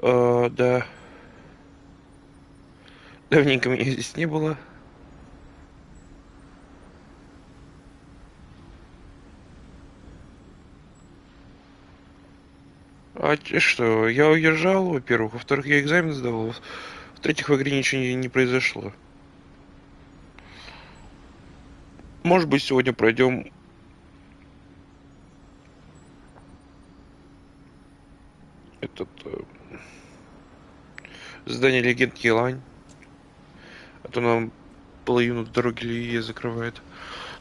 Да. Давненько меня здесь не было. Что, я уезжал, во-первых. Во-вторых, я экзамен сдавал. В-третьих, в игре ничего не произошло. Может быть, сегодня пройдем этот задание Легенд Елань. А то нам половину дороги закрывает.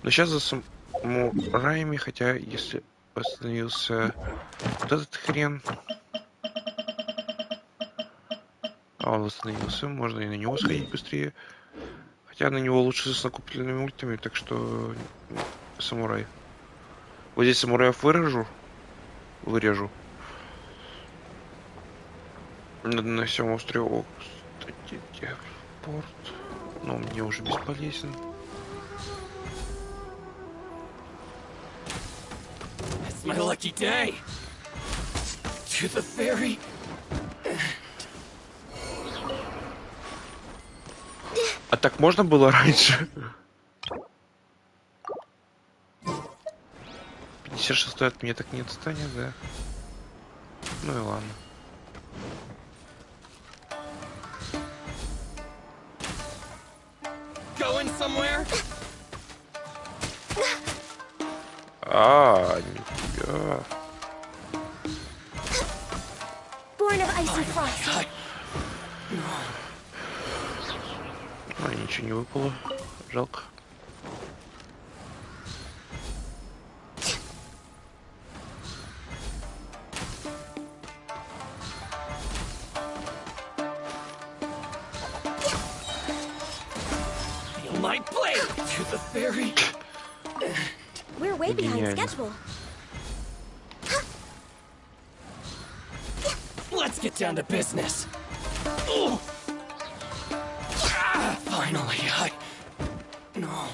Но сейчас за самураями, хотя если остановился вот этот хрен. А он восстановился, можно и на него сходить быстрее. Хотя на него лучше с накопительными ультами, так что самурай. Вот здесь самураев вырежу. На всем острове. О, кстати, телепорт. Но он мне уже бесполезен. It's my lucky day. To the ferry. А так можно было раньше? 56 от меня так не отстанет, да? Ну и ладно. Going somewhere? Нифига. Born of icy frost. Ничего не выпало. Жалко. Feel my blade to the ferry. We're way behind Geniально. schedule. Let's get down to business. Finally, No.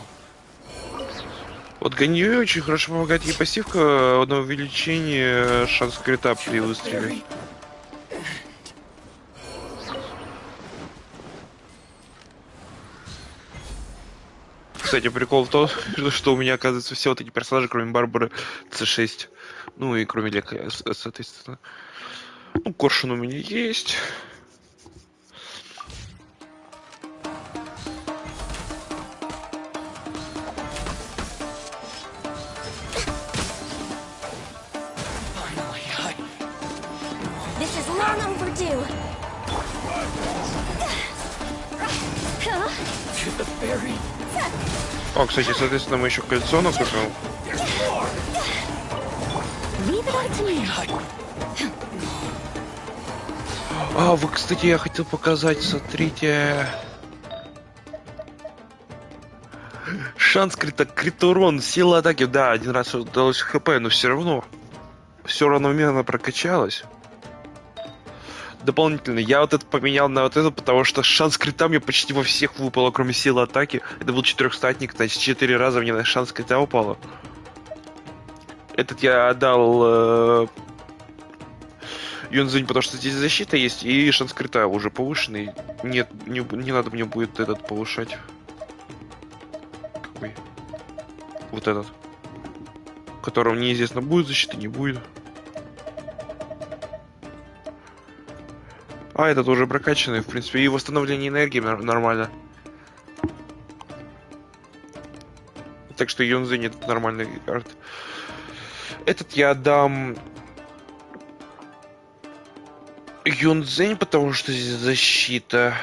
Вот Ганьюи очень хорошо помогает ей пассивка на увеличение шанс крита при выстреле. Кстати, прикол в том, что у меня, оказывается, все вот эти персонажи, кроме Барбары С6. Ну и кроме Лека, соответственно. Ну, Коршун у меня есть. This is long overdue. To the ferry. О, кстати, соответственно, мы еще кольцо накупим. Leave it up to me. Вы, кстати, я хотел показать, смотрите. Шанс крит урон, сила атаки, да, один раз удалось хп, но все равно равномерно прокачалось. Дополнительно, я вот это поменял на вот это, потому что шанс крита мне почти во всех выпало, кроме силы атаки. Это был 400-статник, значит 4 раза мне на шанс крита упало. Этот я отдал Юнзинь, потому что здесь защита есть, и шанс крита уже повышенный. Нет, не надо мне будет этот повышать. Какой? Вот этот. Которого неизвестно, будет защита, не будет. Этот уже прокачанный, в принципе, и восстановление энергии нормально. Так что Юнзинь это нормальный карт. Этот я отдам Юнзинь, потому что здесь защита.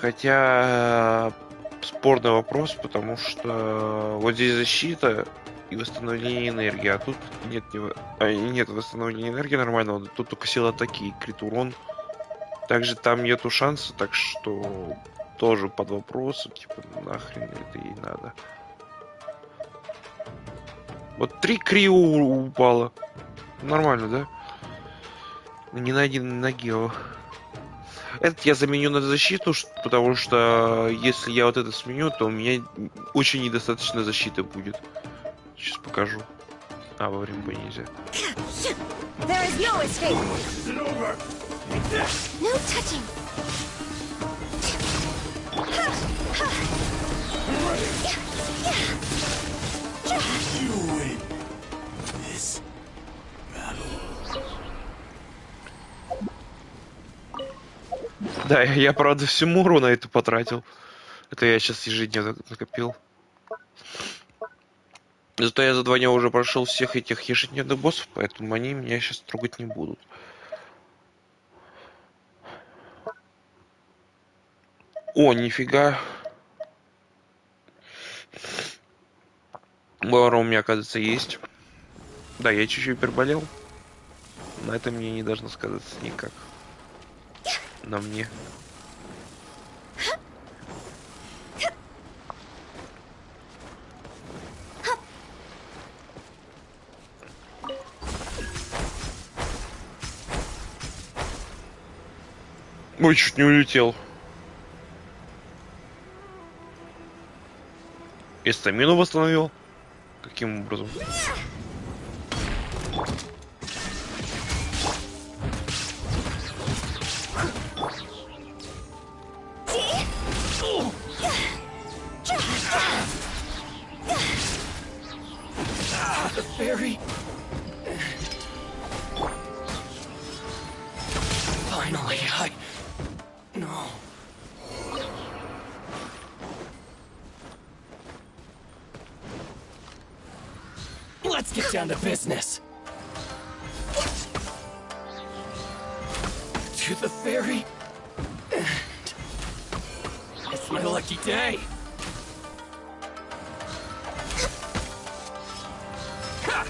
Хотя спорный вопрос, потому что вот здесь защита и восстановление энергии, а тут нет восстановления энергии нормального, тут только сила атаки и крит урон. Также там нету шанса, так что тоже под вопросом, типа, нахрен это ей надо. Вот 3 крио упало. Нормально, да? Не на один ноге. Этот я заменю на защиту, потому что если я вот это сменю, то у меня очень недостаточно защиты будет. Сейчас покажу. Во время боя нельзя. No touching. You win this battle. Да, я правда всю муру на это потратил. Это я сейчас ежедневно накопил. Зато я за 2 дня уже прошел всех этих ежедневных боссов, поэтому они меня сейчас трогать не будут. О, нифига. Лора у меня, оказывается, есть. Да, я чуть-чуть переболел. Но это мне не должно сказаться никак. На мне. Ой, чуть не улетел. И стамину восстановил. Каким образом? The fairy. Finally, No. Let's get down to business. To the ferry. And it's my lucky day. Ha!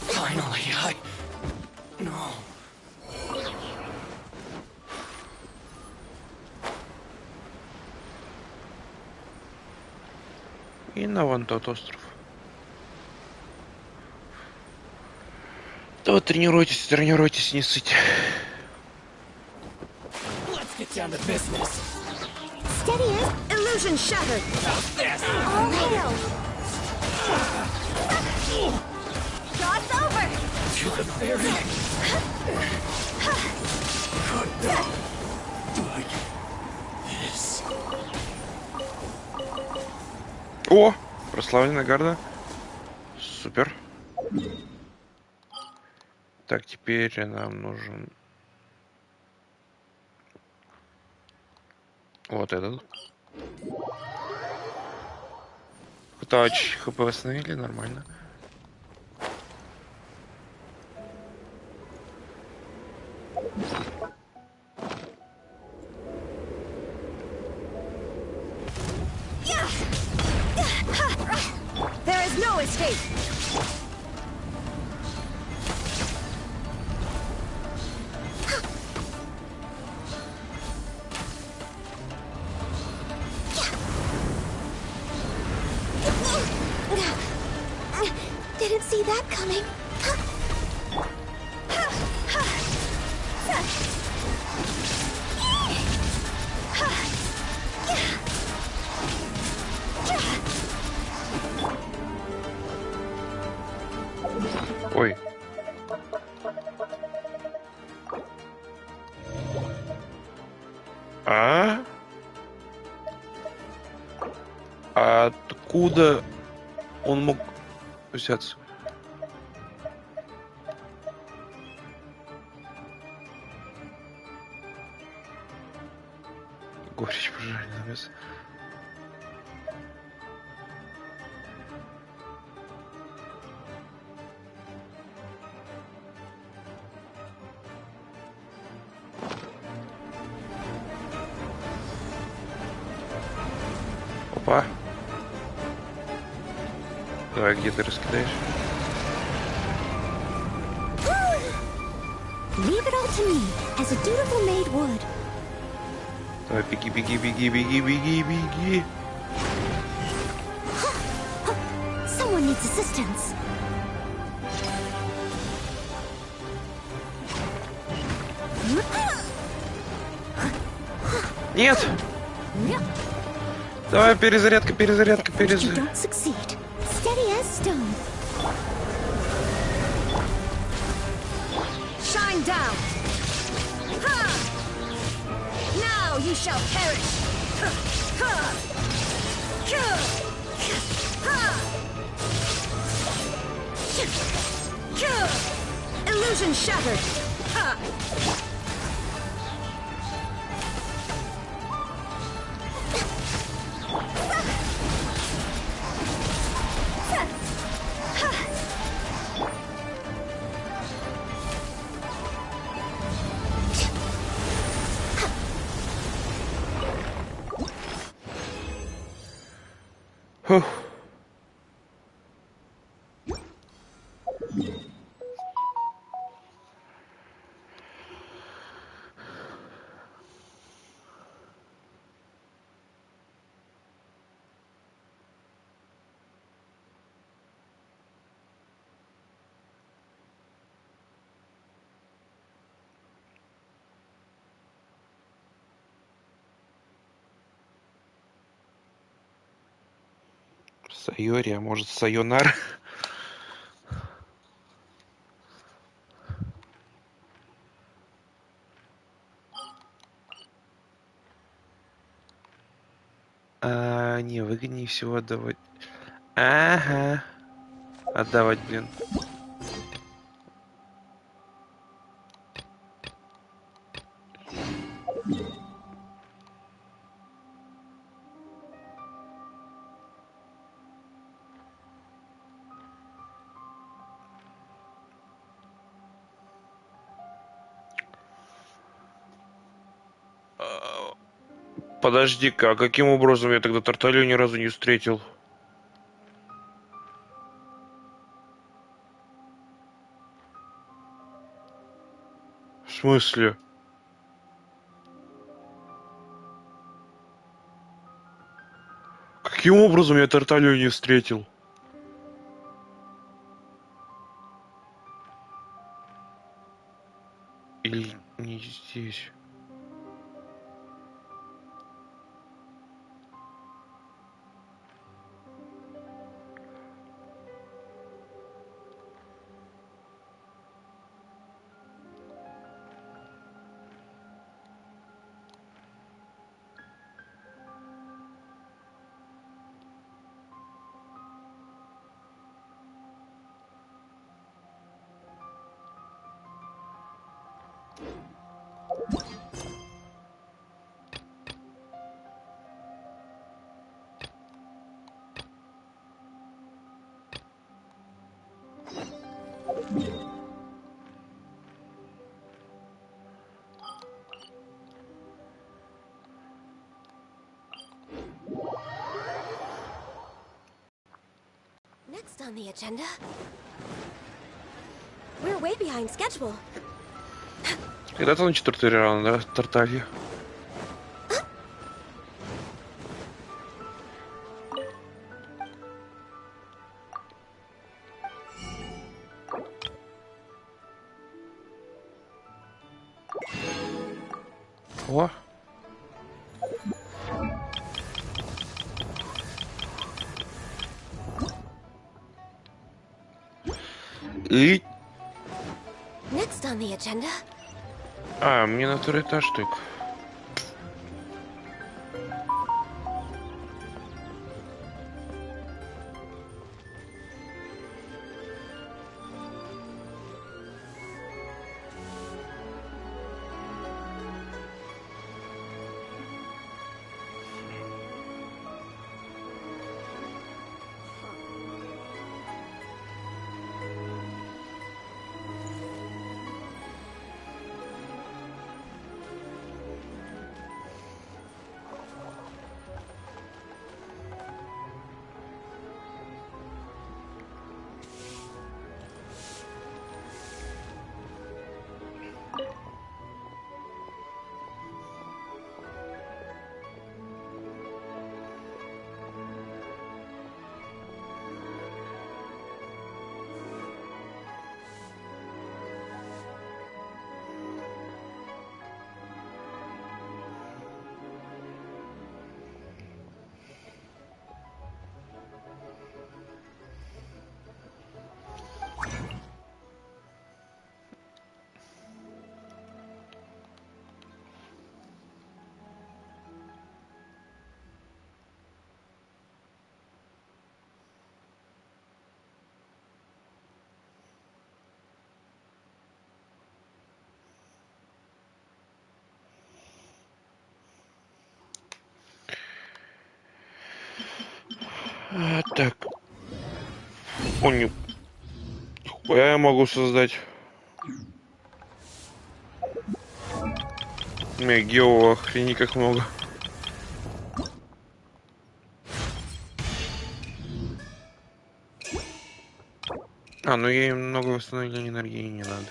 Finally, No. И на вон тот остров. Да вот тренируйтесь, не ссыть. Let's get down to business. Steady as illusion shattered. How's this? All hail. God's over. To the ferry. Like this. О, прославленная гарда. Супер. Так, теперь нам нужен вот этот. Тач, хп восстановили, нормально. There is no escape. Didn't see that coming. Ой. Откуда он мог взяться? Горечь пожаренного мяса. Опа. Давай, где ты раскидаешь? Leave it all to me, as a dutiful maid would. Давай, беги, беги, беги, беги, беги, беги. Someone needs assistance. Нет! Давай, перезарядка, перезарядка, If you перезарядка. don't succeed, steady as stone. Going down. Ha! Now you shall perish. Ha! Ha! Ha! Illusion shattered. Ha! Фух. Сайори, а может Сайонар? Не, выгоднее всего отдавать. Ага. Отдавать, блин. Подожди-ка, а каким образом я тогда Тарталью ни разу не встретил? В смысле? Каким образом я Тарталью не встретил? Или не здесь? Next on the agenda. We're way behind schedule. Когда-то на 4-й раунд, да, Тарталья. О! И... Next on the agenda. Мне на 2-й этаж только. Так. О, я могу создать. У меня гео охренеть как много. Ну ей много восстановления энергии не надо.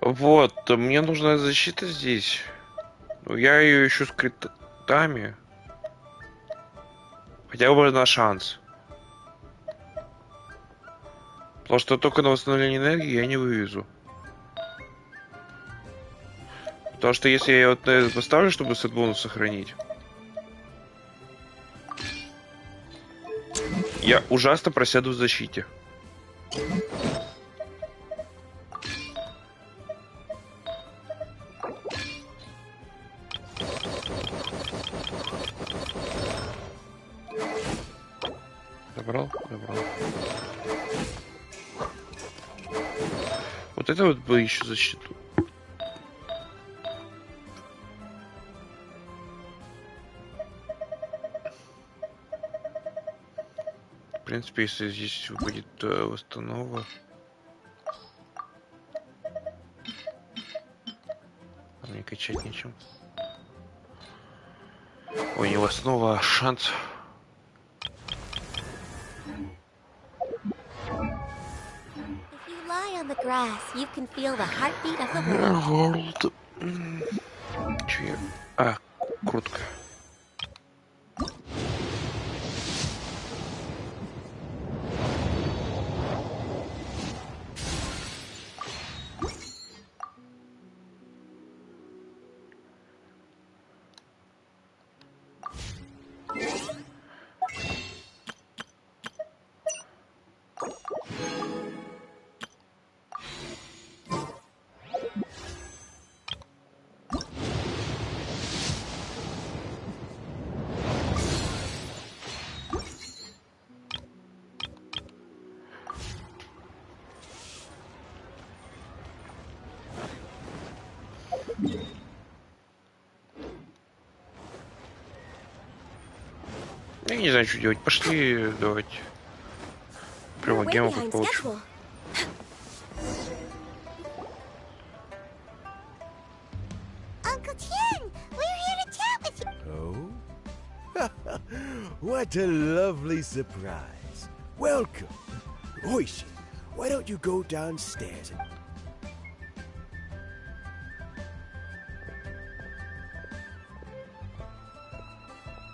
Вот, мне нужна защита здесь. Я ее ищу с критами. Хотя бы на шанс. Потому что только на восстановление энергии я не вывезу. Потому что если я вот на это поставлю, чтобы сет бонус сохранить, я ужасно просяду в защите. Забрал? Забрал. Вот это вот бы еще защиту. В принципе, если здесь будет восстанова. А мне качать нечем. Ой, не восстанова, а шанс. The grass, you can feel the heartbeat of the world. Че крутка. Я не знаю, что делать. Пошли, давайте. Прямо гему получим. What a lovely surprise. Welcome. Oishi, why don't you go downstairs and...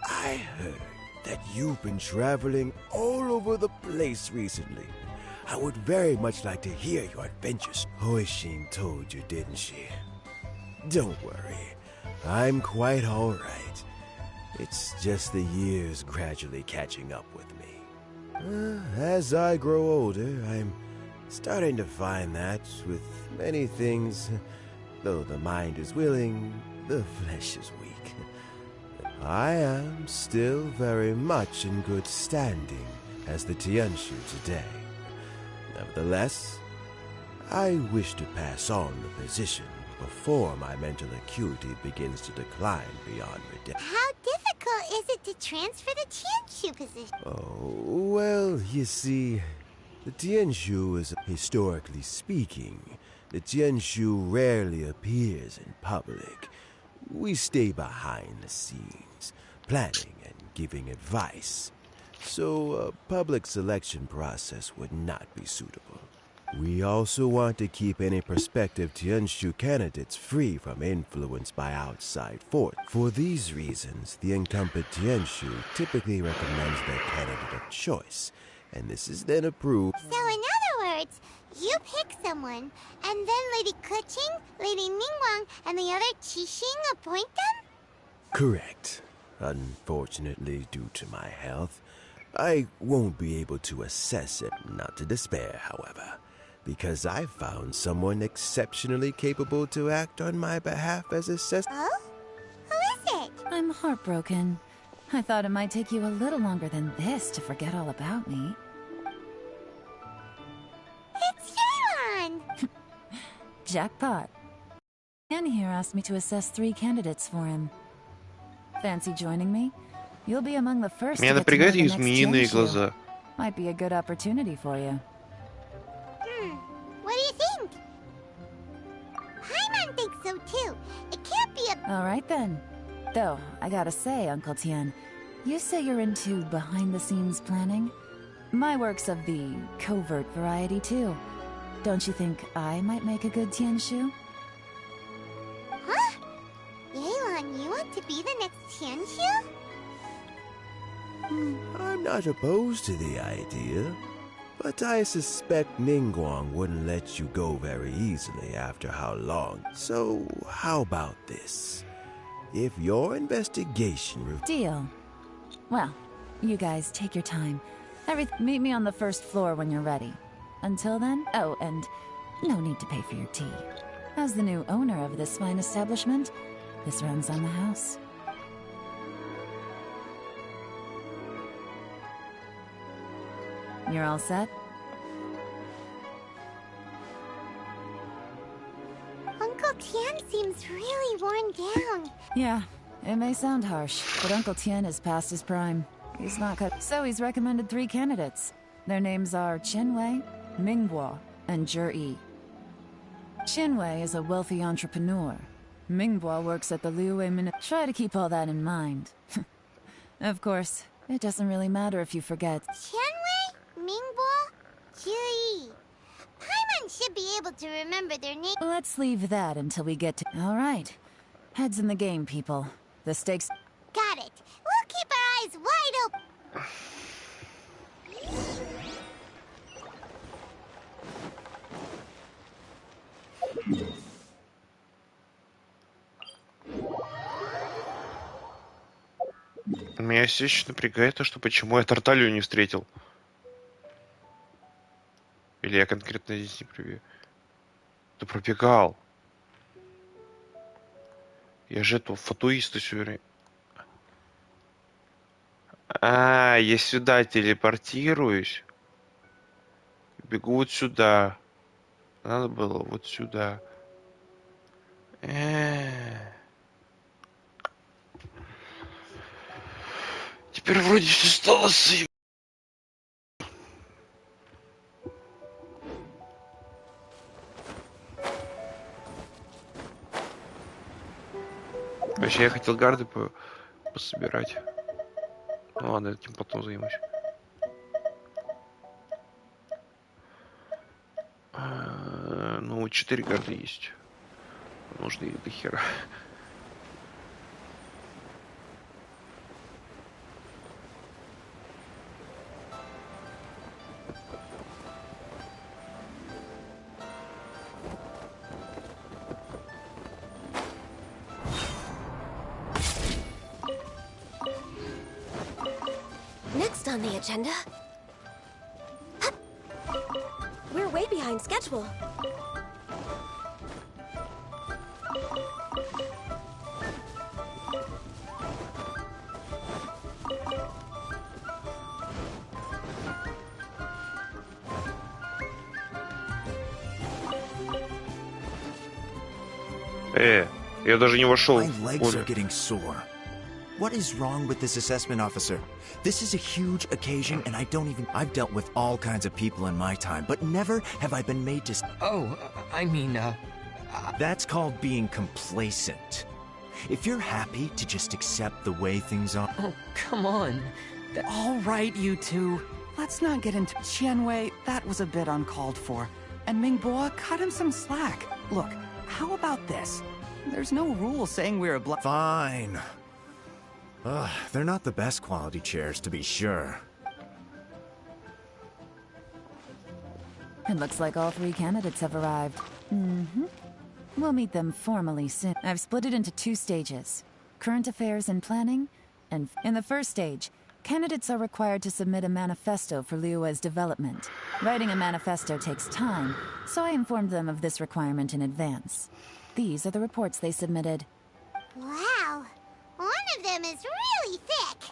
I heard that you've been traveling all over the place recently. I would very much like to hear your adventures. Oishin told you, didn't she? Don't worry. I'm quite all right. It's just the years gradually catching up with me. As I grow older, I'm starting to find that with many things, though the mind is willing, the flesh is weak. I am still very much in good standing as the Tianshu today. Nevertheless, I wish to pass on the position before my mental acuity begins to decline beyond redemption. How difficult is it to transfer the Tianshu position? Oh, well, you see, the Tianshu is, historically speaking, the Tianshu rarely appears in public. We stay behind the scenes, planning and giving advice, so a public selection process would not be suitable. We also want to keep any prospective Tianshu candidates free from influence by outside force. For these reasons, the incumbent Tianshu typically recommends their candidate of choice, and this is then approved. So in other words, you pick someone, and then Lady Keqing, Lady Ningguang, and the other Qixing appoint them? Correct. Unfortunately, due to my health, I won't be able to assess it, not to despair, however, because I found someone exceptionally capable to act on my behalf as assessor. Oh? Who is it? I'm heartbroken. I thought it might take you a little longer than this to forget all about me. It's Yeon! Jackpot. Anne here asked me to assess 3 candidates for him. Fancy joining me? You'll be among the first Меня to get to know напрягают the их next змеиные Genshin. глаза. Might be a good opportunity for you. What do you think? Paimon thinks so too. It can't be a... All right then. Though, I gotta say, Uncle Tien, you say you're into behind-the-scenes planning? My work's of the covert variety too. Don't you think I might make a good Tianshu? Huh? Yeon, you want to be the next Tianshu? I'm not opposed to the idea, but I suspect Ningguang wouldn't let you go very easily after how long. So, how about this? If your investigation... Deal. Well, you guys take your time. Meet me on the first floor when you're ready. Until then, oh, and no need to pay for your tea. As the new owner of this fine establishment, this runs on the house. You're all set? Uncle Tien seems really worn down. Yeah, it may sound harsh, but Uncle Tien is past his prime. He's not cut. So he's recommended 3 candidates. Their names are Chenwei, Mingguo, and Zhi. Chenwei is a wealthy entrepreneur. Mingguo works at the Liuwei Minute. Try to keep all that in mind. Of course, it doesn't really matter if you forget. Chenwei, Mingguo, Zhi. Paimon should be able to remember their names. Let's leave that until we get to... All right. Heads in the game, people. The stakes... Got it. We'll keep our eyes wide open. Меня все еще напрягает то, что почему я Тарталью не встретил. Или я конкретно здесь не пробегал. Ты пробегал. Я же этого фатуиста все время... А, я сюда телепортируюсь. Бегу вот сюда. Надо было вот сюда. Теперь вроде все стало сыпь. Вообще я хотел гарды пособирать. Ну ладно, этим потом займусь. Ну, 4 гарды есть. Нужно и до хера. Next on the agenda... We're way behind schedule. Я даже не вошел. My legs are getting sore. What is wrong with this assessment officer? This is a huge occasion, and I've dealt with all kinds of people in my time, but never have I been made to... Oh, I mean, That's called being complacent. If you're happy to just accept the way things are... oh, come on. All right, you two. Let's not get into... Qianwei, that was a bit uncalled for. And Mingbo, cut him some slack. Look, how about this? There's no rule saying we're a Fine. They're not the best quality chairs, to be sure. It looks like all 3 candidates have arrived. We'll meet them formally soon. I've split it into 2 stages. Current affairs and planning, and in the first stage, Candidates are required to submit a manifesto for Liyue's development. Writing a manifesto takes time, so I informed them of this requirement in advance. These are the reports they submitted. Wow, one of them is really thick.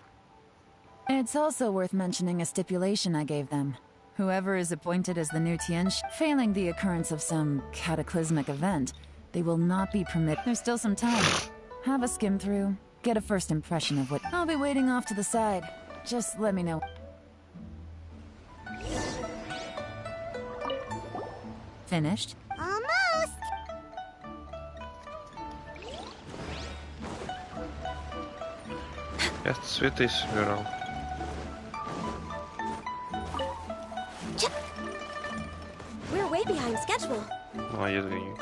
It's also worth mentioning a stipulation I gave them. Whoever is appointed as the new Tianshi, failing the occurrence of some cataclysmic event, they will not be permitted. There's still some time. Have a skim through, get a first impression of what... I'll be waiting off to the side. Just let me know. Finished? Almost. Я цветы собирал. We're way behind schedule. Ну, а я двиню.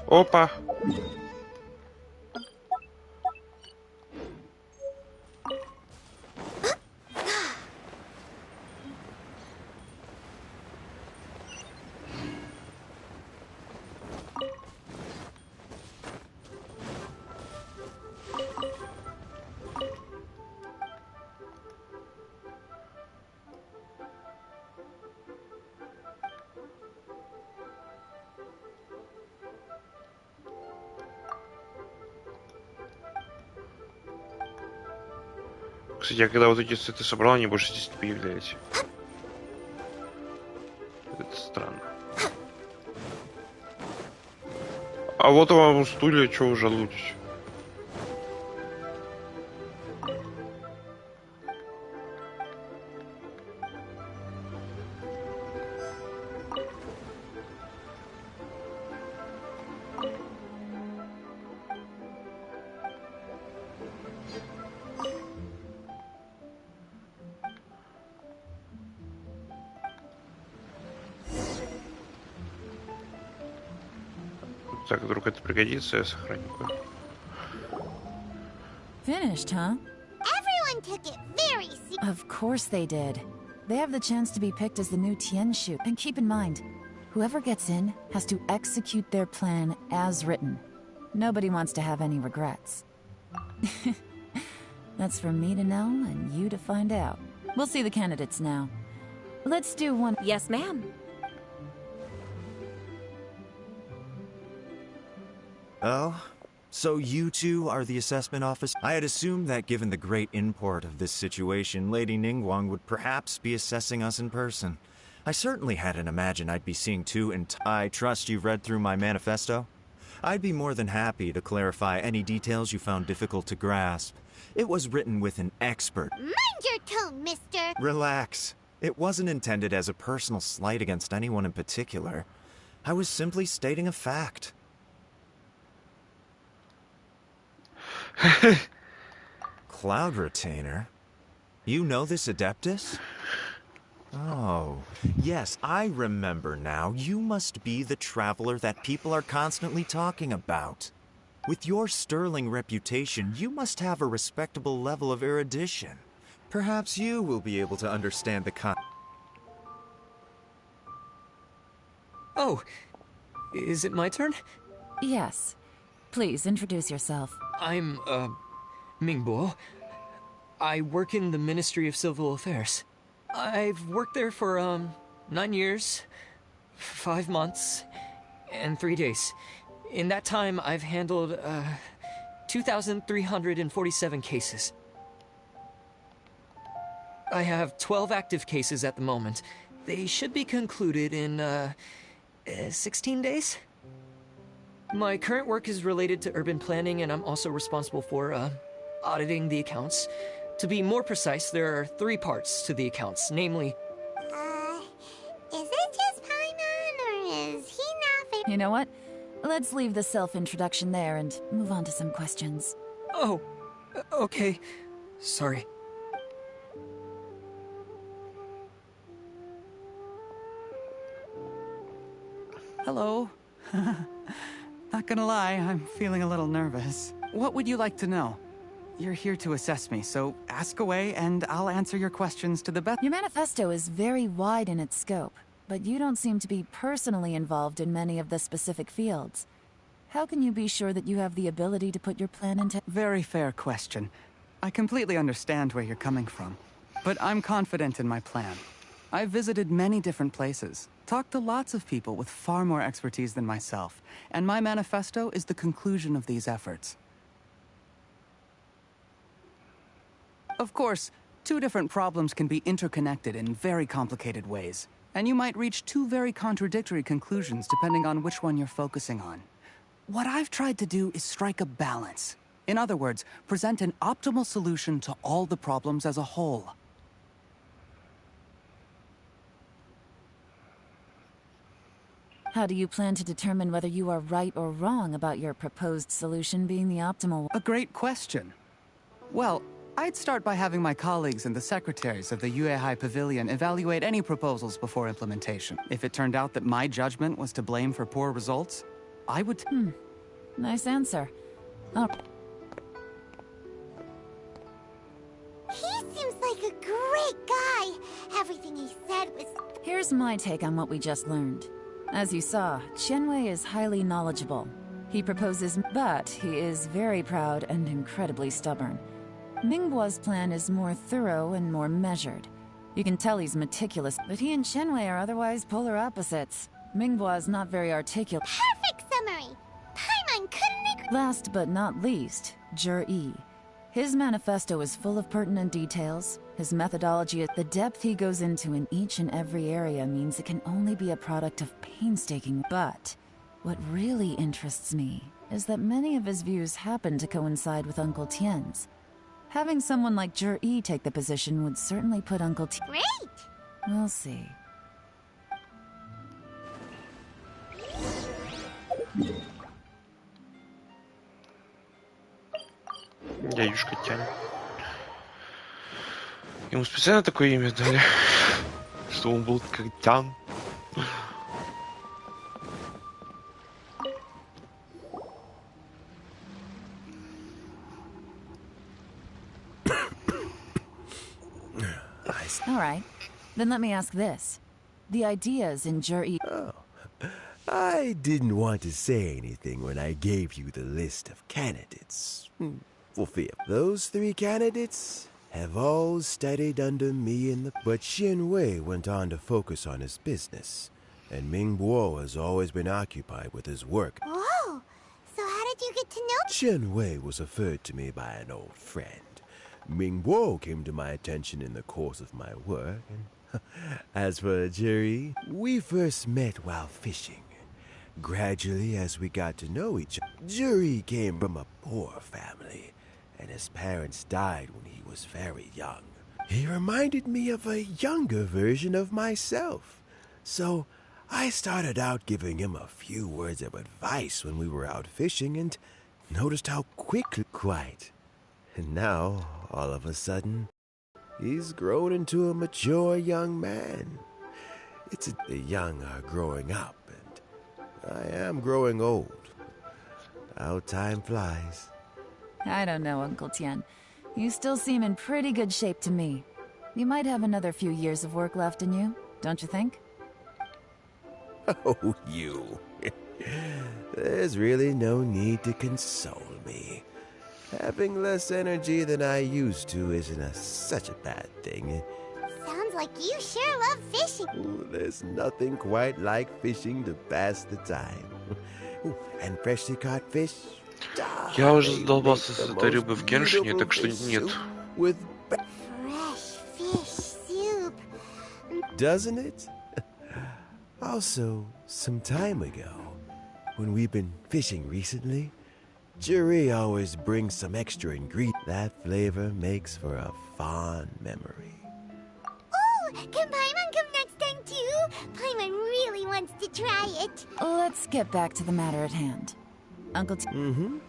Опа! Кстати, я когда вот эти цветы собрал, они больше здесь не появлялись. Это странно. А вот вам стулья, чего вы жалуетесь? Так, вдруг это пригодится, я сохраню-ка. Finished, huh? Everyone took it very seriously. Of course they did. They have the chance to be picked as the new Tianshu. And keep in mind, whoever gets in has to execute their plan as written. Nobody wants to have any regrets. That's for me to know and you to find out. We'll see the candidates now. Let's do one. Yes, ma'am. Oh, so you two are the assessment office? I had assumed that given the great import of this situation, Lady Ningguang would perhaps be assessing us in person. I certainly hadn't imagined I'd be seeing two I trust you've read through my manifesto? I'd be more than happy to clarify any details you found difficult to grasp. It was written with an expert. Mind your tone, mister. Relax. It wasn't intended as a personal slight against anyone in particular. I was simply stating a fact. Cloud Retainer? You know this Adeptus? Oh, yes, I remember now. You must be the traveler that people are constantly talking about. With your sterling reputation, you must have a respectable level of erudition. Perhaps you will be able to understand the Oh, is it my turn? Yes. Please introduce yourself. I'm, Mingbo. I work in the Ministry of Civil Affairs. I've worked there for, 9 years, 5 months, and 3 days. In that time, I've handled, 2,347 cases. I have 12 active cases at the moment. They should be concluded in, 16 days? My current work is related to urban planning, and I'm also responsible for, auditing the accounts. To be more precise, there are 3 parts to the accounts, namely... Is it just Paimon, or is he not... You know what? Let's leave the self-introduction there and move on to some questions. Oh, okay. Sorry. Hello. Not gonna lie, I'm feeling a little nervous. What would you like to know? You're here to assess me, so ask away and I'll answer your questions to the best. Your manifesto is very wide in its scope. but you don't seem to be personally involved in many of the specific fields. How can you be sure that you have the ability to put your plan into— Very fair question. I completely understand where you're coming from, but I'm confident in my plan. I've visited many different places, talked to lots of people with far more expertise than myself, and my manifesto is the conclusion of these efforts. Of course, two different problems can be interconnected in very complicated ways, and you might reach two very contradictory conclusions depending on which one you're focusing on. What I've tried to do is strike a balance. In other words, present an optimal solution to all the problems as a whole. How do you plan to determine whether you are right or wrong about your proposed solution being the optimal one? A great question. Well, I'd start by having my colleagues and the secretaries of the Yuehai Pavilion evaluate any proposals before implementation. If it turned out that my judgment was to blame for poor results, I would— Nice answer. Oh. He seems like a great guy. Everything he said was... Here's my take on what we just learned. As you saw, Qianwei is highly knowledgeable. He proposes, but he is very proud and incredibly stubborn. Mingbo's plan is more thorough and more measured. You can tell he's meticulous, but he and Qianwei are otherwise polar opposites. Mingbo is not very articulate. Perfect summary! Paimon couldn't agree... Last but not least, Zhi. His manifesto is full of pertinent details. His methodology, the depth he goes into in each and every area means it can only be a product of painstaking. But what really interests me is that many of his views happen to coincide with Uncle Tien's. Having someone like Zhi take the position would certainly put Uncle Tien... Great! We'll see. Дядюшка Тянь. Ему специально такое имя дали, чтобы он был как Тян. All right. Then let me ask this. The ideas in Zhi... Oh, I didn't want to say anything when I gave you the list of candidates. Fulfill. Those three candidates have all studied under me in the... But Qianwei went on to focus on his business, and Mingbo has always been occupied with his work. Whoa! So how did you get to know... Qianwei was referred to me by an old friend. Mingbo came to my attention in the course of my work, and as for Zhi, we first met while fishing. Gradually, as we got to know each other, Zhi came from a poor family, and his parents died when he was very young. He reminded me of a younger version of myself, so I started out giving him a few words of advice when we were out fishing, and noticed how quickly... Quite. And now, all of a sudden, he's grown into a mature young man. The young are growing up, and I am growing old. How time flies. I don't know, Uncle Tien. You still seem in pretty good shape to me. You might have another few years of work left in you, don't you think? Oh, you. There's really no need to console me. Having less energy than I used to isn't such a bad thing. Sounds like you sure love fishing. Ooh, there's nothing quite like fishing to pass the time. Ooh, and freshly caught fish. Я уже задолбался с этой рыбой в Геншине, так что нет. Fresh fish soup. Doesn't it? Also, some time ago, when we've been fishing recently, Zhi always brings some extra ingredient. That flavor makes for a fond memory. Oh, can Paimon come next time too? Paimon really wants to try it. Let's get back to the matter at hand. Uncle Tien...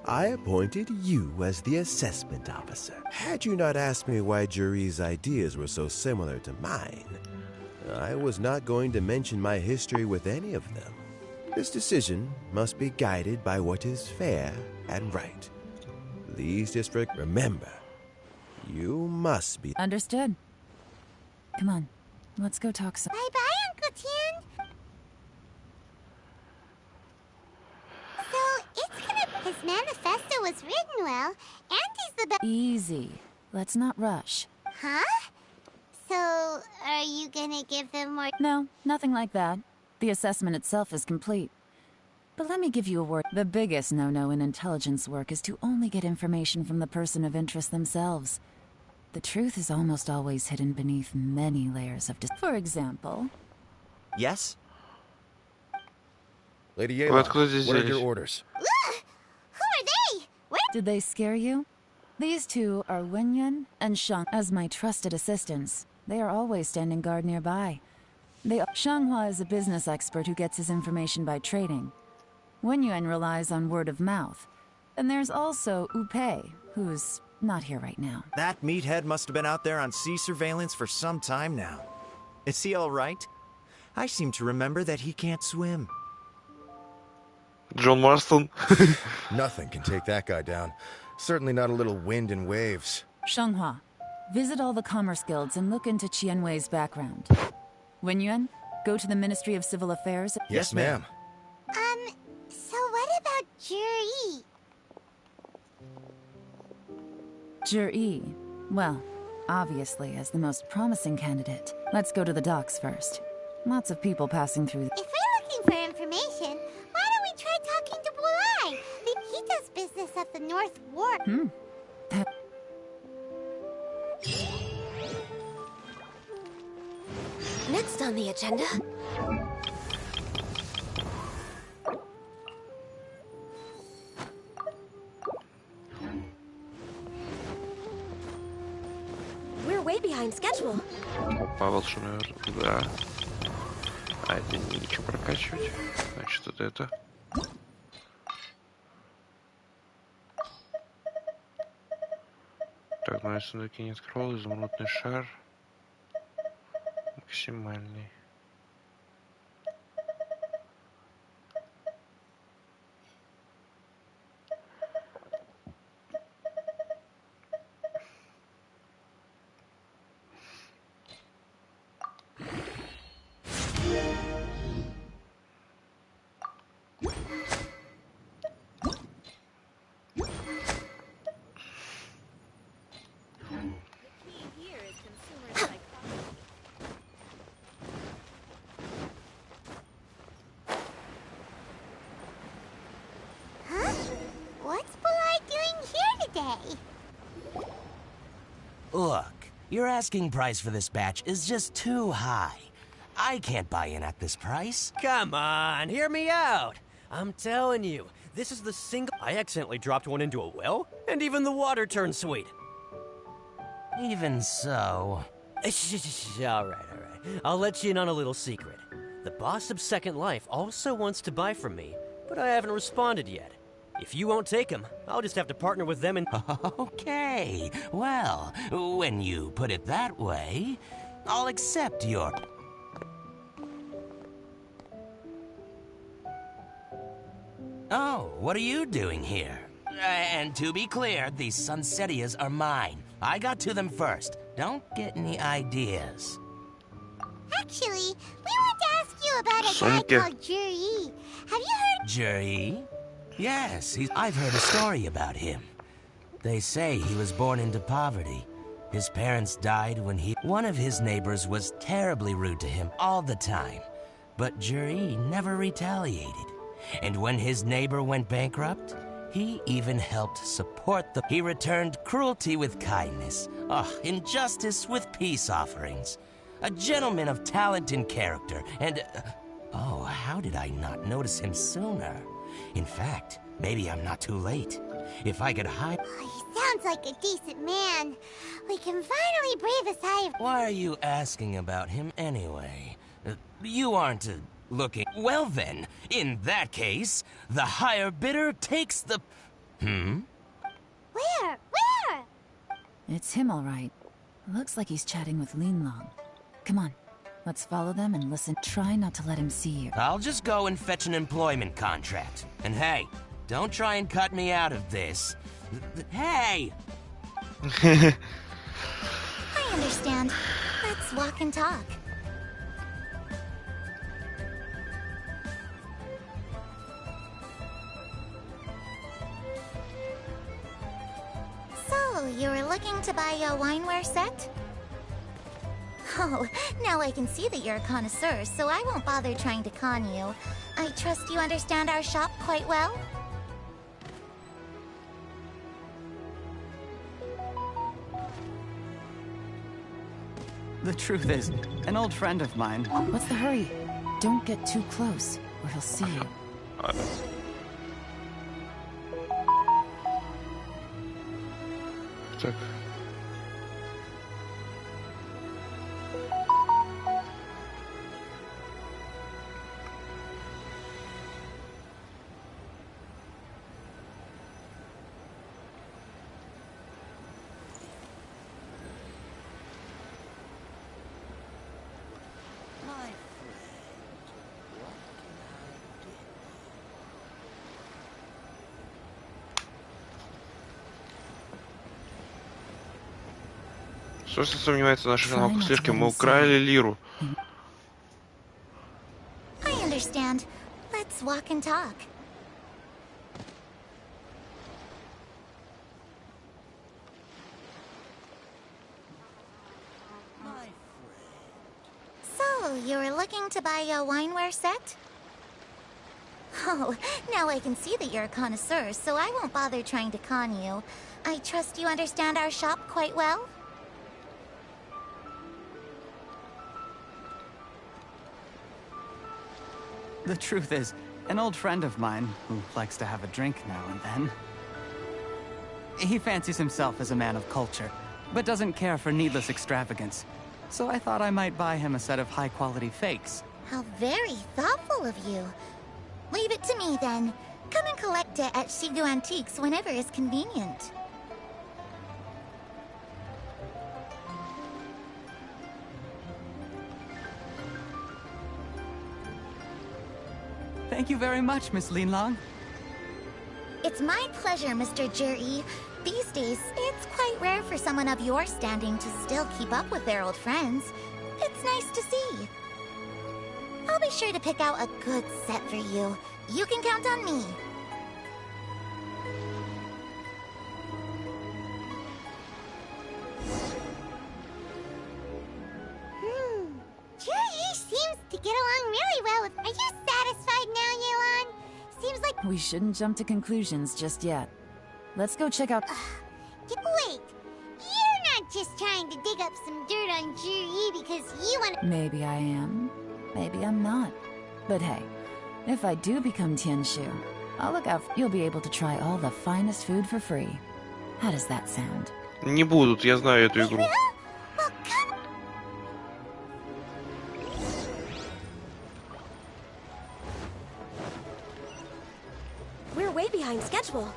I appointed you as the assessment officer. Had you not asked me why Zhi's ideas were so similar to mine, I was not going to mention my history with any of them. This decision must be guided by what is fair and right. Please district, remember, you must be... Understood. Come on, let's go talk some... Bye-bye, Uncle Tian? So, it's gonna... His manifesto was written well, and he's the best... Easy. Let's not rush. Huh? So, are you gonna give them more... No, nothing like that. The assessment itself is complete. But let me give you a word. The biggest no-no in intelligence work is to only get information from the person of interest themselves. The truth is almost always hidden beneath many layers of For example... Yes? Lady Вот Yayla, кто здесь what are здесь? your orders? Ugh! Who are they? Where... Did they scare you? These two are Wenyuan and Shang as my trusted assistants. They are always standing guard nearby. Shanghua is a business expert who gets his information by trading. Wenyuan relies on word of mouth. And there's also Upei, who's not here right now. That meathead must have been out there on sea surveillance for some time now. Is he all right? I seem to remember that he can't swim. Джон Марстон. Nothing can take that guy down. Certainly not a little wind and waves. Shanghua, visit all the commerce guilds and look into Qianwei's background. Wenyuan, go to the Ministry of Civil Affairs. Yes, ma'am. So what about Juri? Zhi, well, obviously as the most promising candidate. Let's go to the docks first. Lots of people passing through. If we're looking for information, why don't we try talking to Bulai? He does business at the North Wharf. Next on the agenda. We're way behind schedule. Опа, волшебный да. А это нечего прокачивать. Значит, вот это. Так, но я сундуки не открыл. Изумрудный шар. Максимальный. Huh? What's Bulai doing here today? Look, your asking price for this batch is just too high. I can't buy in at this price. Come on, hear me out. I'm telling you, this is the single... I accidentally dropped one into a well, and even the water turned sweet. Even so... All right. I'll let you in on a little secret. The boss of Second Life also wants to buy from me, but I haven't responded yet. If you won't take him, I'll just have to partner with them and... Okay, well, when you put it that way, I'll accept your... Oh, what are you doing here? And to be clear, these Sunsetias are mine. I got to them first. Don't get any ideas. Actually, we want to ask you about a guy Sunke. called Juri. Have you heard? Juri? Yes, I've heard a story about him. They say he was born into poverty. His parents died when One of his neighbors was terribly rude to him all the time. But Juri never retaliated. And when his neighbor went bankrupt, he even helped support He returned cruelty with kindness. Injustice with peace offerings. A gentleman of talent and character, and... oh, how did I not notice him sooner? In fact, maybe I'm not too late. If I could hide... Oh, he sounds like a decent man. We can finally breathe a sigh of... Why are you asking about him anyway? You aren't looking... Well then, in that case, the higher bidder takes the... Where? It's him, all right. Looks like he's chatting with Linlong. Come on, let's follow them and listen. Try not to let him see you. I'll just go and fetch an employment contract. And hey, don't try and cut me out of this. Hey! I understand. Let's walk and talk. So, you were looking to buy a wineware set? Oh, now I can see that you're a connoisseur, so I won't bother trying to con you. I trust you understand our shop quite well? The truth is, an old friend of mine... What's the hurry? Don't get too close, or he'll see you. Так. Что сомневается в наших навыках слишком? Мы украли лиру. I understand. Let's walk and talk. So, you were looking to buy a wineware set? Oh, now I can see that you're a connoisseur, so I won't bother trying to con you. I trust you understand our shop quite well? The truth is, an old friend of mine, who likes to have a drink now and then... He fancies himself as a man of culture, but doesn't care for needless extravagance. So I thought I might buy him a set of high-quality fakes. How very thoughtful of you. Leave it to me, then. Come and collect it at Shigu Antiques whenever is convenient. Thank you very much, Miss Linlong. It's my pleasure, Mr. Juri. These days, it's quite rare for someone of your standing to still keep up with their old friends. It's nice to see. I'll be sure to pick out a good set for you. You can count on me. Juri seems to get along really well with... Are you satisfied now, Yelan? Seems like... We shouldn't jump to conclusions just yet. Let's go check out... Wait, you're not just trying to dig up some dirt on Juri because you want... Maybe I am. Maybe I'm not. But hey, if I do become Tianshu, I'll look out. You'll be able to try all the finest food for free. How does that sound? Не будут, я знаю эту игру. Well, come... We're way behind schedule.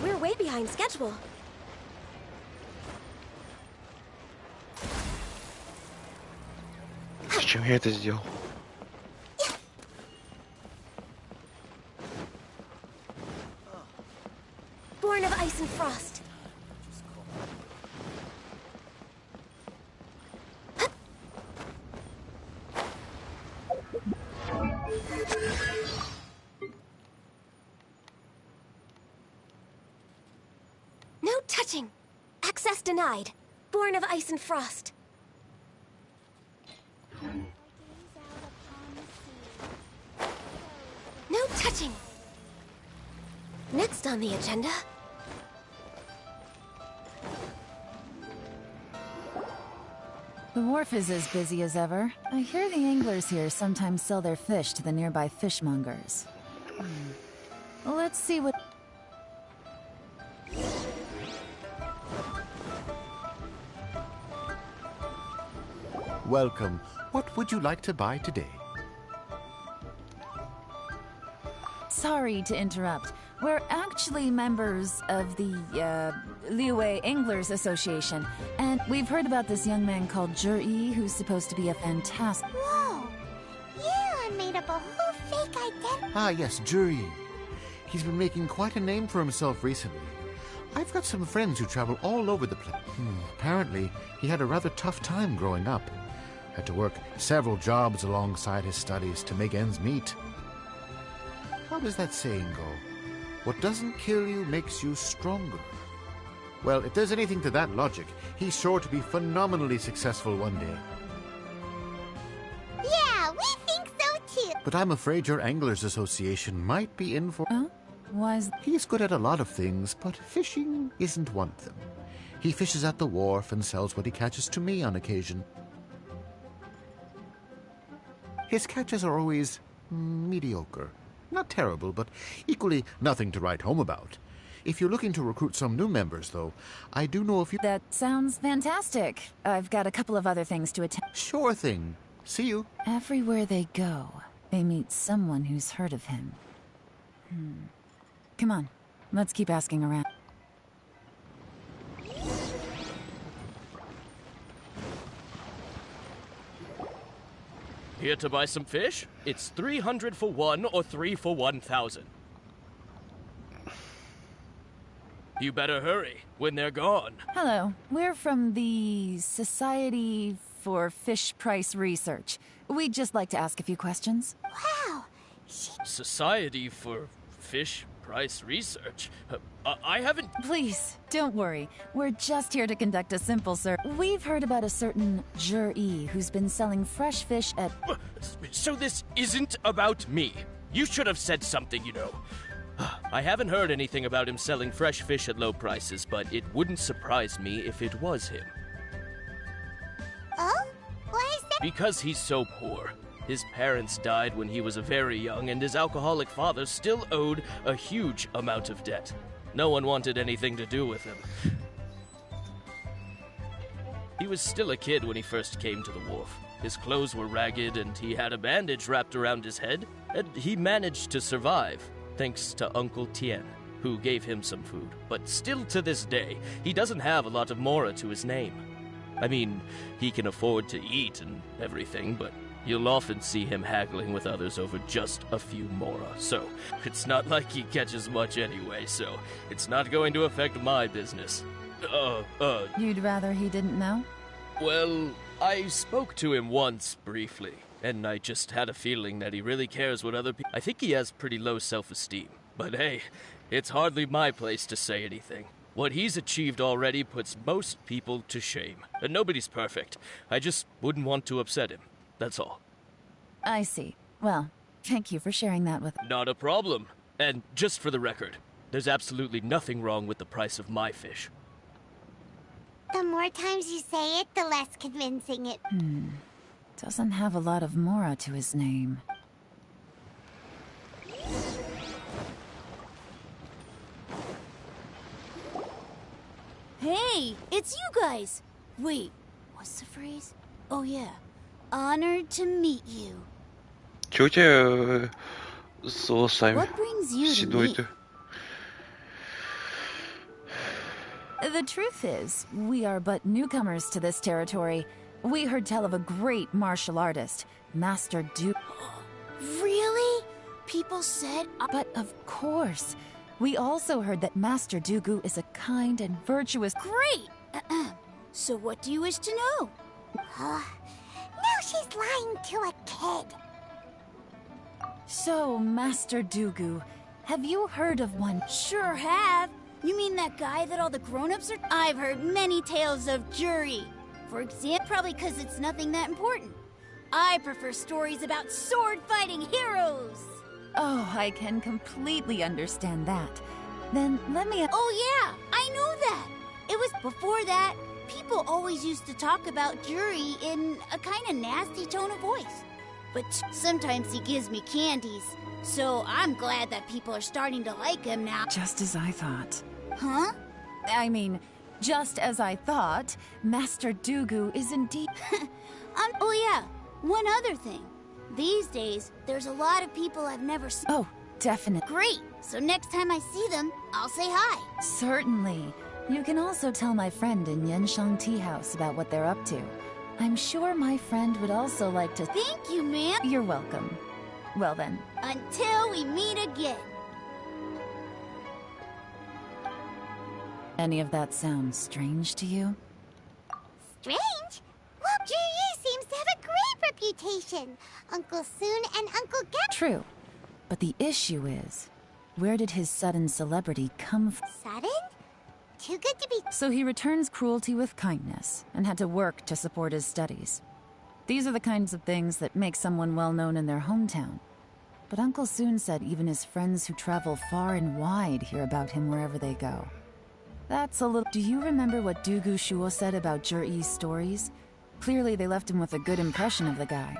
We're way behind schedule. Зачем я это сделал? Born of ice and frost. No touching. Access denied. Born of ice and frost. No touching. Next on the agenda. The wharf is as busy as ever. I hear the anglers here sometimes sell their fish to the nearby fishmongers. Let's see what... Welcome. What would you like to buy today? Sorry to interrupt. We're actually members of the, Liyue Anglers Association, and we've heard about this young man called Juri, who's supposed to be a fantastic... Whoa! Yelan made up a whole fake identity. Ah, yes, Juri. He's been making quite a name for himself recently. I've got some friends who travel all over the place. Apparently, he had a rather tough time growing up. Had to work several jobs alongside his studies to make ends meet. How does that saying go? What doesn't kill you makes you stronger. Well, if there's anything to that logic, he's sure to be phenomenally successful one day. Yeah, we think so too. But I'm afraid your Anglers Association might be in for... Oh? Why is... He's good at a lot of things, but fishing isn't one of them. He fishes at the wharf and sells what he catches to me on occasion. His catches are always mediocre. Not terrible, but equally nothing to write home about. If you're looking to recruit some new members, though, I do know a few... That sounds fantastic. I've got a couple of other things to attend. Sure thing. See you. Everywhere they go, they meet someone who's heard of him. Come on, let's keep asking around. Here to buy some fish? It's 300 for one or 3 for 1,000. You better hurry when they're gone. Hello, we're from the Society for Fish Price Research. We'd just like to ask a few questions. Wow. Society for Fish Price Research? I haven't... Please, don't worry. We're just here to conduct a simple search. We've heard about a certain Jur-E who's been selling fresh fish at... So this isn't about me. You should have said something, you know. I haven't heard anything about him selling fresh fish at low prices, but it wouldn't surprise me if it was him. Oh? Why is that? Because he's so poor. His parents died when he was very young, and his alcoholic father still owed a huge amount of debt. No one wanted anything to do with him. He was still a kid when he first came to the wharf. His clothes were ragged, and he had a bandage wrapped around his head, and he managed to survive, thanks to Uncle Tien, who gave him some food. But still to this day, he doesn't have a lot of mora to his name. I mean, he can afford to eat and everything, but you'll often see him haggling with others over just a few mora. So, it's not like he catches much anyway, so it's not going to affect my business. You'd rather he didn't know? Well, I spoke to him once, briefly, and I just had a feeling that he really cares what other people... I think he has pretty low self-esteem. But hey, it's hardly my place to say anything. What he's achieved already puts most people to shame. And nobody's perfect. I just wouldn't want to upset him. That's all. I see. Well, thank you for sharing that with... Not a problem. And just for the record, there's absolutely nothing wrong with the price of my fish. The more times you say it, the less convincing it. Doesn't have a lot of mora to his name. Hey, it's you guys! Wait, what's the phrase? Oh yeah. Honored to meet you. Чё у тебя с волосами? What brings you to me? Седой-то. The truth is, we are but newcomers to this territory. We heard tell of a great martial artist, Master Du... Really? People said... But of course. We also heard that Master Dugu is a kind and virtuous... Great! So what do you wish to know? Now she's lying to a kid. So, Master Dugu, have you heard of one? Sure have. You mean that guy that all the grown-ups are... I've heard many tales of Juri. For example, probably because it's nothing that important. I prefer stories about sword-fighting heroes. Oh, I can completely understand that. Then let me... Oh yeah, I know that. It was before that. People always used to talk about Juri in a kind of nasty tone of voice. But sometimes he gives me candies. So I'm glad that people are starting to like him now. Just as I thought. Huh? I mean, just as I thought, Master Dugu is indeed... Oh yeah, one other thing. These days, there's a lot of people I've never seen. Oh, definitely. Great! So next time I see them, I'll say hi. Certainly. You can also tell my friend in Yenshang Tea House about what they're up to. I'm sure my friend would also like to... Thank you, ma'am. You're welcome. Well then. Until we meet again. Any of that sound strange to you? Strange? Well, Jiri seems to have a great reputation. Uncle Soon and Uncle Gap. True. But the issue is, where did his sudden celebrity come from? Sudden? Too good to be. So he returns cruelty with kindness, and had to work to support his studies. These are the kinds of things that make someone well known in their hometown. But Uncle Soon said even his friends who travel far and wide hear about him wherever they go. That's a little... Do you remember what Dugu Shuo said about Juri's stories? Clearly they left him with a good impression of the guy.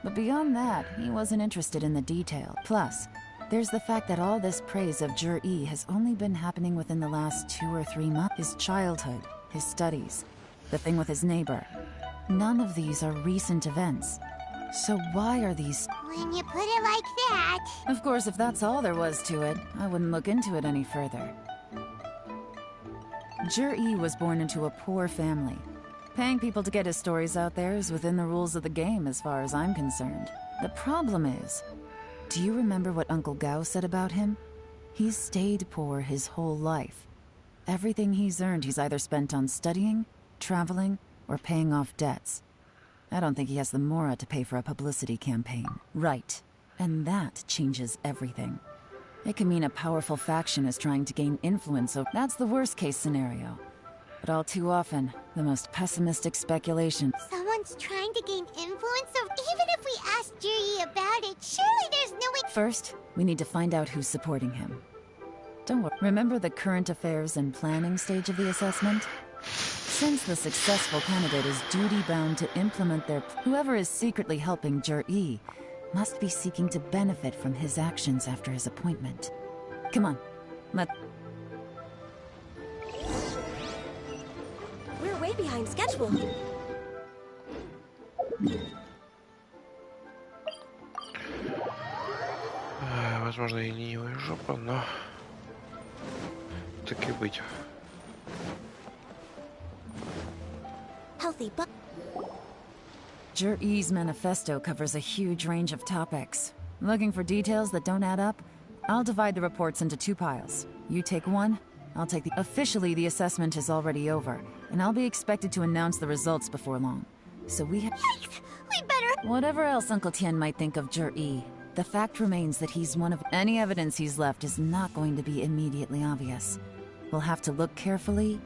But beyond that, he wasn't interested in the detail. Plus, there's the fact that all this praise of Juri has only been happening within the last 2 or 3 months. His childhood, his studies, the thing with his neighbor. None of these are recent events. So why are these... When you put it like that... Of course, if that's all there was to it, I wouldn't look into it any further. Juri was born into a poor family. Paying people to get his stories out there is within the rules of the game as far as I'm concerned. The problem is, do you remember what Uncle Gao said about him? He's stayed poor his whole life. Everything he's earned he's either spent on studying, traveling, or paying off debts. I don't think he has the mora to pay for a publicity campaign. Right. And that changes everything. It can mean a powerful faction is trying to gain influence over... That's the worst-case scenario. But all too often, the most pessimistic speculation... Someone's trying to gain influence, so even if we ask Jiri about it, surely there's no way... First, we need to find out who's supporting him. Don't worry. Remember the current affairs and planning stage of the assessment? Since the successful candidate is duty-bound to implement their... Whoever is secretly helping Juri must be seeking to benefit from his actions after his appointment. Come on, We're way behind schedule. Возможно, и ленивая жопа, но... Так и быть. Healthy, but... Juri's manifesto covers a huge range of topics. Looking for details that don't add up? I'll divide the reports into 2 piles. You take one, I'll take the... Officially, the assessment is already over, and I'll be expected to announce the results before long. So we have... Yikes! We better... Whatever else Uncle Tien might think of Juri, the fact remains that he's one of... Any evidence he's left is not going to be immediately obvious. We'll have to look carefully...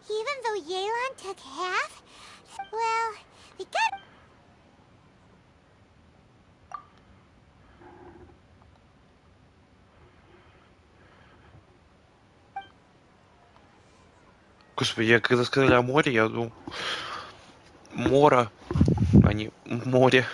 Even though Yelan took half? Well, we got... Господи, я когда сказали о море, я думал... Мора, а не море.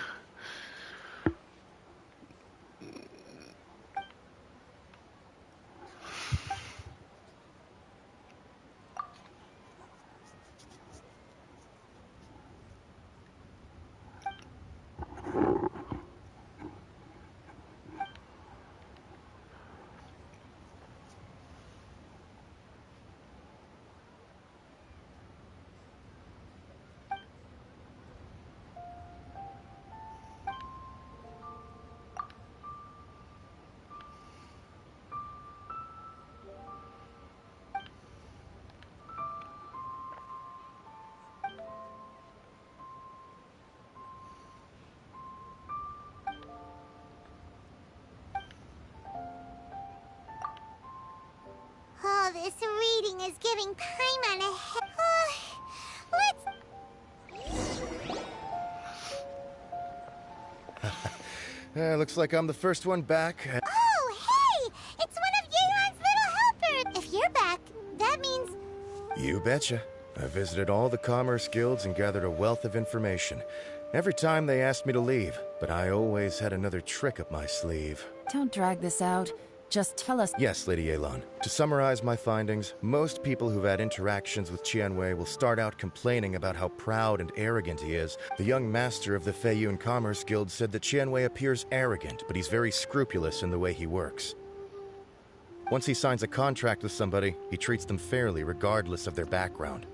Oh, this reading is giving time on a head. Let's... Looks like I'm the first one back. Oh, hey! It's one of Yelan's little helpers! If you're back, that means... You betcha. I visited all the commerce guilds and gathered a wealth of information. Every time they asked me to leave, but I always had another trick up my sleeve. Don't drag this out. Just tell us... Yes, Lady Yelan. To summarize my findings, most people who've had interactions with Qianwei will start out complaining about how proud and arrogant he is. The young master of the Feiyun Commerce Guild said that Qianwei appears arrogant, but he's very scrupulous in the way he works. Once he signs a contract with somebody, he treats them fairly regardless of their background.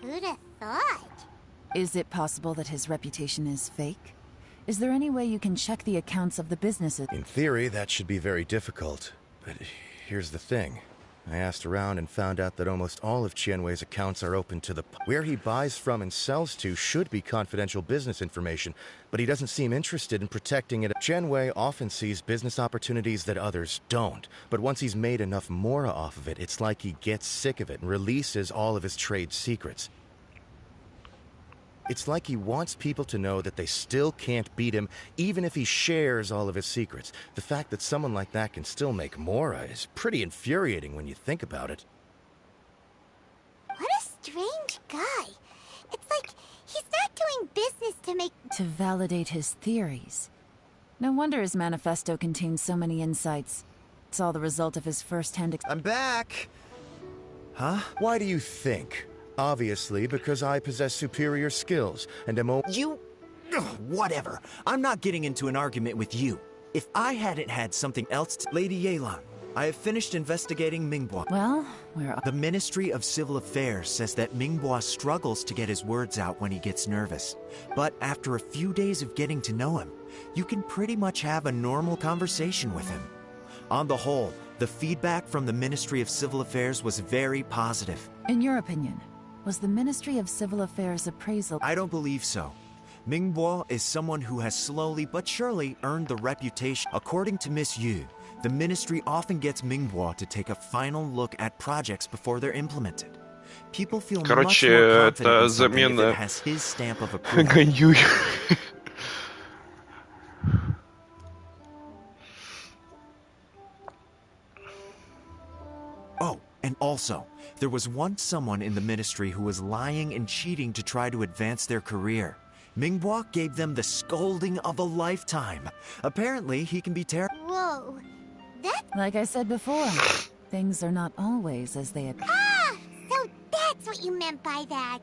Who'd have thought? Is it possible that his reputation is fake? Is there any way you can check the accounts of the businesses? In theory, that should be very difficult. But here's the thing. I asked around and found out that almost all of Qianwei's accounts are open to the where he buys from and sells to should be confidential business information, but he doesn't seem interested in protecting it. Qianwei often sees business opportunities that others don't, but once he's made enough mora off of it, it's like he gets sick of it and releases all of his trade secrets. It's like he wants people to know that they still can't beat him, even if he shares all of his secrets. The fact that someone like that can still make mora is pretty infuriating when you think about it. What a strange guy. It's like he's not doing business to make... To validate his theories. No wonder his manifesto contains so many insights. It's all the result of his first-hand... I'm back! Huh? Why do you think? Obviously, because I possess superior skills, and am You... Ugh, whatever. I'm not getting into an argument with you. If I hadn't had something else to... Lady Yelan, I have finished investigating Mingbua. Well, The Ministry of Civil Affairs says that Mingbua struggles to get his words out when he gets nervous. But after a few days of getting to know him, you can pretty much have a normal conversation with him. On the whole, the feedback from the Ministry of Civil Affairs was very positive. In your opinion, was the Ministry of Civil Affairs appraisal... I don't believe so. Mingbua is someone who has slowly but surely earned the reputation. According to Miss Yu, the Ministry often gets Mingbua to take a final look at projects before they're implemented. People feel much more confident in something if it has his stamp of approval. Oh, and also, there was once someone in the ministry who was lying and cheating to try to advance their career. Mingbua gave them the scolding of a lifetime. Apparently, he can be terrible. Whoa. That... Like I said before, things are not always as they appear. Ah! So that's what you meant by that.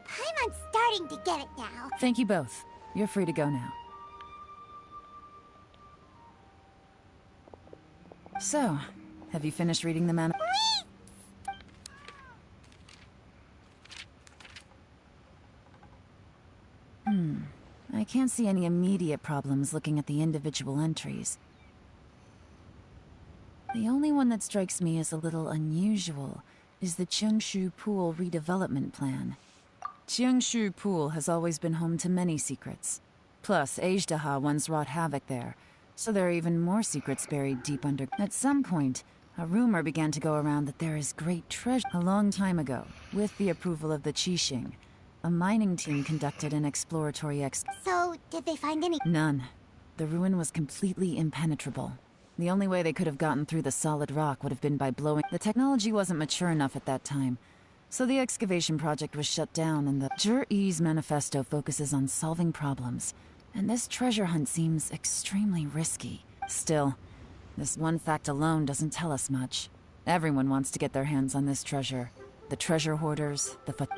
Paimon's starting to get it now. Thank you both. You're free to go now. So, have you finished reading the manifesto? I can't see any immediate problems looking at the individual entries. The only one that strikes me as a little unusual is the Chengshu Pool redevelopment plan. Chengshu Pool has always been home to many secrets. Plus, Ajdaha once wrought havoc there, so there are even more secrets buried deep under. At some point, a rumor began to go around that there is great treasure. A long time ago, with the approval of the Qixing, a mining team conducted an exploratory So, did they find any? None. The ruin was completely impenetrable. The only way they could have gotten through the solid rock would have been by blowing... The technology wasn't mature enough at that time, so the excavation project was shut down and the... Zhi-Yi's manifesto focuses on solving problems, and this treasure hunt seems extremely risky. Still, this one fact alone doesn't tell us much. Everyone wants to get their hands on this treasure. The treasure hoarders, the...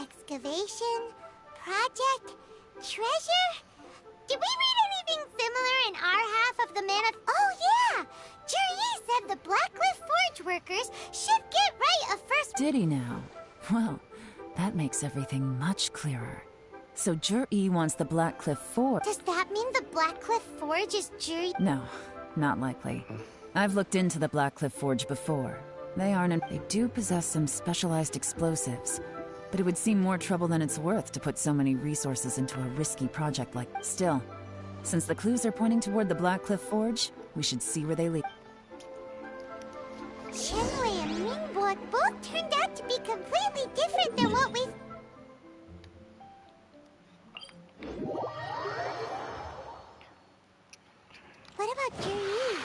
Excavation? Project? Treasure? Did we read anything similar in our half of the Oh yeah! Zhi-Yi said the Blackcliff Forge workers should get right of first... Did he now? Well, that makes everything much clearer. So Zhi-Yi wants the Blackcliff Forge... Does that mean the Blackcliff Forge is Zhi-Yi? No, not likely. I've looked into the Blackcliff Forge before. They do possess some specialized explosives, but it would seem more trouble than it's worth to put so many resources into a risky project like... Still, since the clues are pointing toward the Blackcliff Forge, we should see where they lead. Qianwei and Mingbua both turned out to be completely different than what we... What about Zhi-Yi?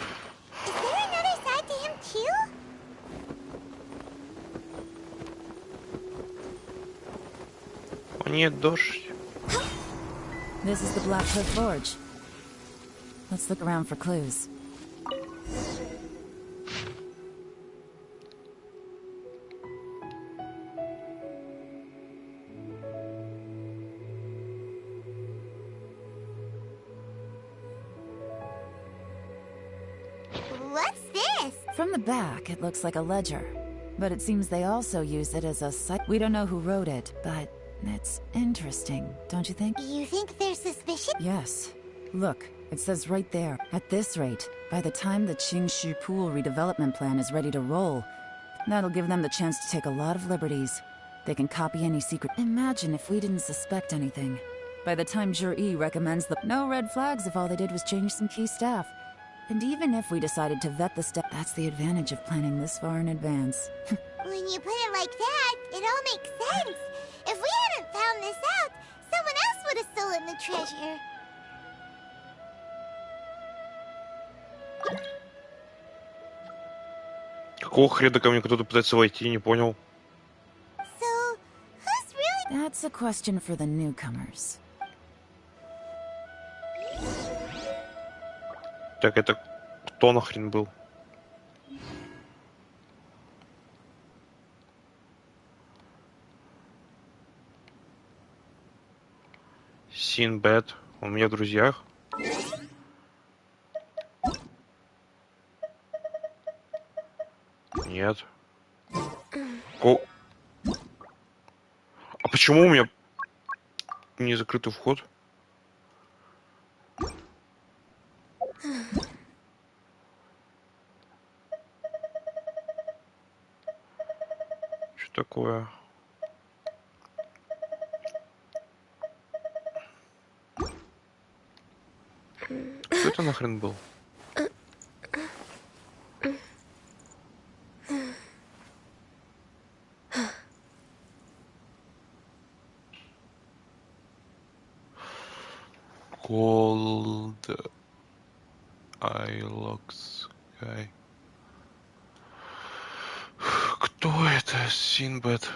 Is there another side to him too? Нет, дождь. This is the Blackcliff Forge. Let's look around for clues. What's this? From the back, it looks like a ledger. But it seems they also use it as a site. We don't know who wrote it, but it's interesting, don't you think? You think they're suspicious? Yes. Look, it says right there. At this rate, by the time the Qingshu Pool redevelopment plan is ready to roll, that'll give them the chance to take a lot of liberties. They can copy any secret. Imagine if we didn't suspect anything. By the time Jur-E recommends the no red flags if all they did was change some key staff. And even if we decided to vet the step, that's the advantage of planning this far in advance. When you put it like that, it all makes sense. If we hadn't found this out, someone else would have stolen the treasure. Какого хрена ко мне кто-то пытается войти, не понял. So, who's really... That's a question for the newcomers. Так, это кто нахрен был? Синбэд. Он у меня в друзьях. Нет. А почему у меня не закрытый вход? Что такое? Кто это нахрен был? Cold Ilox guy. Кто это? Синбэд.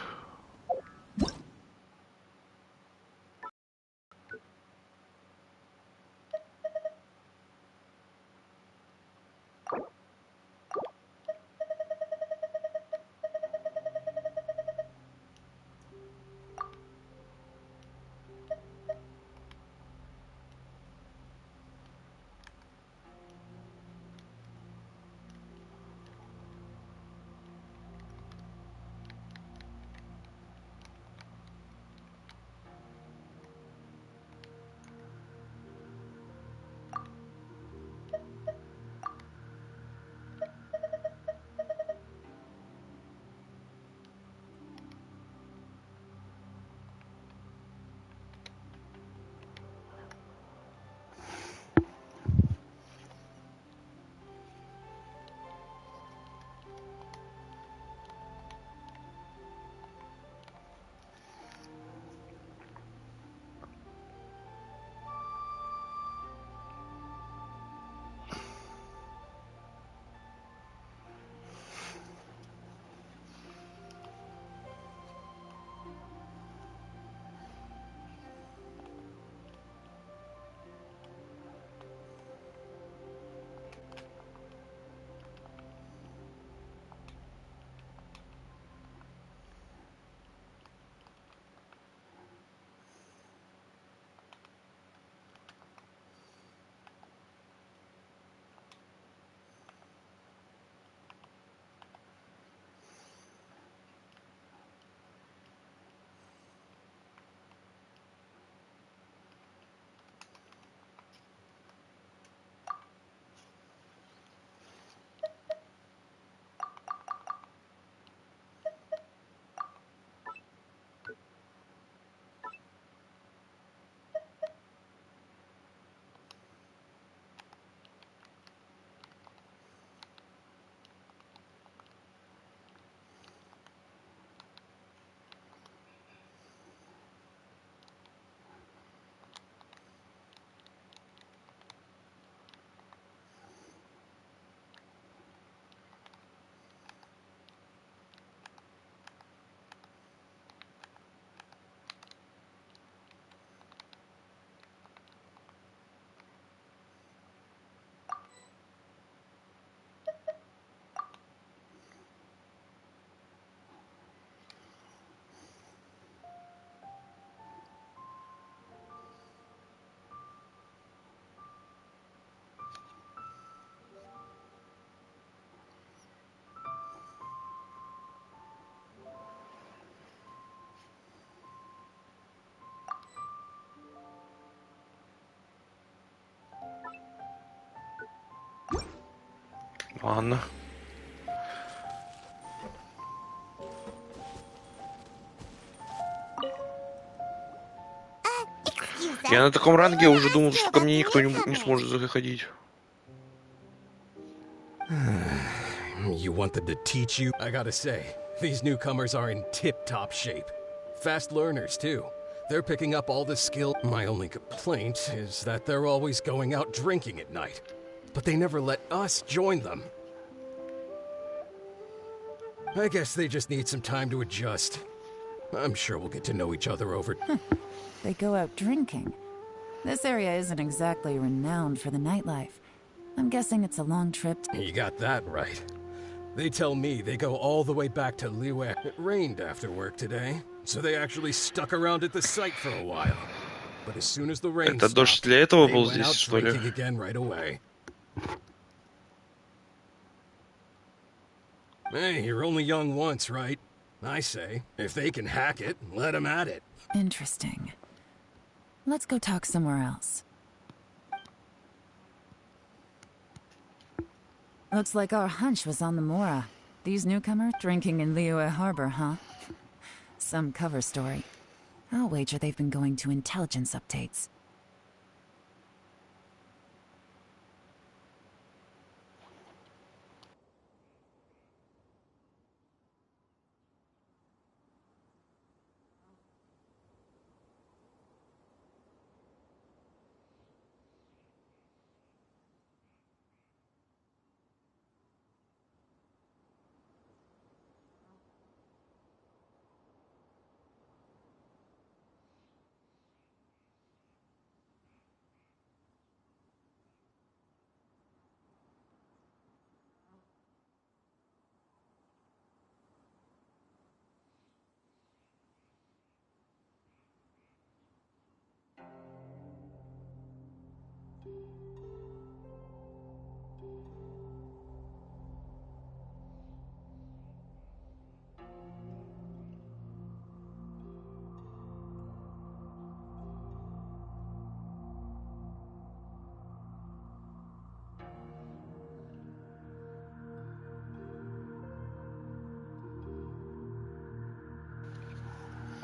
Ладно. Я на таком ранге уже думал, что ко мне никто не сможет заходить. You want them to teach you? I gotta say, these newcomers are in tip-top shape. Fast learners, too. They're picking up all the skill. My only complaint is that they're always going out drinking at night. But they never let us join them. I guess they just need some time to adjust. I'm sure we'll get to know each other over... They go out drinking. This area isn't exactly renowned for the nightlife. I'm guessing it's a long trip. You got that right. They tell me they go all the way back to Liyue. It rained after work today, so they actually stuck around at the site for a while. But as soon as the rain Это дождь stopped, для этого they был went здесь, out что ли? drinking again right away. Hey, you're only young once, right? I say, if they can hack it, let them at it. Interesting. Let's go talk somewhere else. Looks like our hunch was on the Mora. These newcomers drinking in Liyue Harbor, huh? Some cover story. I'll wager they've been going to intelligence updates.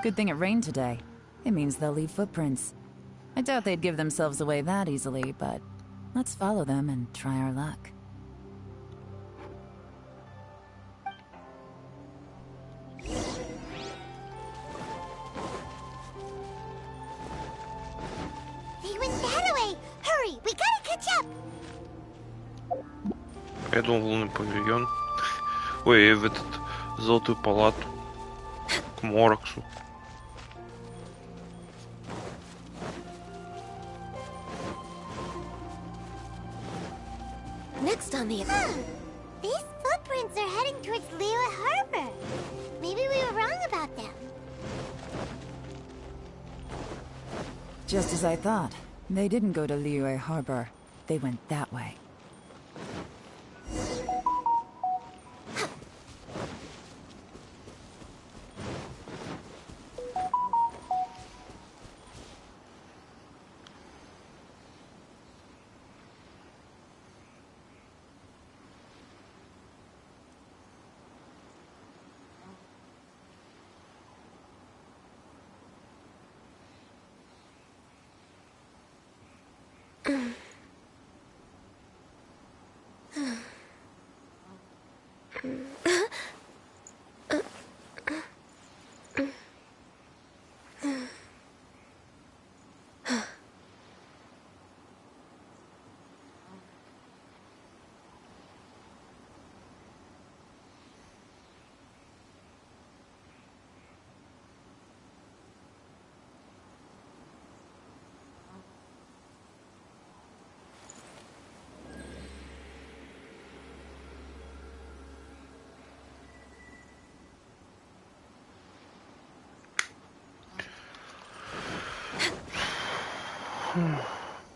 Good thing it rained today. It means they'll leave footprints. I doubt they'd give themselves away that easily, but let's follow them and try our luck. They went that way! Hurry, we gotta catch up! Я думал, лунный павильон. Ой, в этот золотую палату. К Мороксу. Next on the... These footprints are heading towards Liyue Harbor. Maybe we were wrong about them. Just as I thought. They didn't go to Liyue Harbor. They went that way.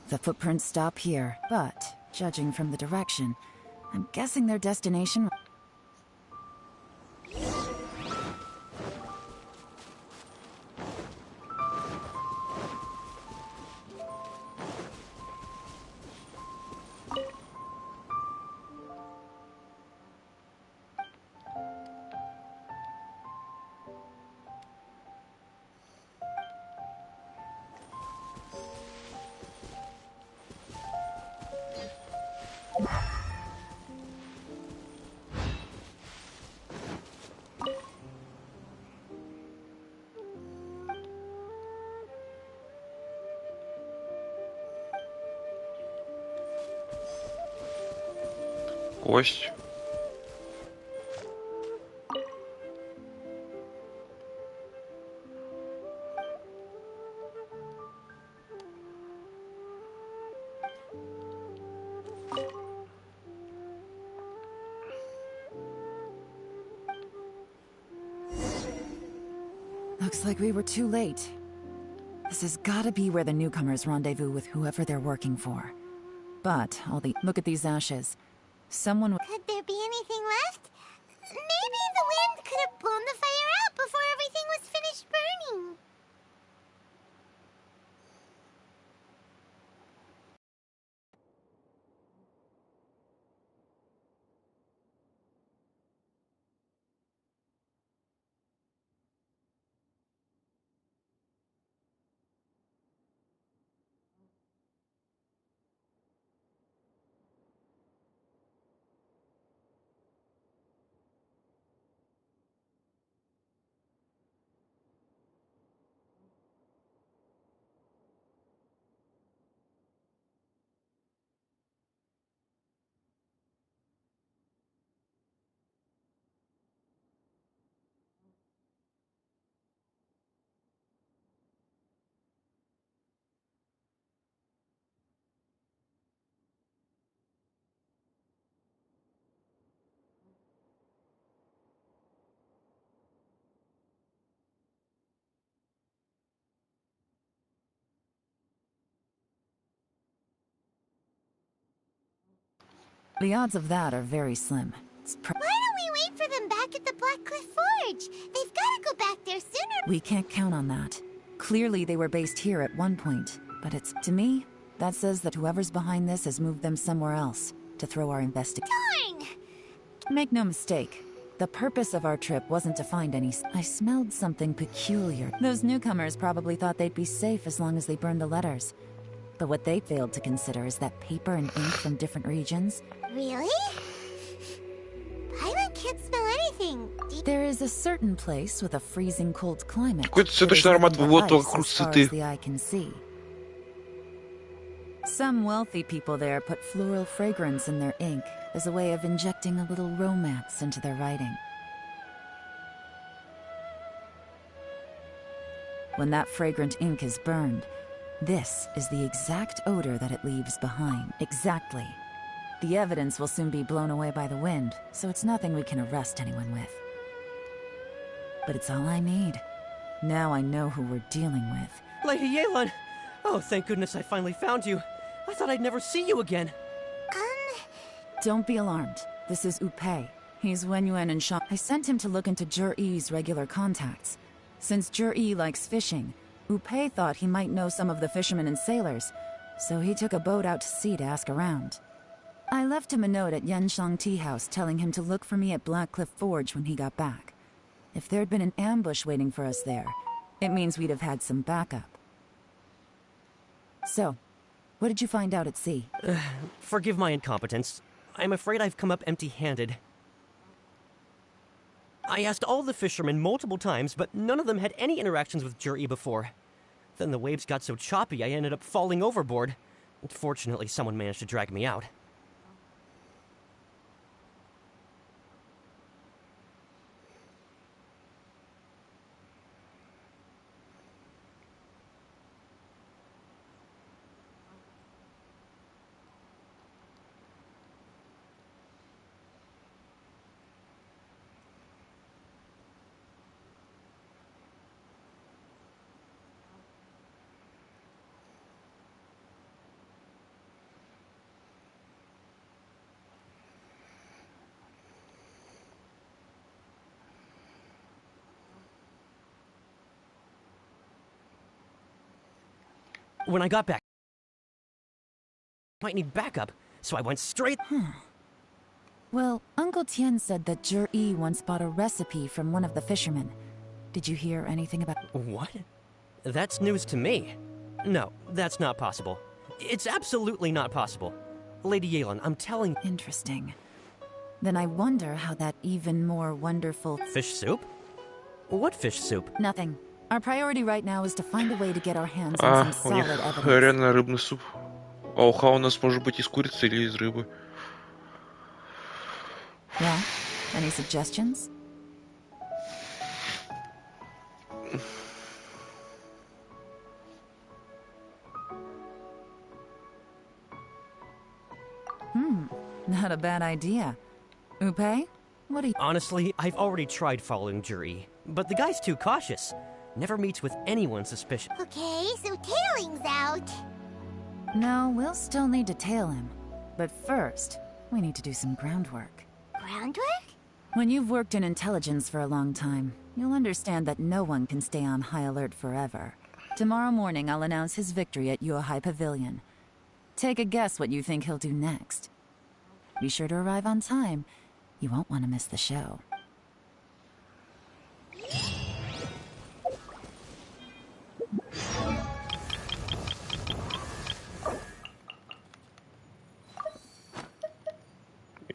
The footprints stop here, but judging from the direction, I'm guessing their destination... Кость. Looks like we were too late. This has gotta be where the newcomers rendezvous with whoever they're working for. But, look at these ashes. Someone Could there be anything left? Maybe the wind could have blown the fire out before everything was finished burning. The odds of that are very slim. Why don't we wait for them back at the Black Cliff Forge? They've gotta go back there sooner. We can't count on that. Clearly they were based here at one point, but to me, that says that whoever's behind this has moved them somewhere else to throw our investigation. Darn! Make no mistake, the purpose of our trip wasn't to find any. I smelled something peculiar. Those newcomers probably thought they'd be safe as long as they burned the letters. But what they failed to consider is that paper and ink from different regions. Really? Paimon can't smell anything. There is a certain place with a freezing cold climate. Какой-то цветочный аромат выводит вокруг цветы. The eye can see. Some wealthy people there put floral fragrance in their ink as a way of injecting a little romance into their writing. When that fragrant ink is burned, this is the exact odor that it leaves behind. Exactly. The evidence will soon be blown away by the wind, so it's nothing we can arrest anyone with. But it's all I need. Now I know who we're dealing with. Lady Yelan! Oh, thank goodness I finally found you. I thought I'd never see you again. Don't be alarmed. This is Upei. He's Wenyuan and Sha. I sent him to look into Jur-E's regular contacts. Since Jur-E likes fishing, Upei thought he might know some of the fishermen and sailors, so he took a boat out to sea to ask around. I left him a note at Yanshang Tea House telling him to look for me at Black Cliff Forge when he got back. If there'd been an ambush waiting for us there, it means we'd have had some backup. So, what did you find out at sea? Forgive my incompetence. I'm afraid I've come up empty-handed. I asked all the fishermen multiple times, but none of them had any interactions with Jur-E before. Then the waves got so choppy I ended up falling overboard. Fortunately, someone managed to drag me out. When I got back, I might need backup, so I went straight. Well, Uncle Tien said that Jur-E once bought a recipe from one of the fishermen. Did you hear anything about... What? That's news to me. No, that's not possible. It's absolutely not possible. Lady Yelan, I'm telling... Interesting. Then I wonder how that even more wonderful... Fish soup? What fish soup? Nothing. Our priority right now is to find a way to get our hands on some У них solid evidence. реально рыбный суп. А уха у нас может быть из курицы или из рыбы. Well, any suggestions? Not a bad idea. Upe, what do you... Honestly, I've already tried following Juri, but the guy's too cautious. Never meets with anyone suspicious. Okay, so tailing's out. No, we'll still need to tail him. But first, we need to do some groundwork. Groundwork? When you've worked in intelligence for a long time, you'll understand that no one can stay on high alert forever. Tomorrow morning, I'll announce his victory at Yuehai Pavilion. Take a guess what you think he'll do next. Be sure to arrive on time. You won't want to miss the show.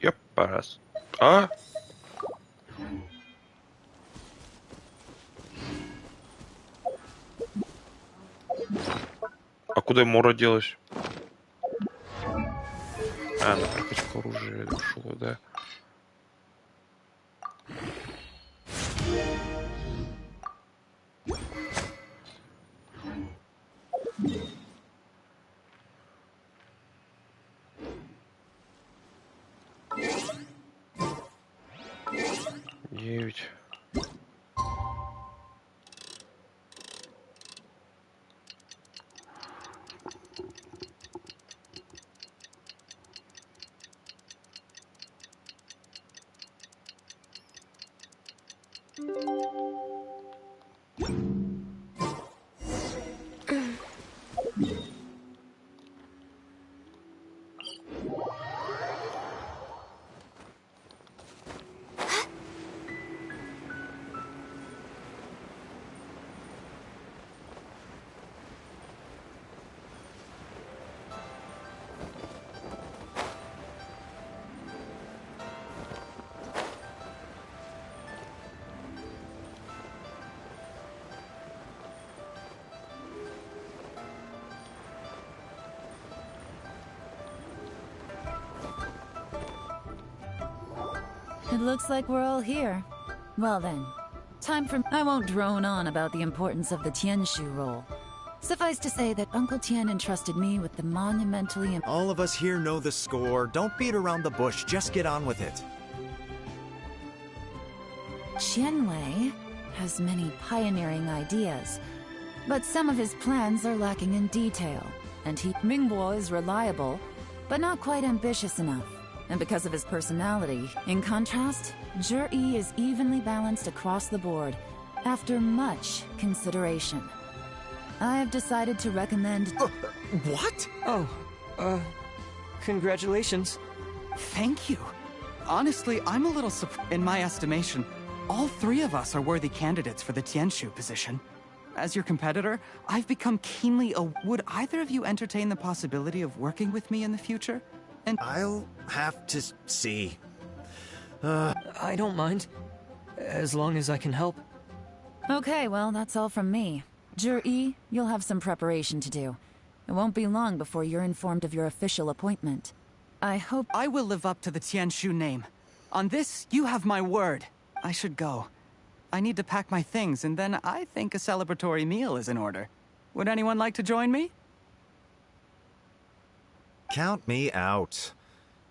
Yep, раз. А? А куда Мора делась? А, на прокачку оружия ушел, да. Девять. It looks like we're all here. Well then, time for... I won't drone on about the importance of the Tianshu role. Suffice to say that Uncle Tien entrusted me with the monumentally... All of us here know the score. Don't beat around the bush. Just get on with it. Qianwei has many pioneering ideas, but some of his plans are lacking in detail. And Mingguo is reliable, but not quite ambitious enough. And because of his personality, in contrast, Juri is evenly balanced across the board, after much consideration. I have decided to recommend... What? Oh, congratulations. Thank you. Honestly, I'm a little surprised. In my estimation, all three of us are worthy candidates for the Tianshu position. As your competitor, I've become keenly Would either of you entertain the possibility of working with me in the future? And I'll have to see. I don't mind, as long as I can help. Okay, well, that's all from me. Juri, you'll have some preparation to do. It won't be long before you're informed of your official appointment. I hope... I will live up to the Tianshu name. On this, you have my word. I should go. I need to pack my things, and then I think a celebratory meal is in order. Would anyone like to join me? Count me out.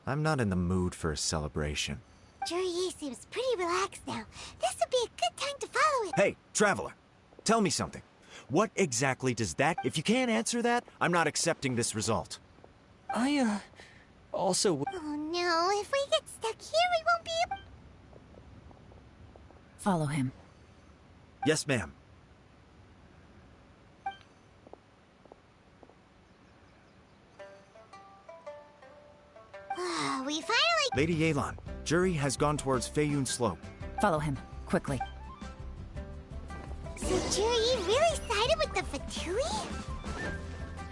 I'm not in the mood for a celebration. Juri seems pretty relaxed now. This would be a good time to follow it. Hey, Traveler, tell me something. What exactly does that... If you can't answer that, I'm not accepting this result. I, also... Oh no, if we get stuck here, we won't be able... Follow him. Yes, ma'am. We finally... Lady Yelan, Juri has gone towards Feiyun Slope. Follow him, quickly. So Juri really sided with the Fatui?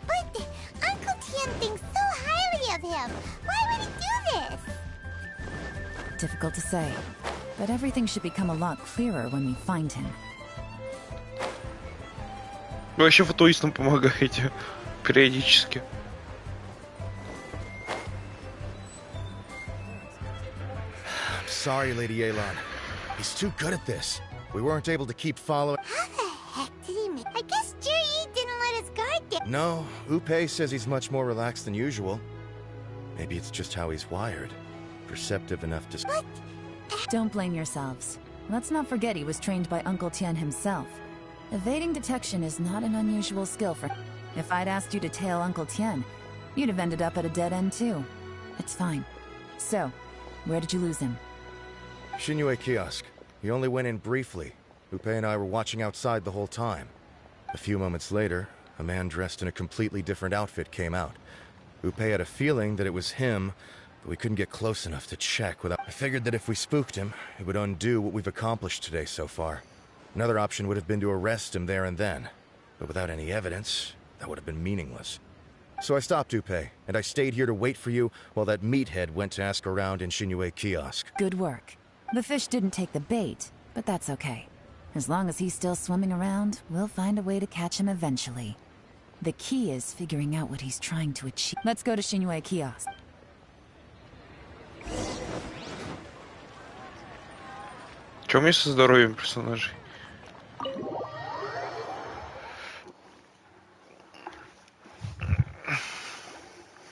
But Uncle Tien thinks so highly of him. Why would he do this? Difficult to say, but everything should become a lot clearer when we find him. Вы вообще фатуистам помогаете периодически. sorry, Lady Yelan. He's too good at this. We weren't able to keep following. How the heck did he make? I guess Jerry didn't let his guard down. No, Ps5 says he's much more relaxed than usual. Maybe it's just how he's wired. Perceptive enough to... What? Don't blame yourselves. Let's not forget he was trained by Uncle Tien himself. Evading detection is not an unusual skill for... If I'd asked you to tail Uncle Tien, you'd have ended up at a dead end too. It's fine. So, where did you lose him? Xinyue Kiosk. He only went in briefly. Upe and I were watching outside the whole time. A few moments later, a man dressed in a completely different outfit came out. Upe had a feeling that it was him, but we couldn't get close enough to check without... I figured that if we spooked him, it would undo what we've accomplished today so far. Another option would have been to arrest him there and then. But without any evidence, that would have been meaningless. So I stopped Upe, and I stayed here to wait for you while that meathead went to ask around in Xinyue Kiosk. Good work. The fish didn't take the bait, but that's okay. As long as he's still swimming around, we'll find a way to catch him eventually. The key is figuring out what he's trying to achieve. Let's go to Xinyue Kiosk. Что у меня со здоровьем персонажей?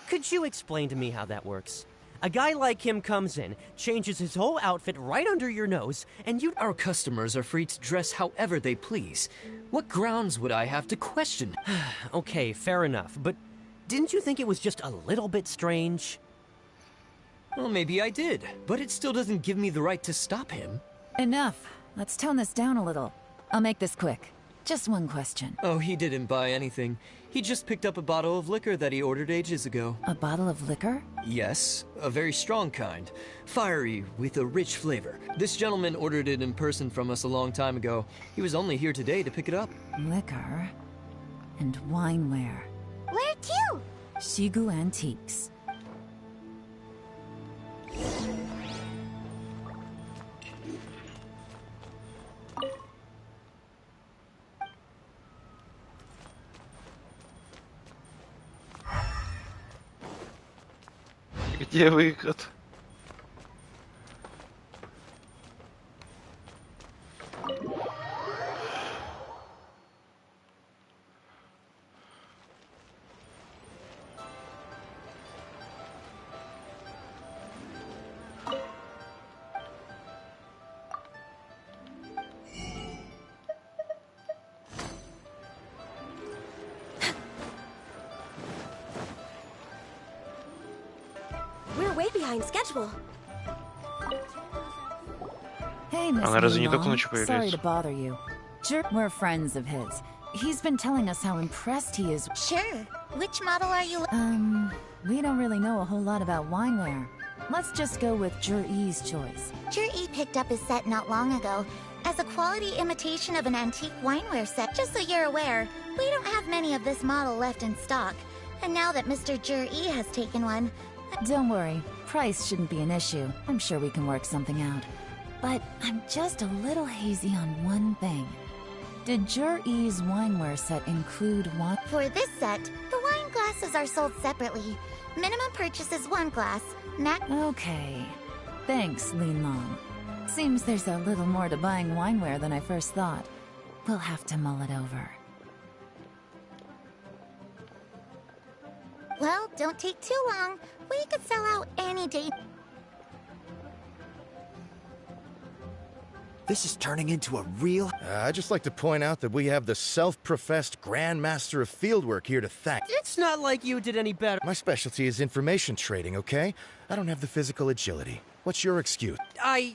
Could you explain to me how that works? A guy like him comes in, changes his whole outfit right under your nose, and you... Our customers are free to dress however they please. What grounds would I have to question? Okay, fair enough, but didn't you think it was just a little bit strange? Well, maybe I did, but it still doesn't give me the right to stop him. Enough. Let's tone this down a little. I'll make this quick. Just one question. Oh, he didn't buy anything. He just picked up a bottle of liquor that he ordered ages ago. A bottle of liquor? Yes, a very strong kind. Fiery, with a rich flavor. This gentleman ordered it in person from us a long time ago. He was only here today to pick it up. Liquor and wineware. Where to? Shigu Antiques. Где выход? We're way behind schedule. Hey, Miss Она разве не только Long. ночью Sorry появляется? to bother you. We're friends of his. He's been telling us how impressed he is. Sure. Which model are you... We don't really know a whole lot about wineware. Let's just go with Jur-E's choice. Jur-E picked up his set not long ago as a quality imitation of an antique wineware set. Just so you're aware, we don't have many of this model left in stock. And now that Mr. Jur-E has taken one... Don't worry. Price shouldn't be an issue. I'm sure we can work something out. But I'm just a little hazy on one thing. Did Jur-E's wineware set include what? For this set, the wine glasses are sold separately. Minimum purchase is 1 glass. Okay. Thanks, Lin Long. Seems there's a little more to buying wineware than I first thought. We'll have to mull it over. Well, don't take too long. We could sell out any day. This is turning into a real... I'd just like to point out that we have the self-professed Grand Master of Fieldwork here to thank. It's not like you did any better. My specialty is information trading, okay? I don't have the physical agility. What's your excuse? Yelan,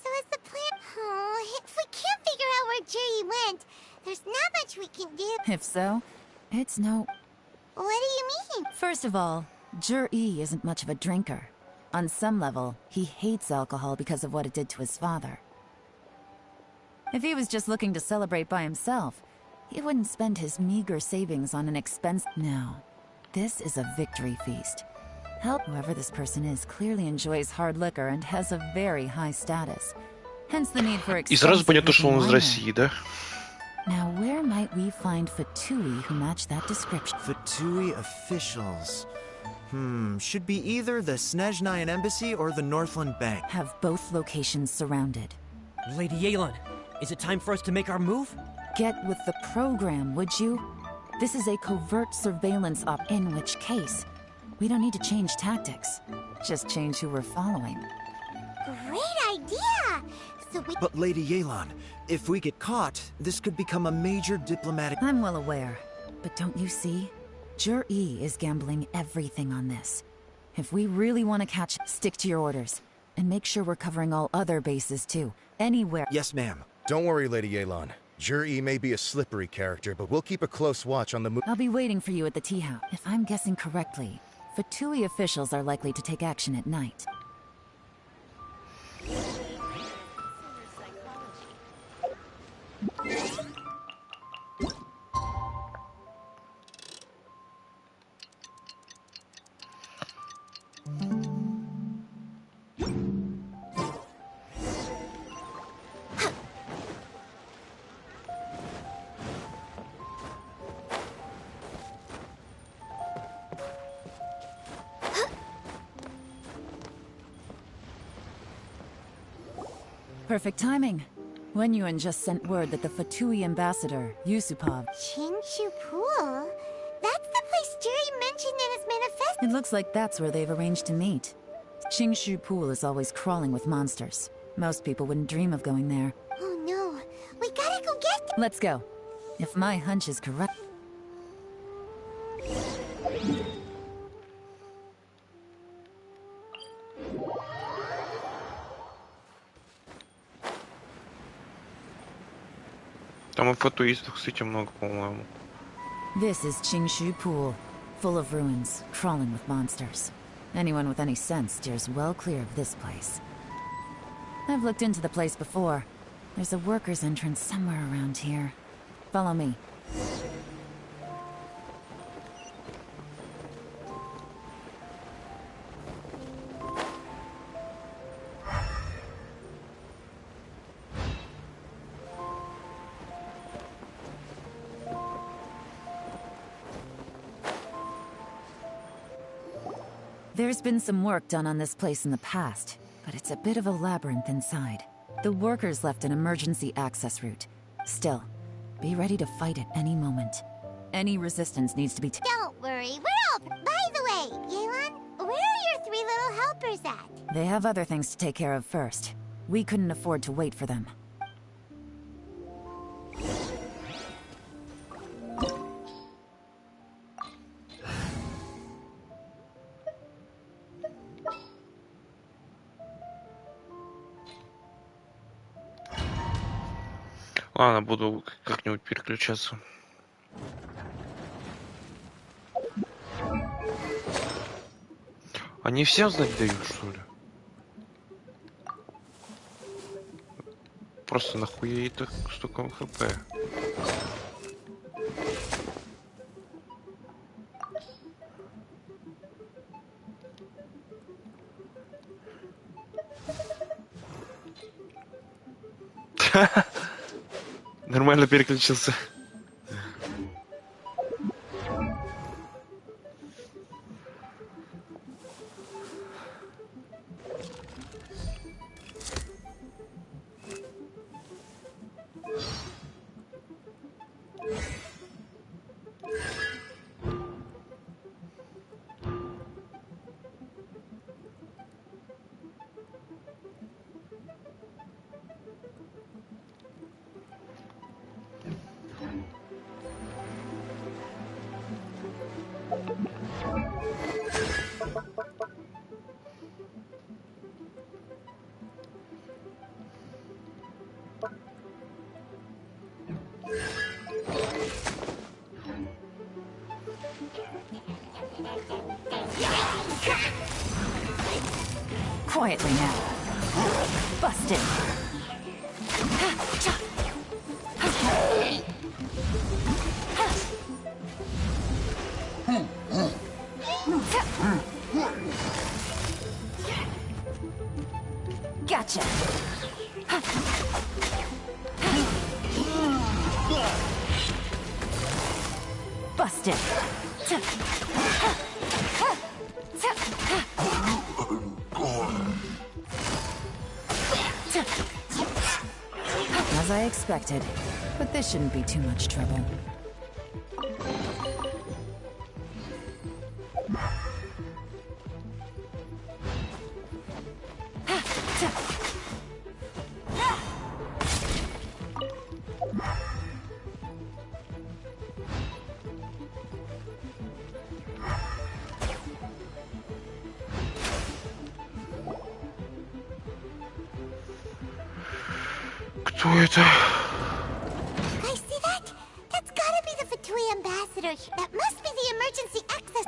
so is the plan... Oh, if we can't figure out where Jerry went, there's not much we can do. If so, it's no... What do you mean? First of all, Jur-E isn't much of a drinker. On some level, he hates alcohol because of what it did to his father. If he was just looking to celebrate by himself, he wouldn't spend his meager savings on an expense... No. This is a victory feast. Whoever this person is clearly enjoys hard liquor and has a very high status. Hence the need for И сразу понятно, что он из wine. России, да? Now, where might we find Fatui who match that description? Fatui officials. Should be either the Snezhnayan Embassy or the Northland Bank. Have both locations surrounded. Lady Yelan, is it time for us to make our move? Get with the program, would you? This is a covert surveillance op, in which case, we don't need to change tactics. Just change who we're following. Great idea! So we... But Lady Yelan, if we get caught, this could become a major diplomatic... I'm well aware, but don't you see? Jur-E is gambling everything on this. If we really want to catch, stick to your orders. And make sure we're covering all other bases too. Anywhere. Yes, ma'am. Don't worry, Lady Yelan. Jur-E may be a slippery character, but we'll keep a close watch on the move. I'll be waiting for you at the tea house. If I'm guessing correctly, Fatui officials are likely to take action at night. Perfect timing. Wenyuan just sent word that the Fatui ambassador, Yusupov... Qingshu Pool? That's the place Jerry mentioned in his manifesto. It looks like that's where they've arranged to meet. Qingshu Pool is always crawling with monsters. Most people wouldn't dream of going there. Oh no, we gotta go get them. Let's go. If my hunch is correct... Там и фатуистов, кстати, много, по-моему. This is Qingshu Pool, full of ruins, crawling with monsters. Anyone with any sense steers well clear of this place. I've looked into the place before. There's a worker's entrance somewhere around here. Follow me. There's been some work done on this place in the past, but it's a bit of a labyrinth inside. The workers left an emergency access route. Still, be ready to fight at any moment. Any resistance needs to be Don't worry, we're all... By the way, Yelan, where are your 3 little helpers at? They have other things to take care of first. We couldn't afford to wait for them. Ладно, буду как-нибудь переключаться. Они всем знать дают, что ли? Просто нахуя так столько хп? Нормально переключился. Quietly now. Busted. Gotcha. Busted. As I expected, but this shouldn't be too much trouble. Кто это? Guys, see that? That's gotta be the Fatui ambassador. That must be the emergency access.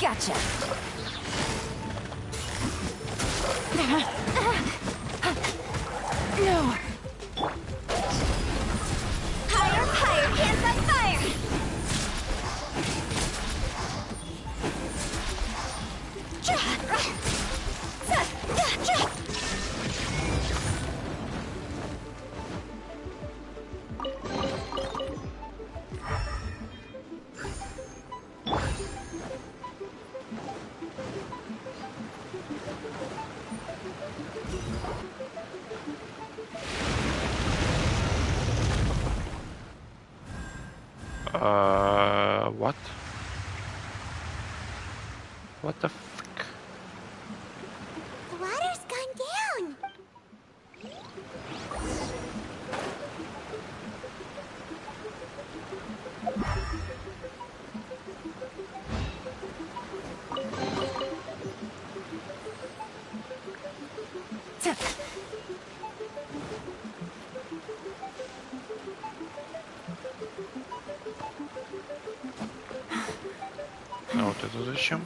Gotcha. No. Higher, higher, hands on fire! What? What the fuck? The water's gone down. А вот это зачем?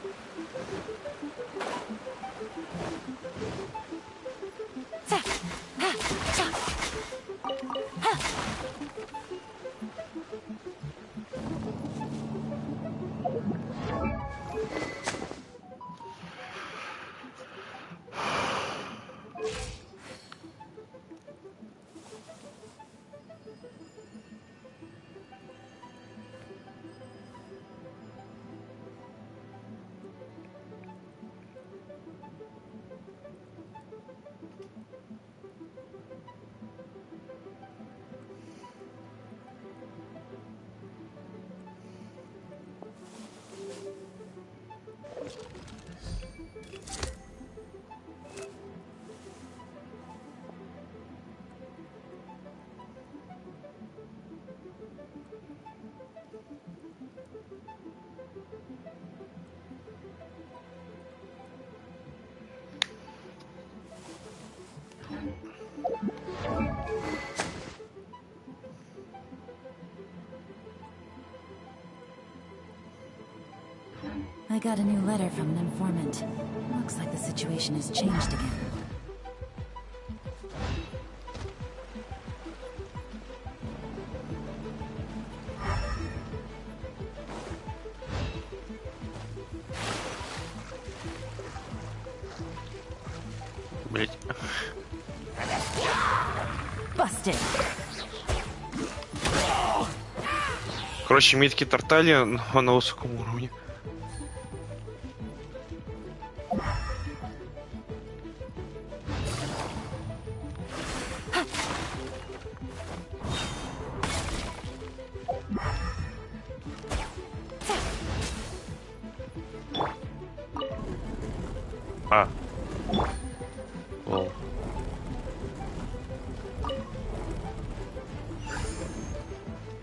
I got a new letter from an informant. Looks like the situation has changed again. Блять. Busted. Короче, метки Тарталья на высоком уровне. А. Лол.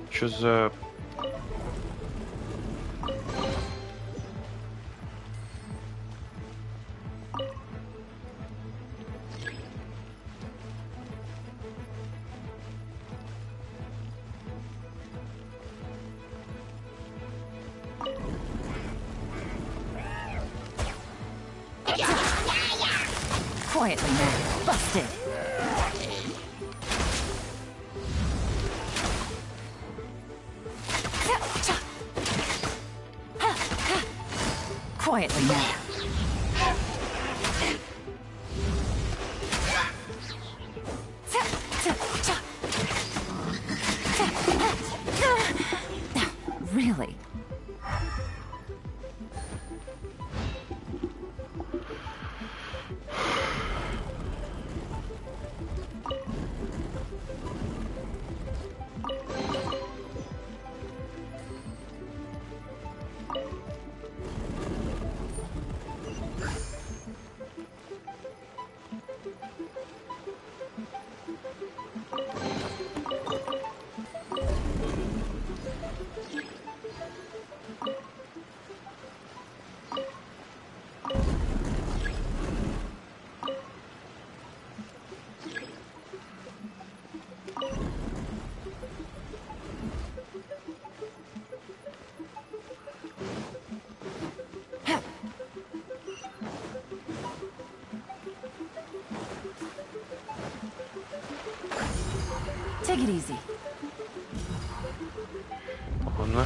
Чё за... Quietly now. Busted. Quietly now. Really? Take it easy. Ладно.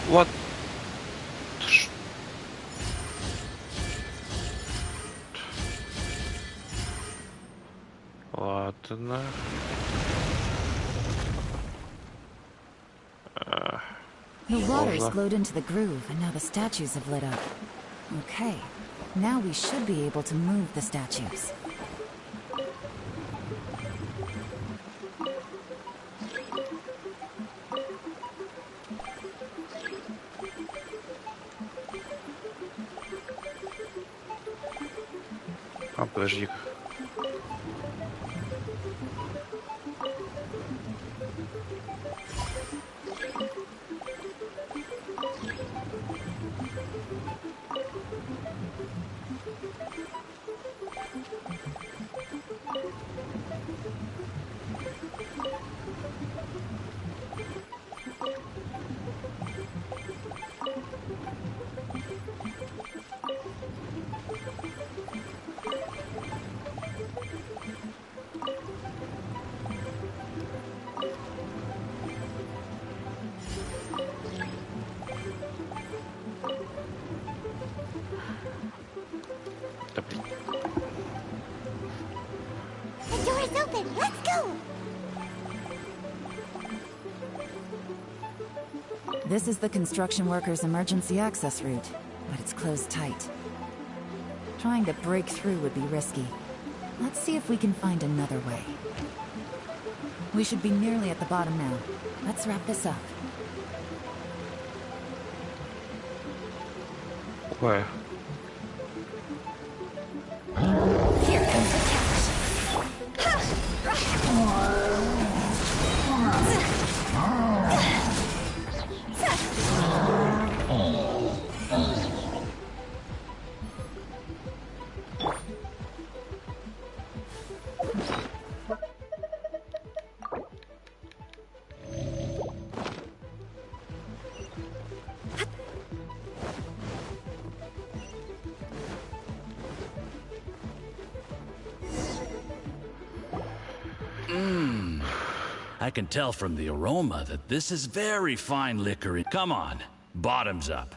Вот. Ладно. The water's flowed into the groove, and now the statues have lit up. Okay. Now we should be able to move the statues. Подожди-ка. The door is open. Let's go. This is the construction workers' emergency access route, but it's closed tight. Trying to break through would be risky. Let's see if we can find another way. We should be nearly at the bottom now. Let's wrap this up. Where? Here comes the catch. I can tell from the aroma that this is very fine liquor. Come on, bottoms up.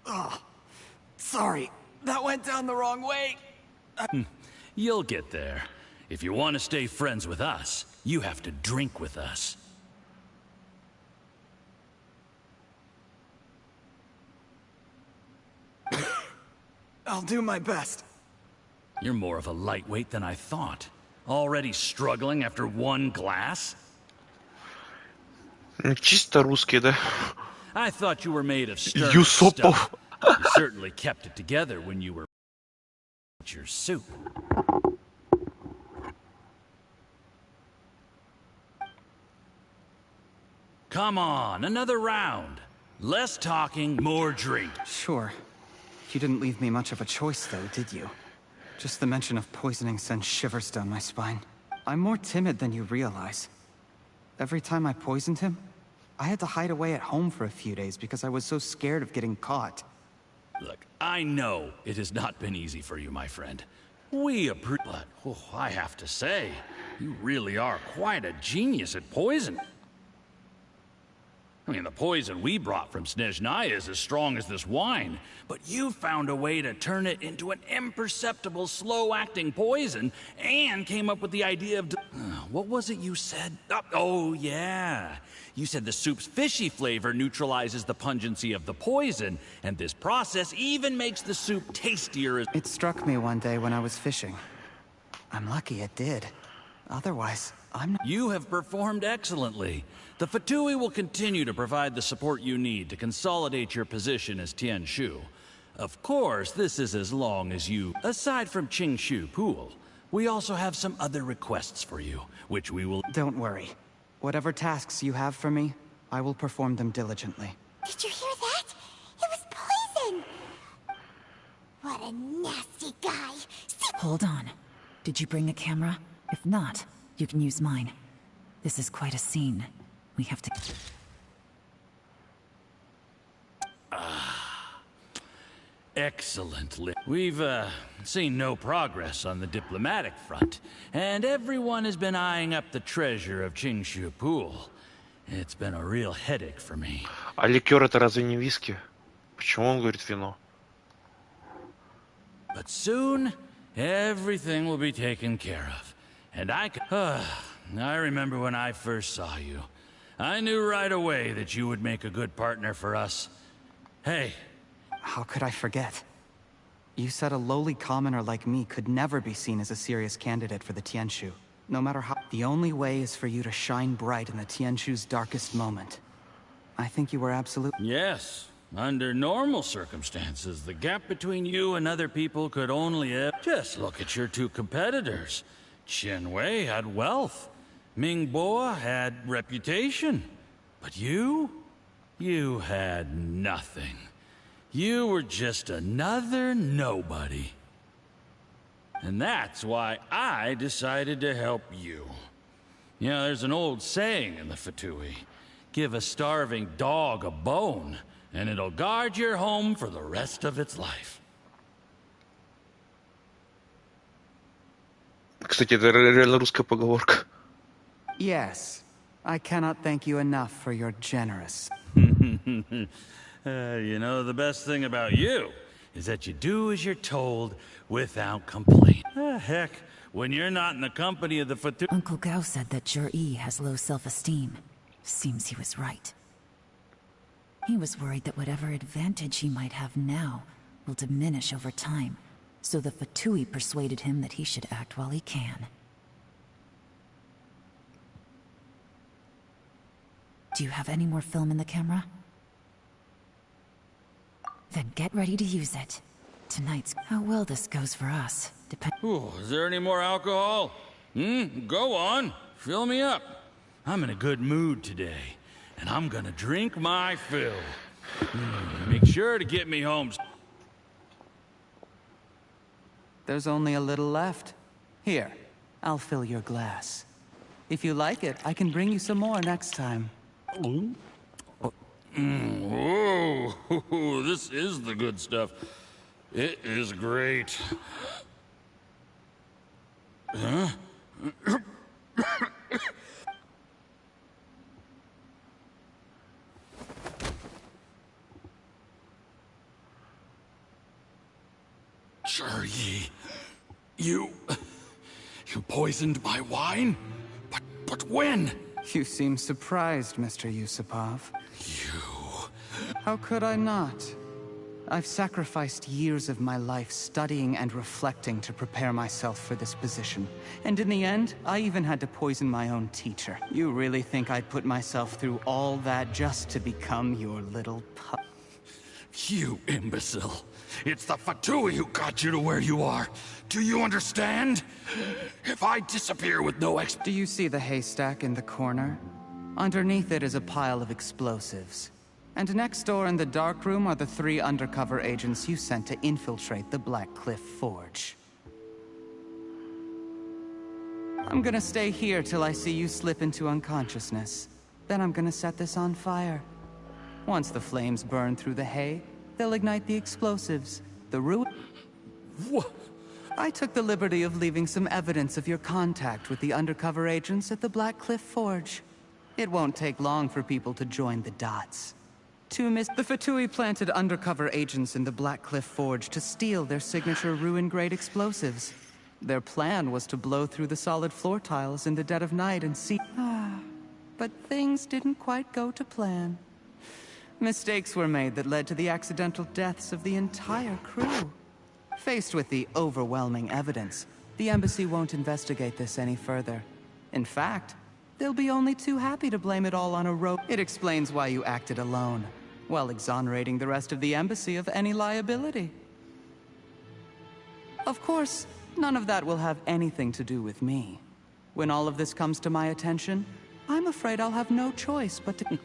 Oh, sorry, that went down the wrong way. You'll get there. If you want to stay friends with us, you have to drink with us. I'll do my best. You're more of a lightweight than I thought. Already struggling after one glass? Чисто русский, да? I thought you were made of stern Юсупов. stuff. You certainly kept it together when you were your soup. Come on, another round. Less talking, more drink. Sure. You didn't leave me much of a choice, though, did you? Just the mention of poisoning sends shivers down my spine. I'm more timid than you realize. every time I poisoned him, I had to hide away at home for a few days because I was so scared of getting caught. Look, I know it has not been easy for you, my friend. But I have to say, you really are quite a genius at poison. I mean, the poison we brought from Snezhnaya is as strong as this wine, but you found a way to turn it into an imperceptible, slow-acting poison, and came up with the idea of... what was it you said? Oh, yeah. You said the soup's fishy flavor neutralizes the pungency of the poison, and this process even makes the soup tastier as... It struck me one day when I was fishing. I'm lucky it did. Otherwise, I'm not... You have performed excellently. The Fatui will continue to provide the support you need to consolidate your position as Tian Shu. Of course, this is as long as you... Aside from Qing Shu Pool, we also have some other requests for you, which we will... Don't worry. Whatever tasks you have for me, I will perform them diligently. Did you hear that? It was poison! What a nasty guy! Hold on. Did you bring a camera? If not, you can use mine. This is quite a scene. We have to... Excellent. We've, seen no progress on the diplomatic front, and everyone has been eyeing up the treasure of Qingshu Pool. It's been a real headache for me. А ликер это разве не виски? Почему он говорит вино? But soon, everything will be taken care of. And I remember when I first saw you. I knew right away that you would make a good partner for us. Hey. How could I forget? You said a lowly commoner like me could never be seen as a serious candidate for the Tianshu. No matter how... The only way is for you to shine bright in the Tianshu's darkest moment. I think you were absolute... Yes. Under normal circumstances, the gap between you and other people could only... Just look at your two competitors. Chen Wei had wealth. Ming Boa had reputation. But you had nothing. You were just another nobody. And that's why I decided to help you. You know, there's an old saying in the Fatui. Give a starving dog a bone, and it'll guard your home for the rest of its life. Кстати, это реально русская поговорка. Yes. I cannot thank you enough for your generous... You know, the best thing about you is that you do as you're told without complaint. Heck, when you're not in the company of the Fatui... Uncle Gao said that Jur-E has low self-esteem. Seems he was right. He was worried that whatever advantage he might have now will diminish over time, so the Fatui persuaded him that he should act while he can. Do you have any more film in the camera? Then get ready to use it. Tonight's... How well this goes for us Is there any more alcohol? Go on. Fill me up. I'm in a good mood today, and I'm gonna drink my fill. Make sure to get me home. There's only a little left. Here, I'll fill your glass. If you like it, I can bring you some more next time. Whoa, this is the good stuff. It is great. Huh? Jur-E, you poisoned my wine? But when? You seem surprised, Mr. Yusupov. How could I not? I've sacrificed years of my life studying and reflecting to prepare myself for this position. And in the end, I even had to poison my own teacher. You really think I'd put myself through all that just to become your little pup? You imbecile. It's the Fatui who got you to where you are. Do you understand? If I disappear with no Do you see the haystack in the corner? Underneath it is a pile of explosives. And next door in the dark room are the 3 undercover agents you sent to infiltrate the Black Cliff Forge. I'm gonna stay here till I see you slip into unconsciousness. Then I'm gonna set this on fire. Once the flames burn through the hay, they'll ignite the explosives. The ruin... What? I took the liberty of leaving some evidence of your contact with the undercover agents at the Black Cliff Forge. It won't take long for people to join the dots. The Fatui planted undercover agents in the Black Cliff Forge to steal their signature ruin-grade explosives. Their plan was to blow through the solid floor tiles in the dead of night and see... But things didn't quite go to plan. Mistakes were made that led to the accidental deaths of the entire crew. Faced with the overwhelming evidence, the embassy won't investigate this any further. In fact, they'll be only too happy to blame it all on a rope. It explains why you acted alone, while exonerating the rest of the embassy of any liability. Of course, none of that will have anything to do with me. When all of this comes to my attention, I'm afraid I'll have no choice but to...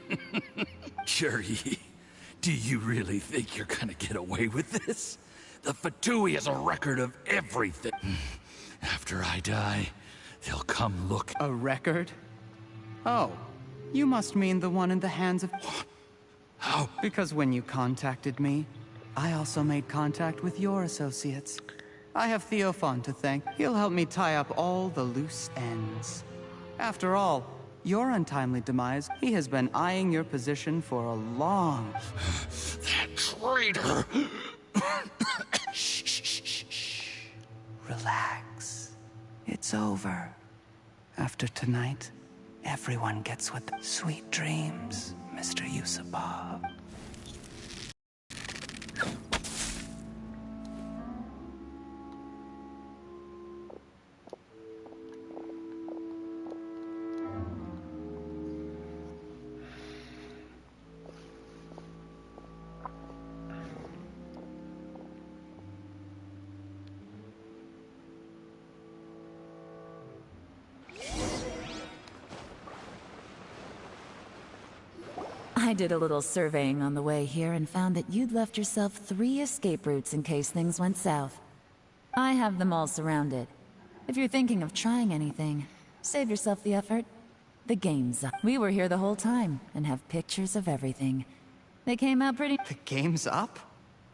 Jerry, do you really think you're gonna get away with this? The Fatui has a record of everything. After I die, they'll come look... A record? Oh, you must mean the one in the hands of... How? Because when you contacted me, I also made contact with your associates. I have Theophan to thank. He'll help me tie up all the loose ends. After all, your untimely demise, he has been eyeing your position for a long... That traitor! Shh, shh, shh, shh. Relax. It's over. After tonight, everyone gets what the... Sweet dreams, Mr. Yusupov. I did a little surveying on the way here and found that you'd left yourself 3 escape routes in case things went south. I have them all surrounded. If you're thinking of trying anything, save yourself the effort. The game's up. We were here the whole time and have pictures of everything. They came out pretty... The game's up?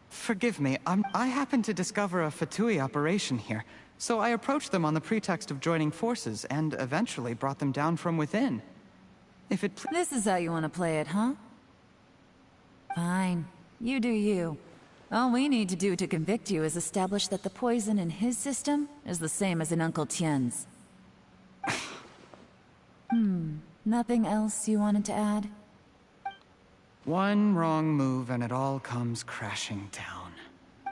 Forgive me, I happened to discover a Fatui operation here, so I approached them on the pretext of joining forces and eventually brought them down from within. If it... This is how you want to play it, huh? Fine. You do you. All we need to do to convict you is establish that the poison in his system is the same as in Uncle Tien's. Nothing else you wanted to add? One wrong move and it all comes crashing down.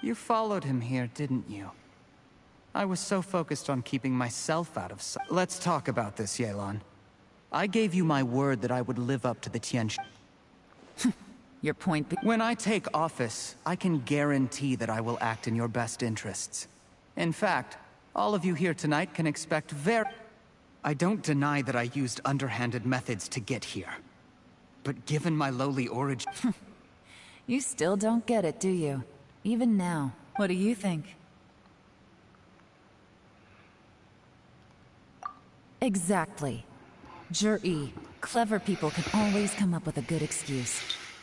You followed him here, didn't you? I was so focused on keeping myself out of sight. Let's talk about this, Yelan. I gave you my word that I would live up to the Tiansh. Your point be- When I take office, I can guarantee that I will act in your best interests. In fact, all of you here tonight can expect I don't deny that I used underhanded methods to get here. But given my lowly origin... You still don't get it, do you? Even now. What do you think? Exactly. Jur-E, clever people can always come up with a good excuse.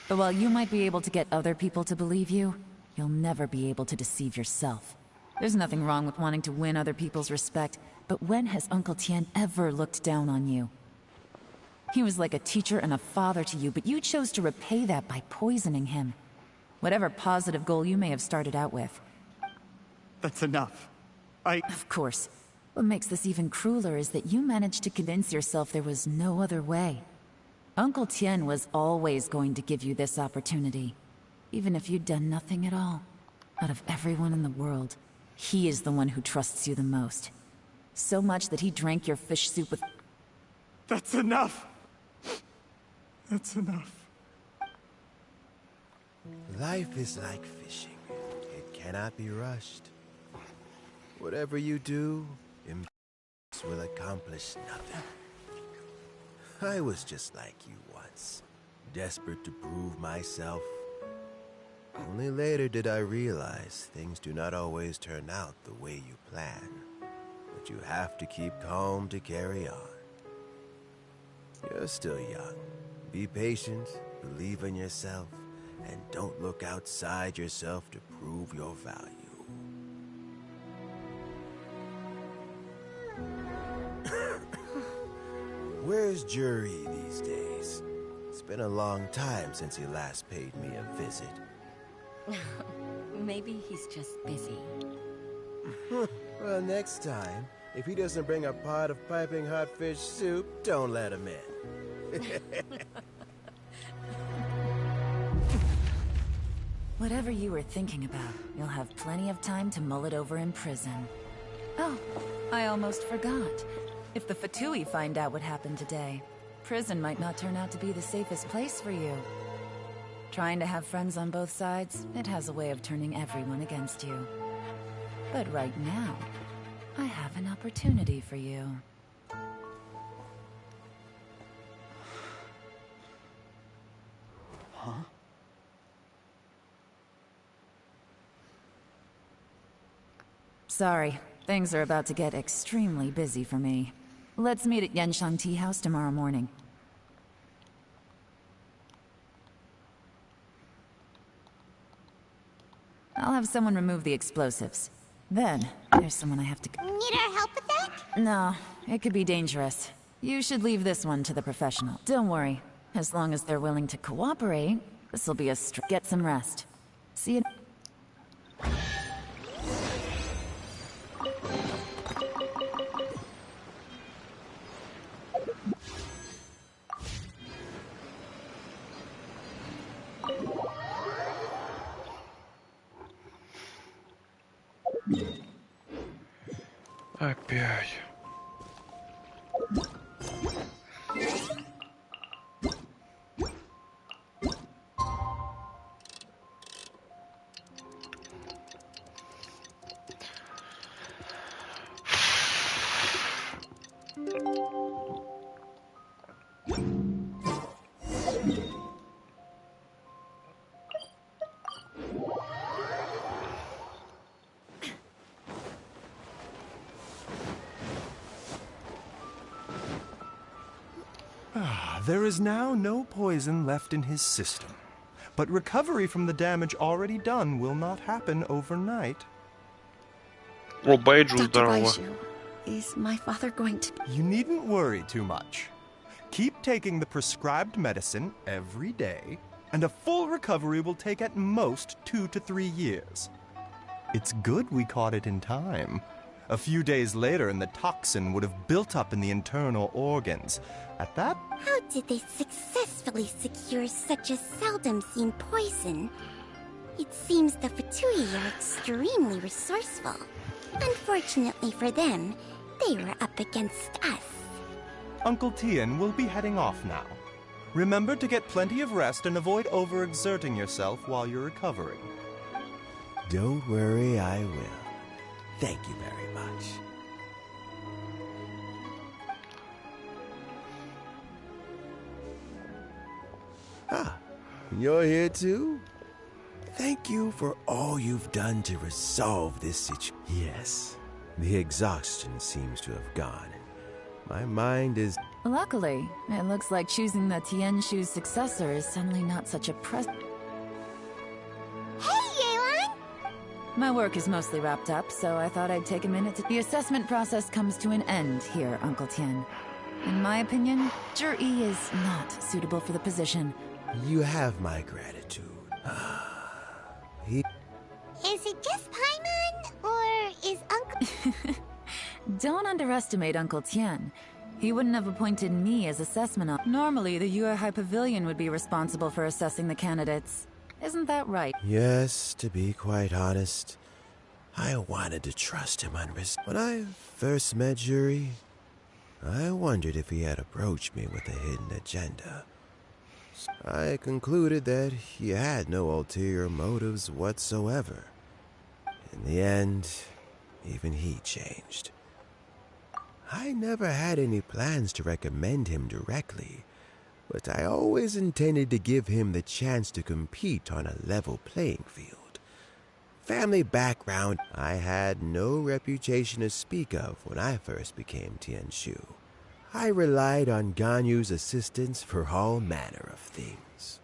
But while you might be able to get other people to believe you, you'll never be able to deceive yourself. There's nothing wrong with wanting to win other people's respect, but when has Uncle Tien ever looked down on you? He was like a teacher and a father to you, but you chose to repay that by poisoning him. Whatever positive goal you may have started out with. That's enough. Of course. What makes this even crueler is that you managed to convince yourself there was no other way. Uncle Tien was always going to give you this opportunity, even if you'd done nothing at all. Out of everyone in the world, he is the one who trusts you the most. So much that he drank your fish soup with... That's enough! That's enough. Life is like fishing. It cannot be rushed. Whatever you do, will accomplish nothing. I was just like you once, desperate to prove myself. Only later did I realize things do not always turn out the way you plan. but you have to keep calm to carry on. You're still young. Be patient, believe in yourself, and don't look outside yourself to prove your value. Where's Jury these days? It's been a long time since he last paid me a visit. Maybe he's just busy. Well, next time, if he doesn't bring a pot of piping hot fish soup, don't let him in. Whatever you were thinking about, you'll have plenty of time to mull it over in prison. Oh, I almost forgot. If the Fatui find out what happened today, prison might not turn out to be the safest place for you. Trying to have friends on both sides, it has a way of turning everyone against you. But right now, I have an opportunity for you. Huh? Sorry, things are about to get extremely busy for me. Let's meet at Yenshang Tea House tomorrow morning. I'll have someone remove the explosives. Then, there's someone I have to... Need our help with that? No, it could be dangerous. You should leave this one to the professional. Don't worry. As long as they're willing to cooperate, this'll be a get some rest. See you... Опять. There is now no poison left in his system, but recovery from the damage already done will not happen overnight. О, Байджу, Dr. здорово. Baiju, is my father going to... You needn't worry too much. Keep taking the prescribed medicine every day, and a full recovery will take at most 2 to 3 years. It's good we caught it in time. A few days later, and the toxin would have built up in the internal organs. At that... How did they successfully secure such a seldom-seen poison? It seems the Fatui are extremely resourceful. Unfortunately for them, they were up against us. Uncle Tien will be heading off now. Remember to get plenty of rest and avoid overexerting yourself while you're recovering. Don't worry, I will. Thank you very much. Ah, you're here too? Thank you for all you've done to resolve this situation. Yes, the exhaustion seems to have gone. My mind is... Luckily, it looks like choosing the Tianshu's successor is suddenly not such a My work is mostly wrapped up, so I thought I'd take a minute to... The assessment process comes to an end here, Uncle Tien. In my opinion, Zhi is not suitable for the position. You have my gratitude. Is it just Paimon, or is Uncle... Don't underestimate Uncle Tien. He wouldn't have appointed me as assessment Normally, the Yuehai Pavilion would be responsible for assessing the candidates. Isn't that right? Yes, to be quite honest, I wanted to trust him on risk. When I first met Zhi, I wondered if he had approached me with a hidden agenda. I concluded that he had no ulterior motives whatsoever. In the end, even he changed. I never had any plans to recommend him directly, but I always intended to give him the chance to compete on a level playing field. family background. I had no reputation to speak of when I first became Tianshu. I relied on Ganyu's assistance for all manner of things.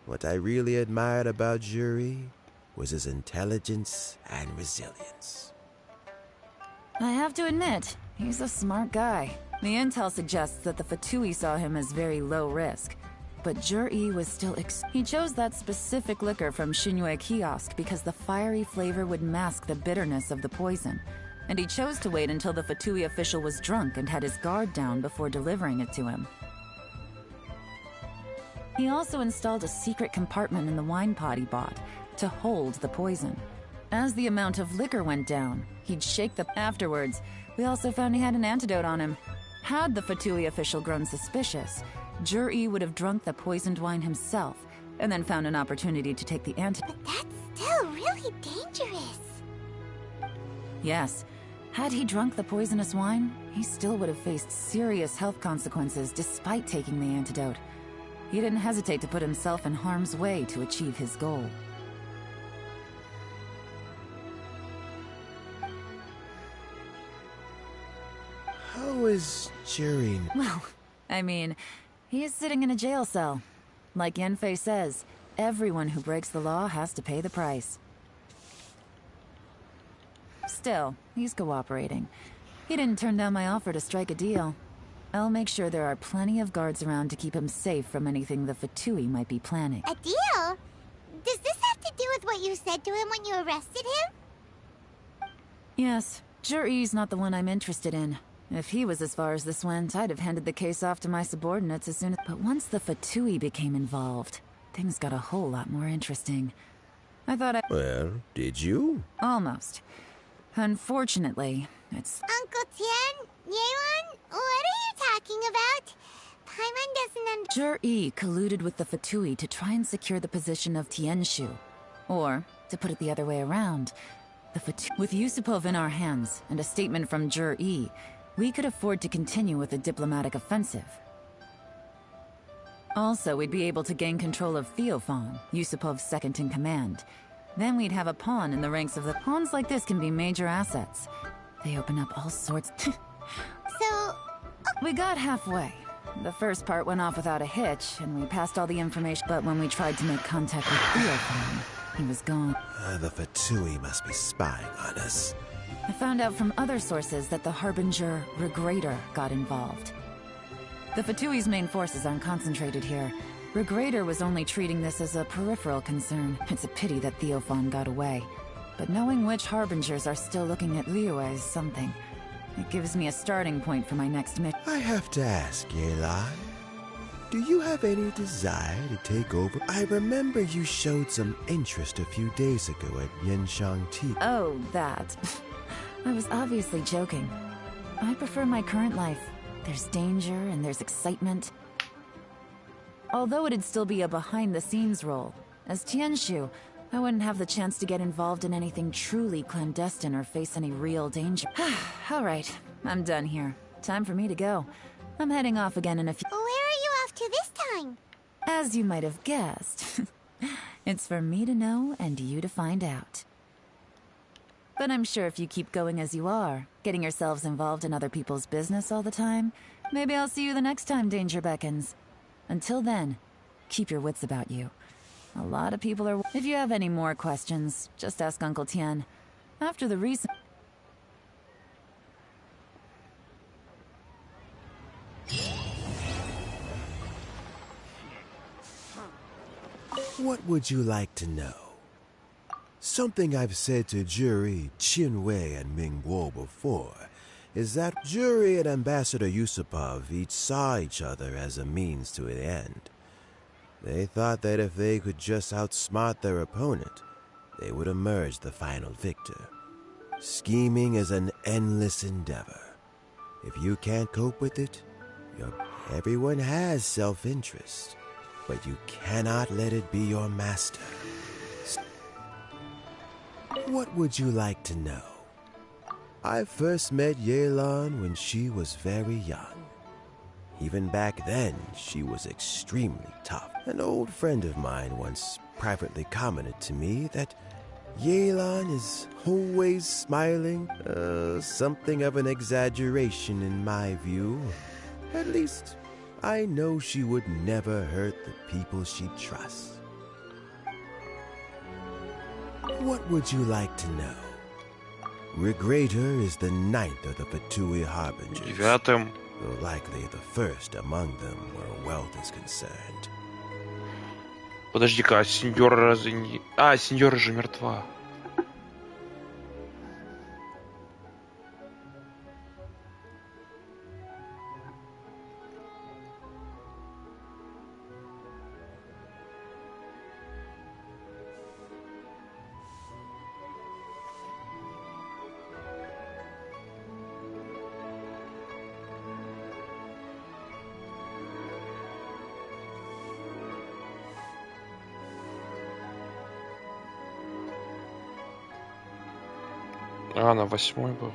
What I really admired about Juri was his intelligence and resilience. I have to admit, he's a smart guy. The intel suggests that the Fatui saw him as very low risk. But Juri was still he chose that specific liquor from Shinue Kiosk because the fiery flavor would mask the bitterness of the poison. And he chose to wait until the Fatui official was drunk and had his guard down before delivering it to him. He also installed a secret compartment in the wine pot he bought to hold the poison. As the amount of liquor went down, he'd shake the... Afterwards, we also found he had an antidote on him. Had the Fatui official grown suspicious, Juri would have drunk the poisoned wine himself, and then found an opportunity to take the antidote. But that's still really dangerous. Yes. Had he drunk the poisonous wine, he still would have faced serious health consequences despite taking the antidote. He didn't hesitate to put himself in harm's way to achieve his goal. How is Juri? Well, I mean, he is sitting in a jail cell. Like Yanfei says, everyone who breaks the law has to pay the price. Still, he's cooperating. He didn't turn down my offer to strike a deal. I'll make sure there are plenty of guards around to keep him safe from anything the Fatui might be planning. A deal? Does this have to do with what you said to him when you arrested him? Yes, Juri's not the one I'm interested in. If he was as far as this went, I'd have handed the case off to my subordinates as soon as... But once the Fatui became involved, things got a whole lot more interesting. I thought I... Well, did you? Almost. Unfortunately, it's... Uncle Tian? Yeon? What are you talking about? Paimon doesn't Juri colluded with the Fatui to try and secure the position of Tianshu. Or, to put it the other way around, the Fatui... With Yusupov in our hands, and a statement from Juri, we could afford to continue with a diplomatic offensive. Also, we'd be able to gain control of Theophan, Yusupov's second-in-command. Then we'd have a pawn in the ranks of the... Pawns like this can be major assets. They open up all sorts... So... We got halfway. The first part went off without a hitch, and we passed all the information. But when we tried to make contact with Theophan, he was gone. The Fatui must be spying on us. I found out from other sources that the Harbinger Regrator got involved. The Fatui's main forces aren't concentrated here. Regrator was only treating this as a peripheral concern. It's a pity that Theophan got away. But knowing which Harbingers are still looking at Liyue is something. It gives me a starting point for my next mission. I have to ask, Yelan, do you have any desire to take over? I remember you showed some interest a few days ago at Yenshang Tea. Oh, that. I was obviously joking. I prefer my current life. There's danger and there's excitement. Although it'd still be a behind-the-scenes role, as Tianshu, I wouldn't have the chance to get involved in anything truly clandestine or face any real danger. All right, I'm done here. Time for me to go. I'm heading off again in a few... Where are you off to this time? As you might have guessed, it's for me to know and you to find out. But I'm sure if you keep going as you are, getting yourselves involved in other people's business all the time, maybe I'll see you the next time danger beckons. Until then, keep your wits about you. A lot of people are... If you have any more questions, just ask Uncle Tian. After the recent... What would you like to know? Something I've said to Juri, Qinwei, and Mingguo before is that Juri and Ambassador Yusupov each saw each other as a means to an end. They thought that if they could just outsmart their opponent, they would emerge the final victor. Scheming is an endless endeavor. If you can't cope with it, everyone has self-interest, but you cannot let it be your master. What would you like to know? I first met Yelan when she was very young. Even back then, she was extremely tough. An old friend of mine once privately commented to me that Yelan is always smiling. Something of an exaggeration in my view. At least, I know she would never hurt the people she trusts. What would you like to know? Regrator is the ninth of the Fatui Harbingers. Девятым. Though likely the first among them where wealth is concerned. Подожди-ка, а сеньора разве не... А, сеньора же мертва. А, на 8 было.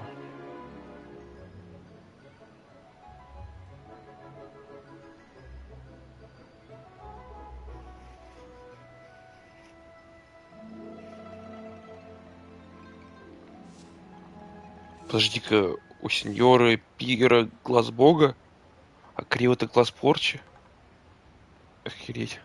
Подожди-ка, у сеньоры Пигера глаз бога, а Криво-то глаз порчи? Охереть.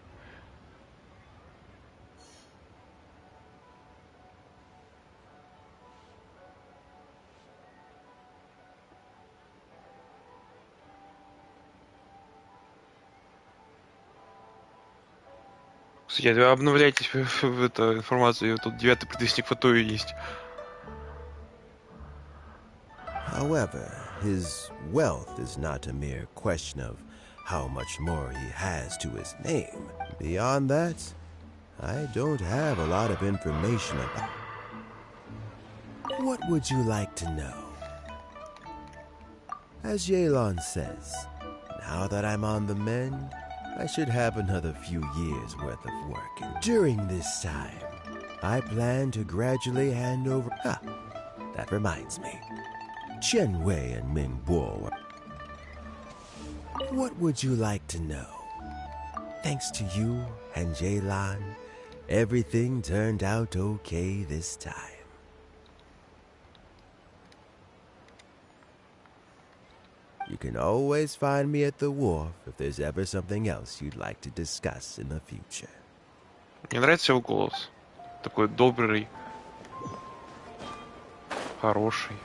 Кстати, обновляйтесь в эту информацию, тут 9-й предвестник Фатуи есть. However, his wealth is not a mere question of how much more he has to his name. Beyond that, I don't have a lot of information about. What would you like to know? As Yelan says, now that I'm on the mend, I should have another few years worth of work. And during this time, I plan to gradually hand over... Ah, that reminds me. Chen Wei and Ming Bo. What would you like to know? Thanks to you and Yelan, everything turned out okay this time. You can always find me at the wharf if there's ever something else you'd like to discuss in the future. Мне нравится его голос. Такой добрый, хороший.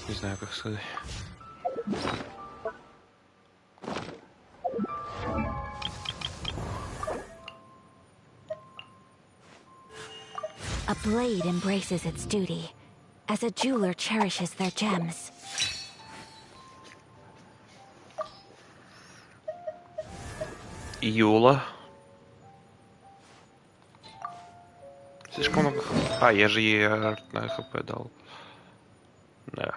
Не знаю, как сказать. A blade embraces its duty, as a jeweler cherishes their gems. Юла. Слишком много... А, я же ей на ХП дал. Да.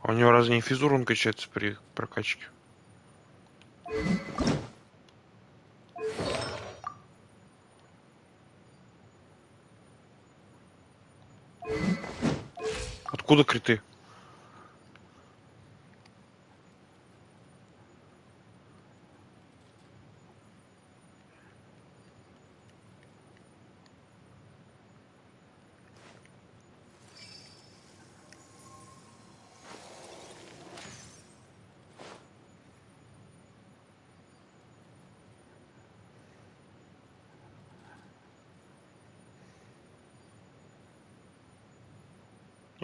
У него разве не физура он качается при прокачке? Откуда криты?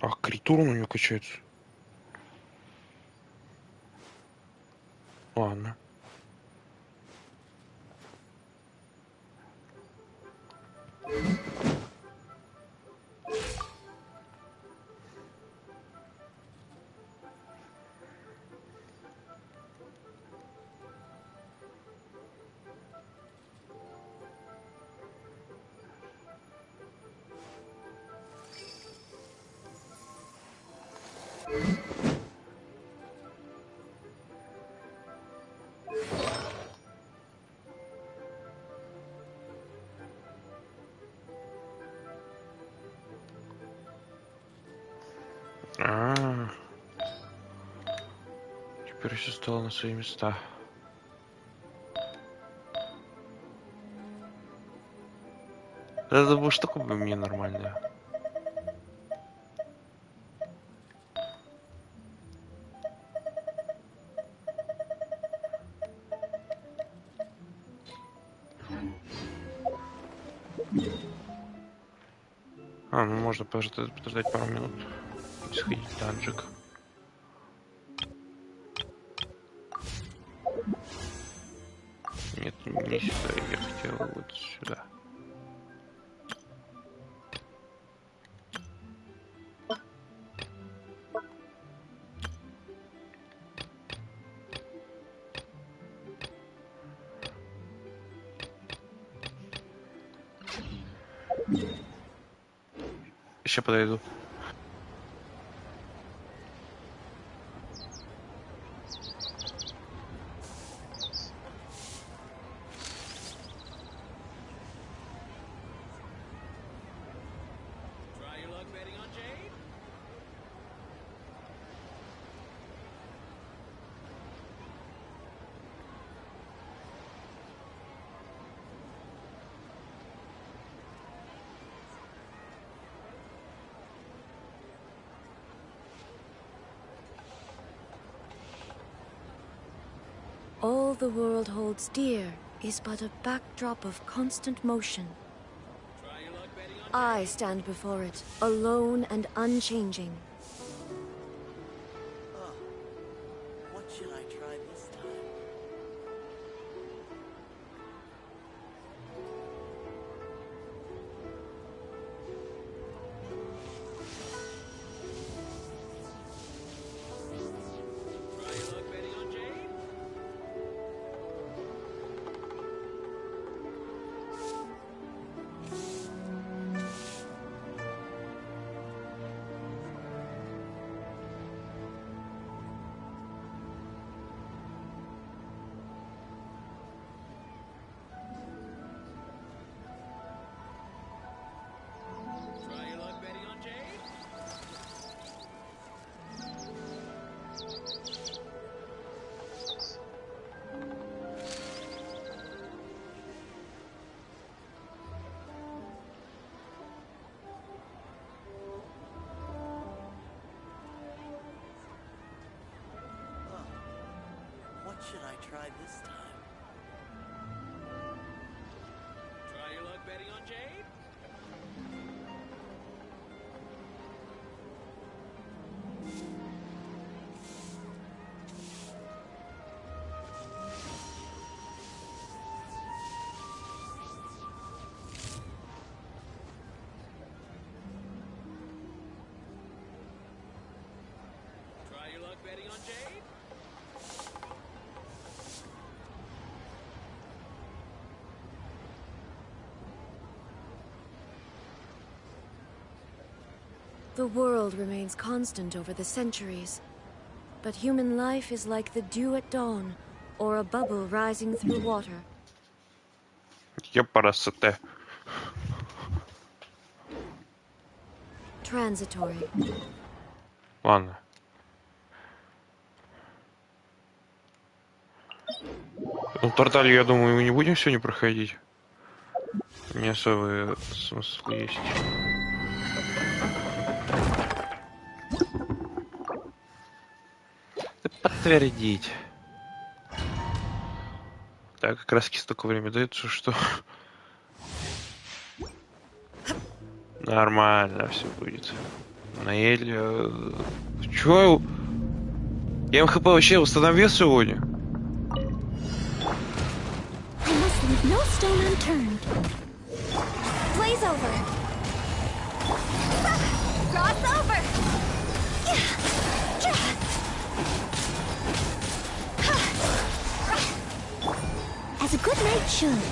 А, критур у него качается. Ладно. А-а-а. Теперь все стало на свои места. Это была штука бы мне нормальная. А, ну можно подождать пару минут. Сходить в данжик. Нет, не сюда, я хотел вот сюда. Сейчас подойду. All the world holds dear is but a backdrop of constant motion. I stand before it, alone and unchanging. What should I try this time? What should I try this time? Try your luck betting on Jade? Try your luck betting on Jade? The world remains constant over the centuries, but human life is like the dew at dawn, or a bubble rising through water. Ёпарасоте. Transitory. Ладно. Ну, Тарталью, я думаю, мы не будем сегодня проходить. Не особо смысл есть. Подтвердить. Так, как раз столько времени дается, что нормально все будет. Наели. Чё? Я МХП вообще восстановил сегодня? No stone unturned. Blaze over. Cross over. As a good knight should.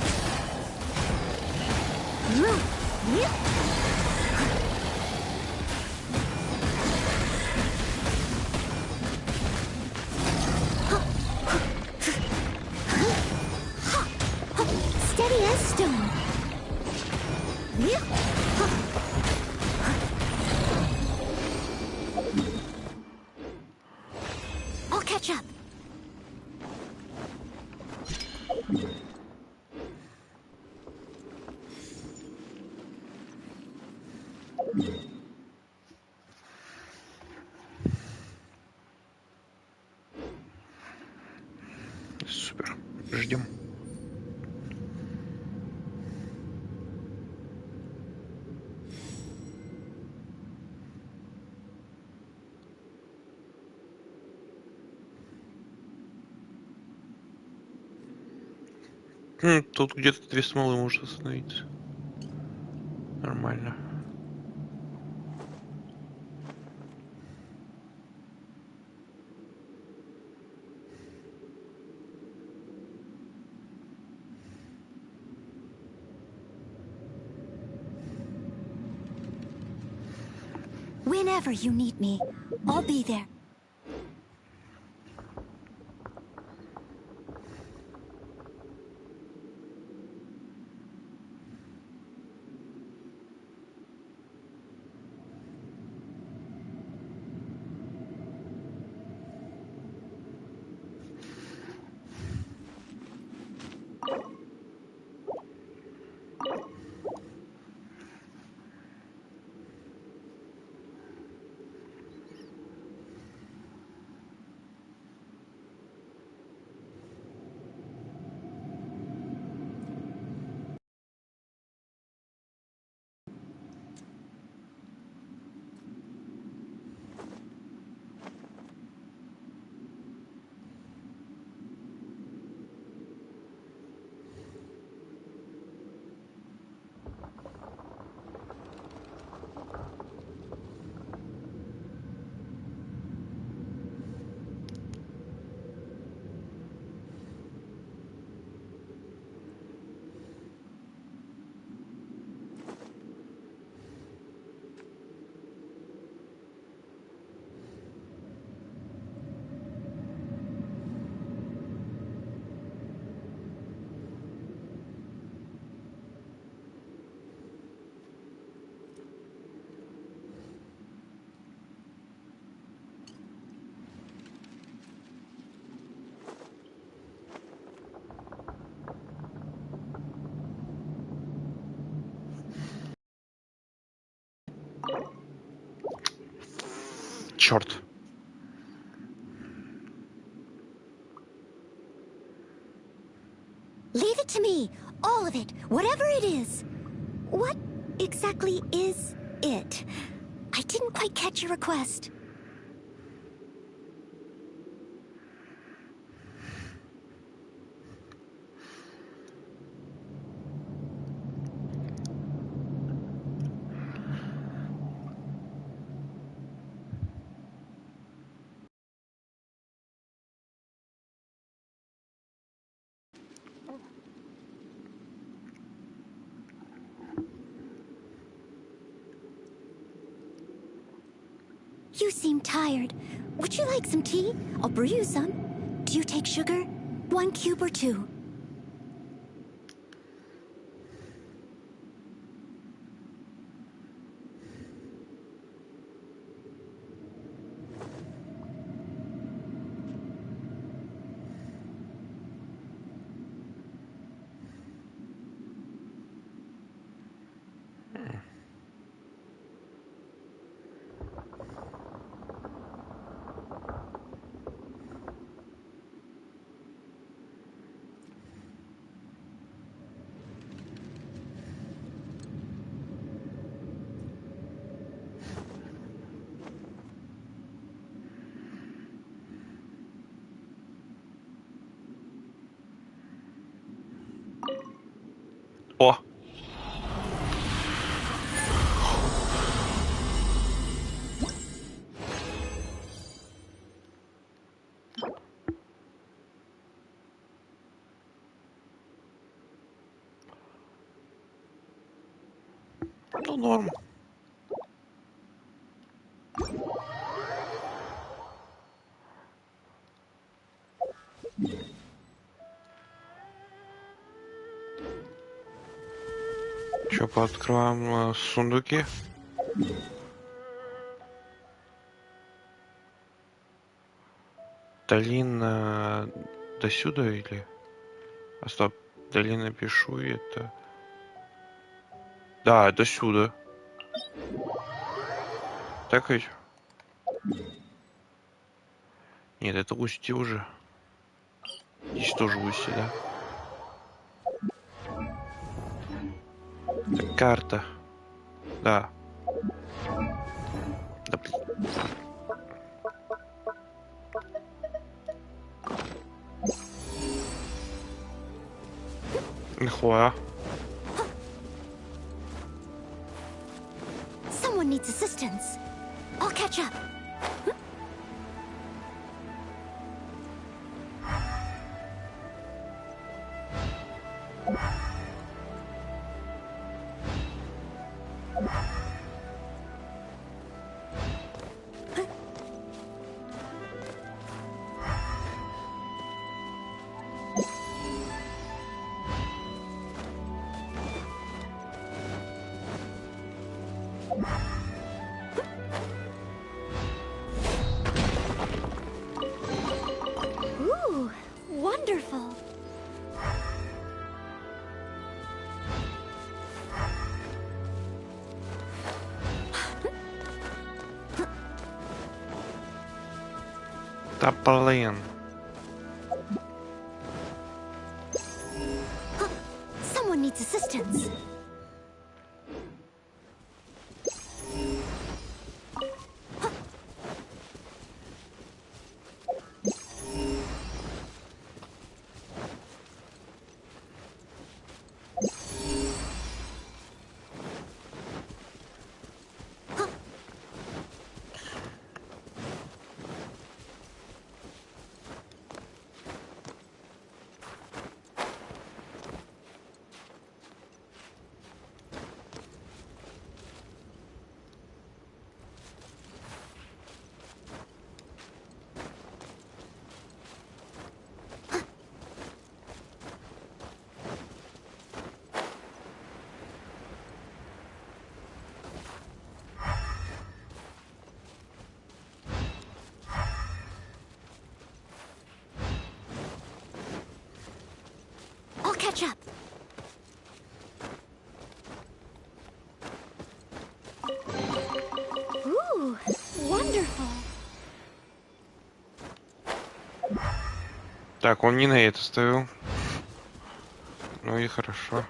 Steady as stone. Супер. Ждем. Тут где-то 2 смолы может остановиться. Нормально. Whenever you need me, I'll be there. Черт. Leave it to me. All of it. Whatever it is. What exactly is it? I didn't quite catch your request. You seem tired. Would you like some tea? I'll brew you some. Do you take sugar? 1 cube or 2? О! Ну, норм. Че, пооткрываем сундуки? Долина до сюда или... А стоп, долина пишу это... Да, до сюда. Так ведь? Нет, это устье уже. Здесь тоже устье, да? Так, карта. Да. Да, блин. Нихуя. Someone needs assistance. I'll catch up. Ooh, wonderful. Да, блин. Someone needs assistance. I'll catch up. Ooh, wonderful. Так, он не на это ставил. Ну и хорошо.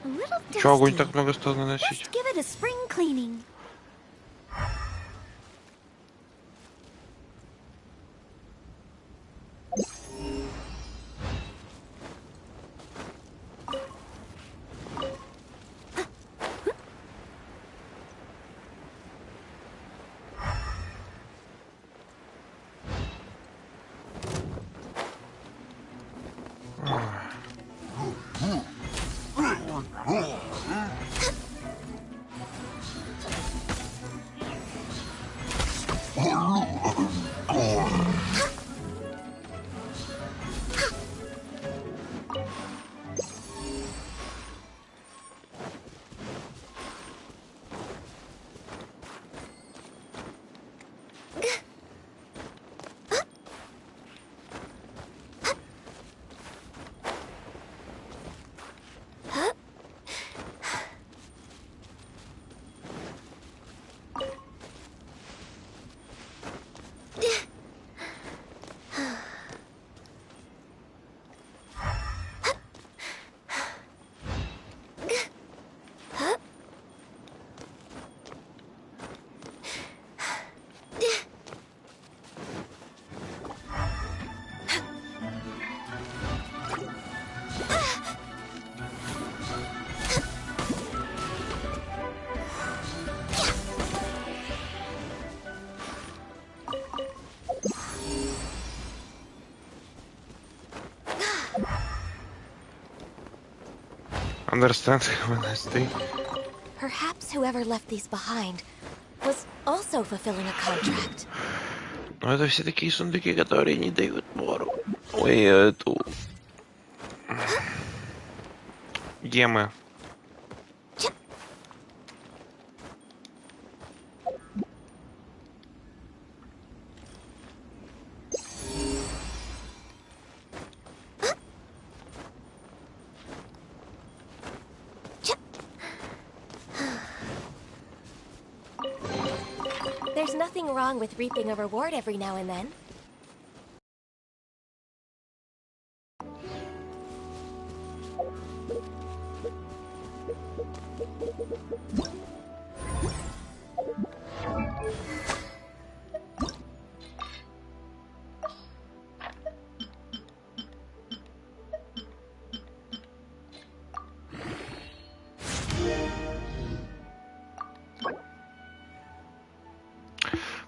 A little Чё огонь dusty. так много стал наносить? Just give it a spring cleaning. Understand when I stay. Perhaps whoever left these behind was also fulfilling a contract. Но это все такие сундуки, которые не дают вору. Ой, эту... Гемы. There's nothing wrong with reaping a reward every now and then.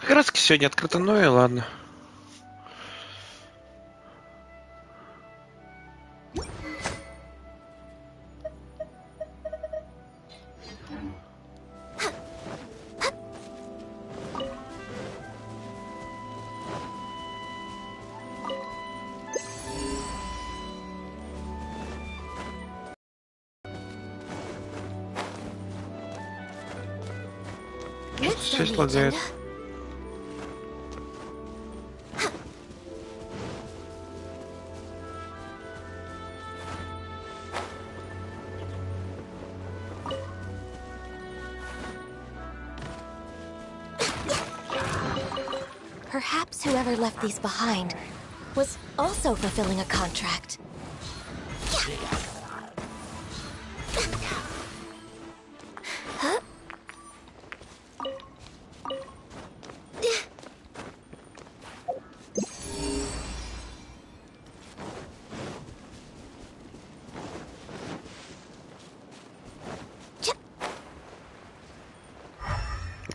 Как раз сегодня открыто, ну и ладно. Связь лагает. Perhaps whoever left these behind was also fulfilling a contract.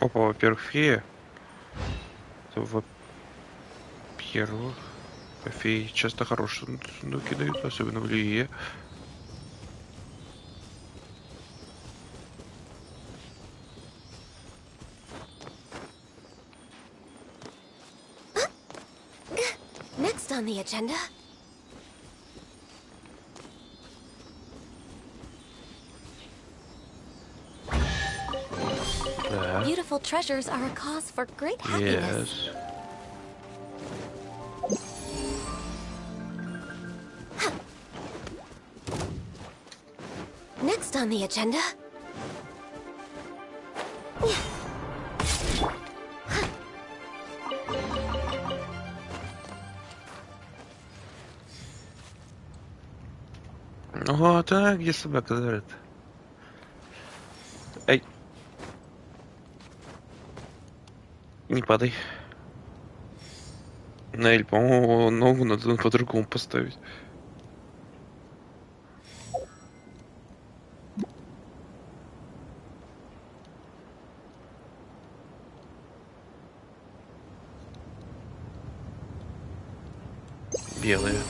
Опа, во-первых, фея. Во-первых, феи часто хорошие сундуки дают, особенно в Ливии. Next on the agenda. Beautiful treasures are a cause for great happiness. Yes. Next on the agenda. Вот, а где собака зарыт? Эй. Не падай. Наэль, по-моему, ногу надо по-другому поставить. Белые.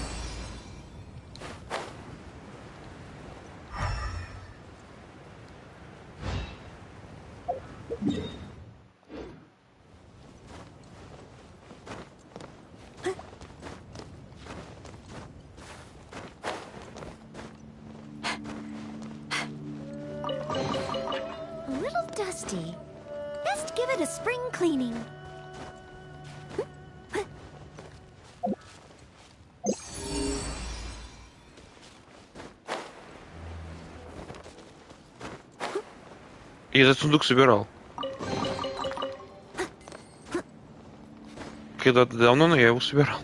A little dusty. Best give it a spring cleaning. Я этот сундук собирал. Когда-то давно, но я его собирал.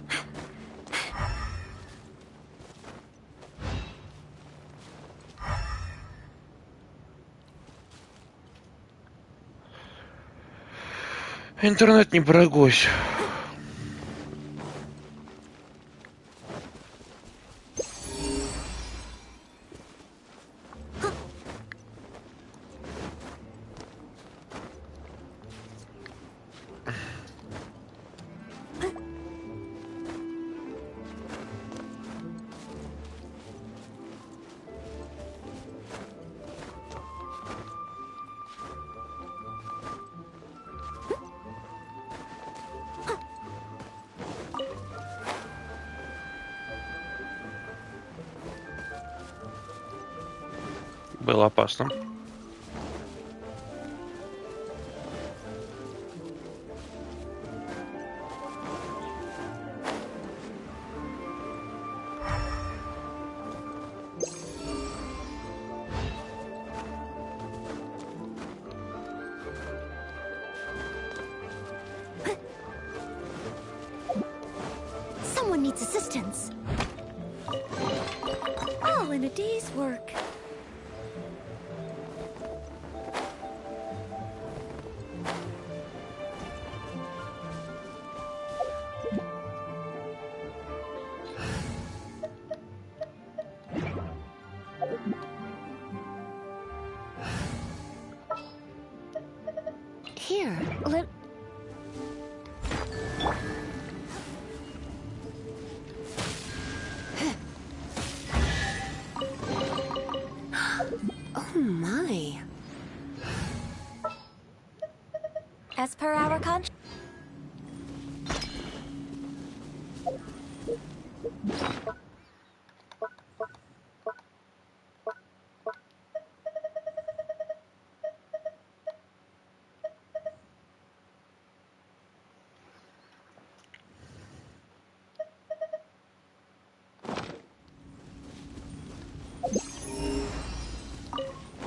Интернет не брагось. Было опасно. needs assistance. All in a day's work. Here, let... Oh my. As per our contract.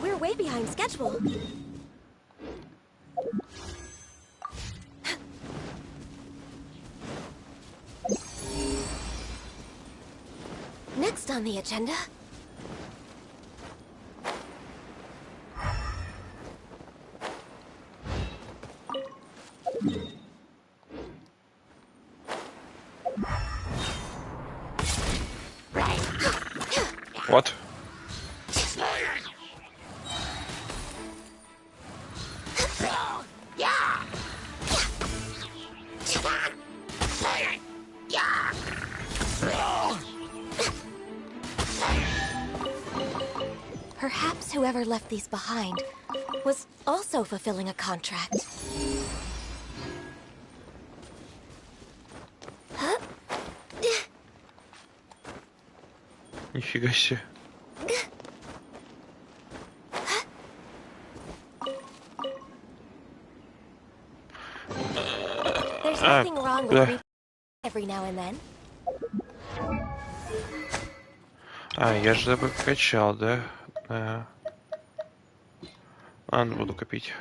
We're way behind schedule. Next on the agenda. What? Perhaps whoever left these behind was also fulfilling a contract. Нифига себе. There's nothing wrong with reaping every now and then. Я же прокачал, да? Да. Ладно, буду копить.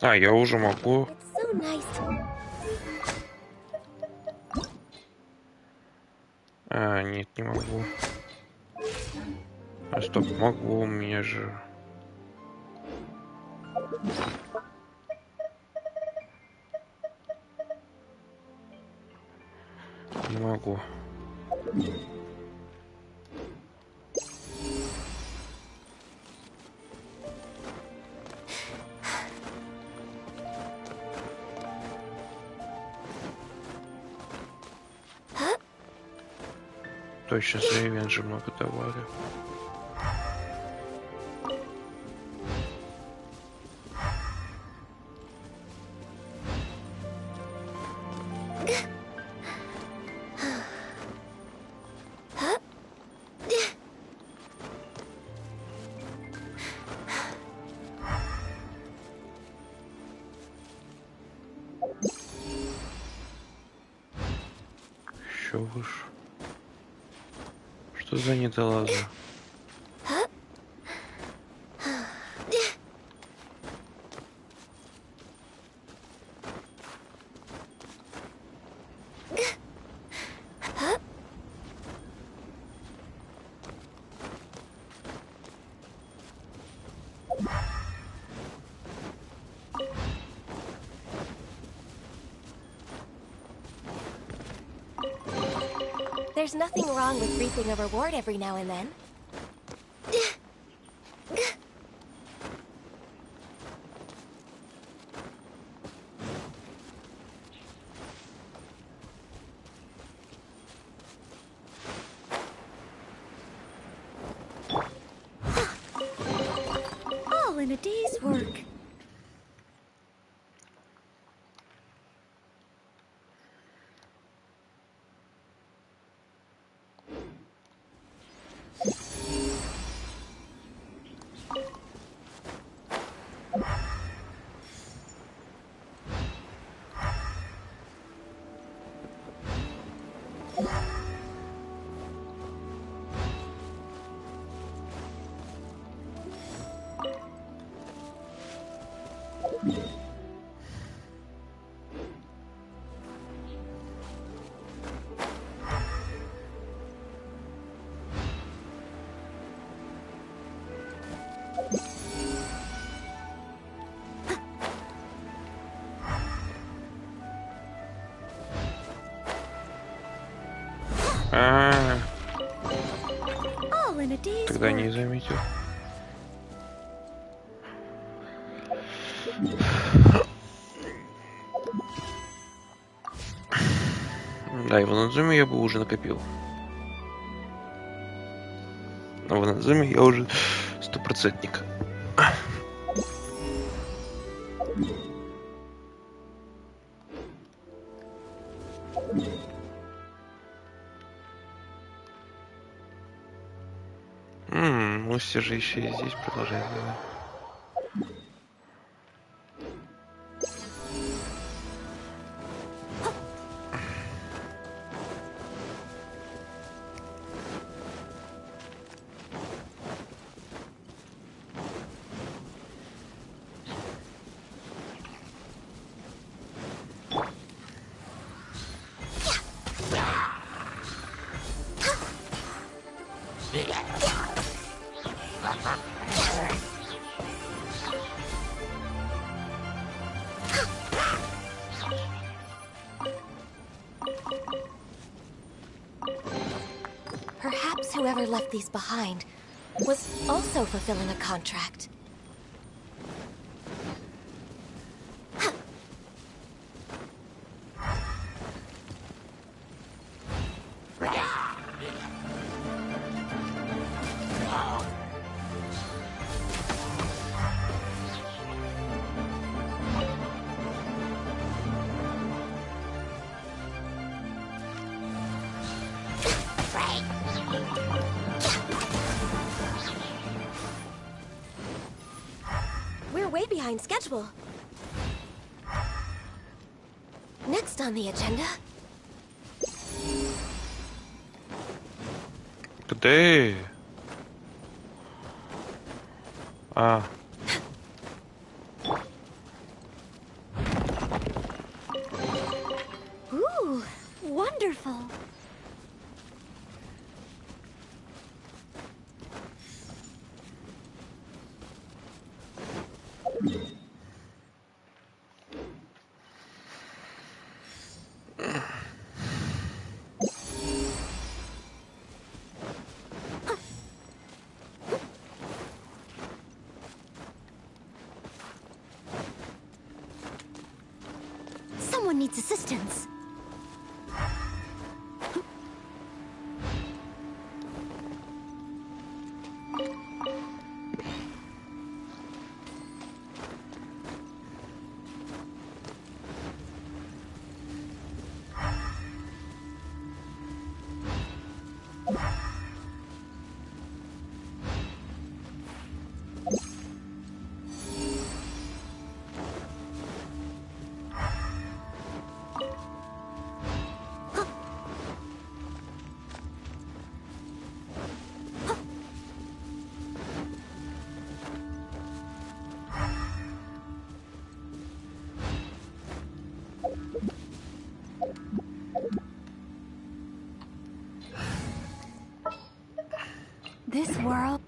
Я уже могу. So nice to... Нет, не могу. Стоп, могу, у меня же... Не могу. Точно, за ивент же много давали. Еще выше. Что за недолазы? There's nothing wrong with reaping a reward every now and then. All in a day's work. All in a day's Тогда не work. заметил. Да, и в Надзуме я бы уже накопил. А в Надзуме я уже 100%-ник. Ну все же еще и здесь продолжает. Perhaps whoever left these behind was also fulfilling a contract. We're way behind schedule. Next on the agenda. Где? А. Ooh, wonderful. Someone needs assistance. This world...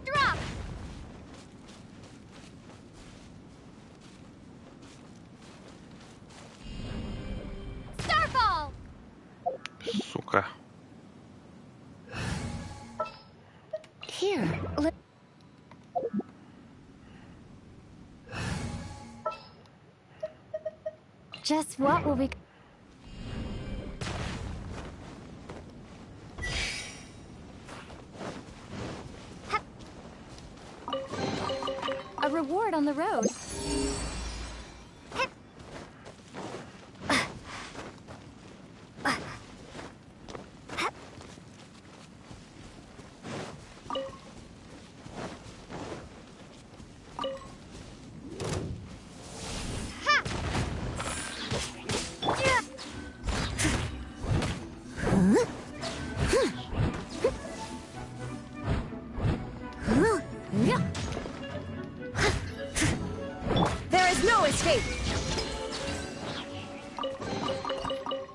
Drop! Starfall! Сука. Here, let... Just what will we... A reward on the road. There is no escape!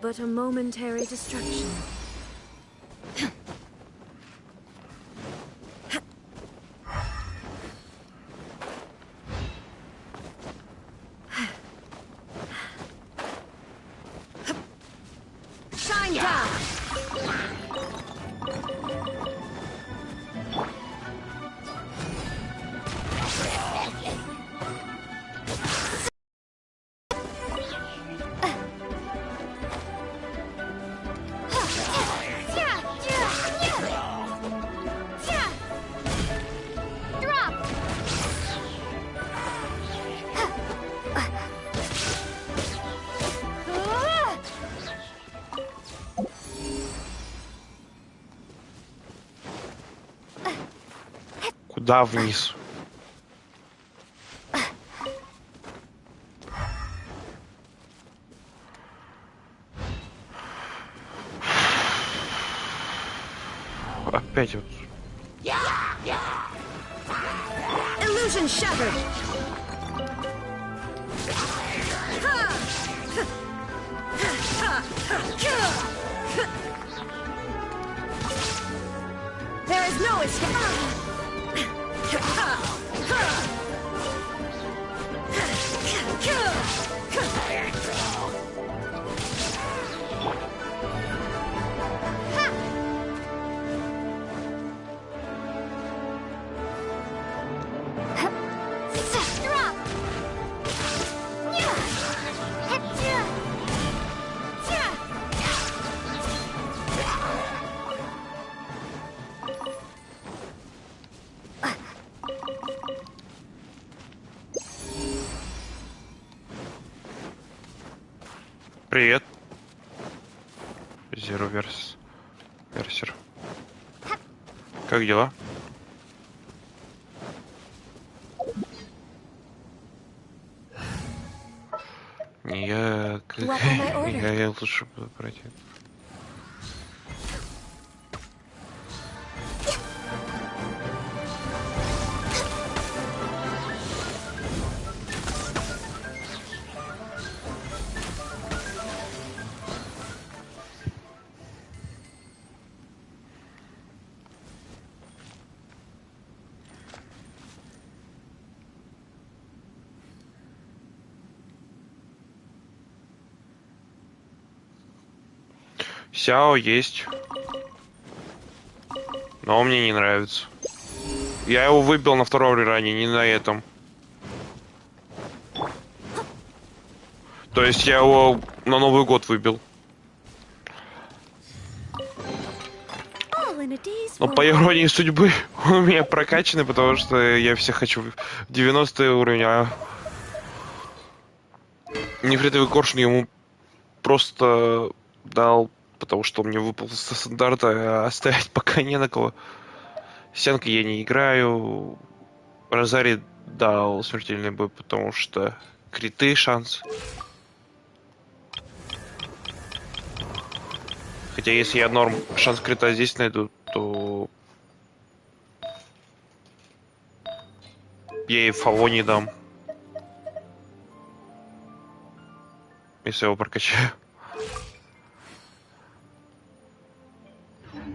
But a momentary distraction. Да, вниз. Опять вот. Illusion shattered. There is no Привет. Zero Версер. Как дела? Я лучше буду пройти. Сяо есть. Но он мне не нравится. Я его выбил на втором реране, не на этом. То есть я его на Новый год выбил. Но по иронии судьбы он у меня прокачанный, потому что я все хочу 90 уровень, а нефритовый коршун ему просто дал, потому что он мне выпал со стандарта, а оставить пока не на кого. Сянкой я не играю. Розари дал смертельный бой, потому что криты шанс. Хотя если я норм шанс крита здесь найду, то я ей фаво не дам. Если его прокачаю.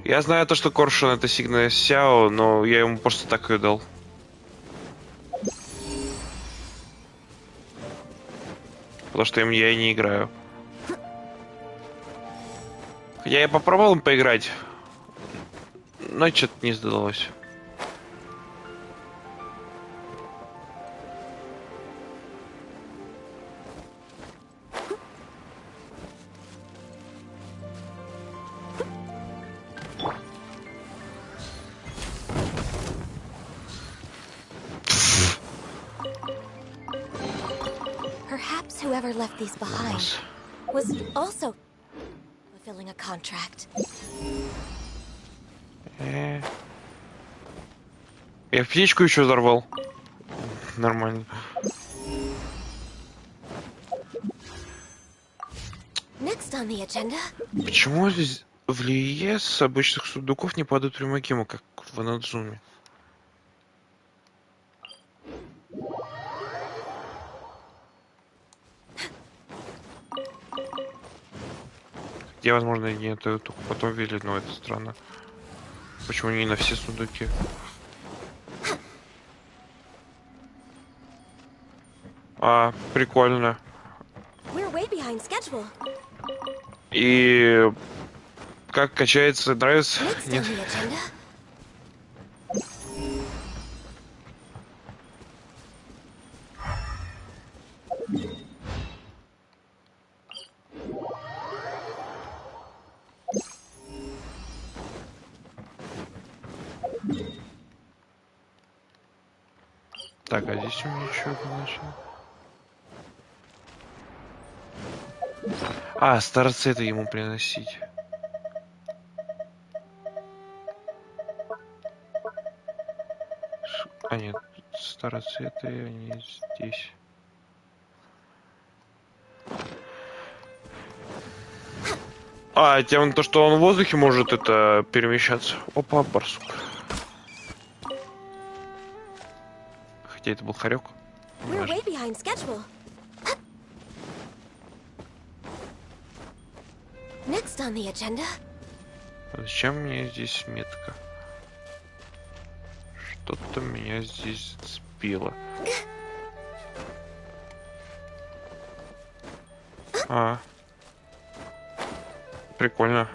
Я знаю то, что Коршун это сигна Сяо, но я ему просто так ее дал. Потому что я и не играю. Хотя я попробовал им поиграть, но что-то не сдалось. Perhaps whoever left these behind was also fulfilling a contract. Я птичку еще взорвал. Нормально. Next on the agenda. Почему здесь в Лие с обычных сундуков не падают ремакимы, как в Анадзуме? Где, возможно, они это только потом ввели, но это странно. Почему не на все сундуки? А, прикольно. We're way behind schedule. И как качается, нравится? Next Нет. on the agenda. Так, а здесь у меня что начало? А, старцеты ему приносить. А нет, староцветы, они здесь. А, тем то, что он в воздухе может это перемещаться. Опа, барсук. Хотя это был хорек. We're way behind schedule. Next on the agenda. Зачем мне здесь метка? Что-то меня здесь сбило. А. Прикольно.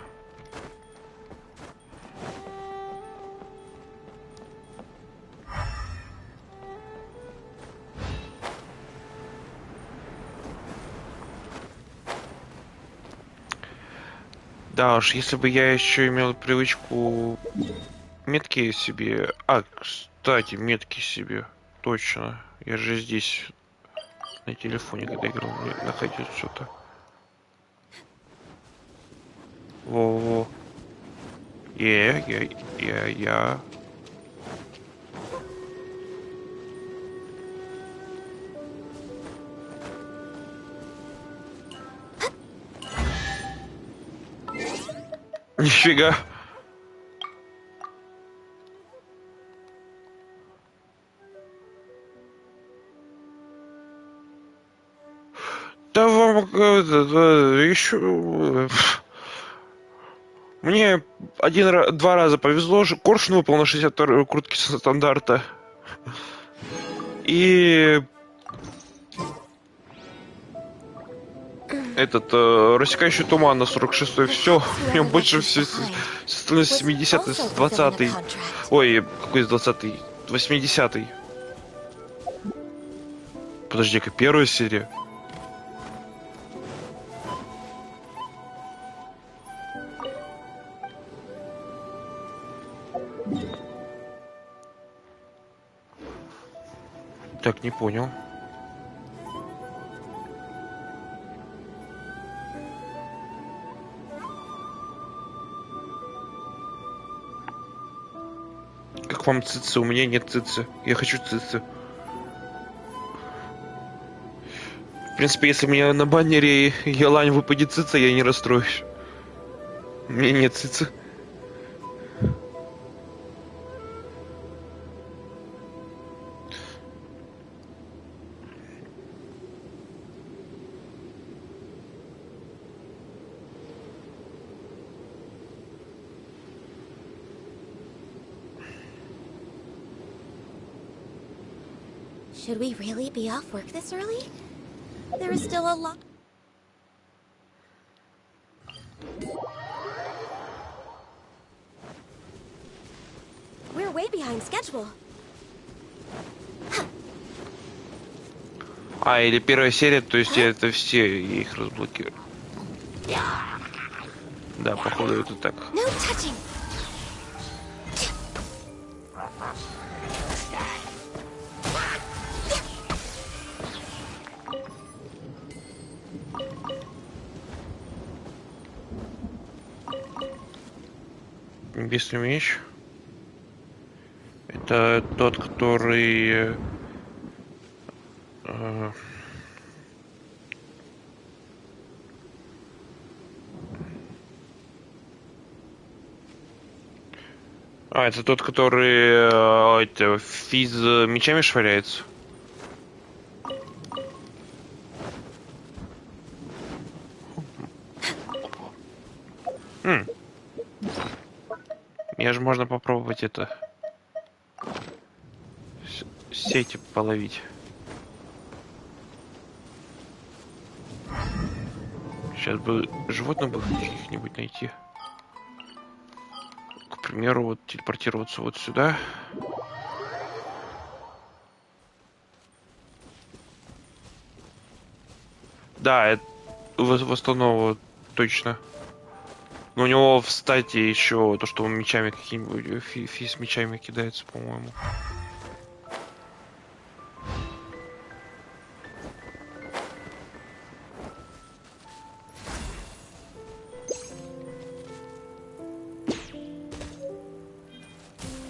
Да уж, если бы я еще имел привычку метки себе... А, кстати, метки себе. Точно. Я же здесь на телефоне, когда играл, находил что-то. Во-во. Я. Нифига. Да вам еще... Мне два раза повезло, Коршун выпал на 62-й крутке стандарта. И... Этот, рассекающий туман на 46-й. Все, у меня больше все с 70-й, с 20-й. Ой, какой с 20-й? 80-й. Подожди-ка, первая серия. Так, не понял. Как вам цицы? У меня нет цицы. Я хочу цицы. В принципе, если у меня на баннере Елань выпадет цица, я не расстроюсь. У меня нет цицы. Should we really be off work this early? There is still a lot. We're way behind schedule. А, или первая серия, то есть это все, я их разблокирую. Да, походу это так. No touching. Небесный меч. Это тот, который... это тот, который физ мечами швыряется. Мне же можно попробовать это... сети половить. Сейчас бы животных бы каких-нибудь найти. К примеру, вот телепортироваться вот сюда. Да, это восстановило точно. Но у него в стате еще то, что он мечами какими-нибудь физ мечами кидается, по-моему.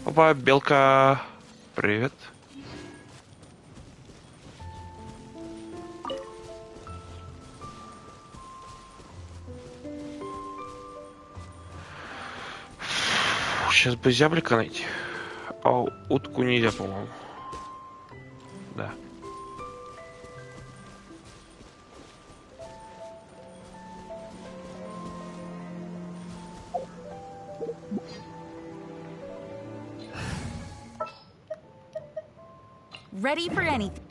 Опа, белка. Привет. Сейчас бы зяблика найти. А утку нельзя, по-моему. Да. Ready for anything.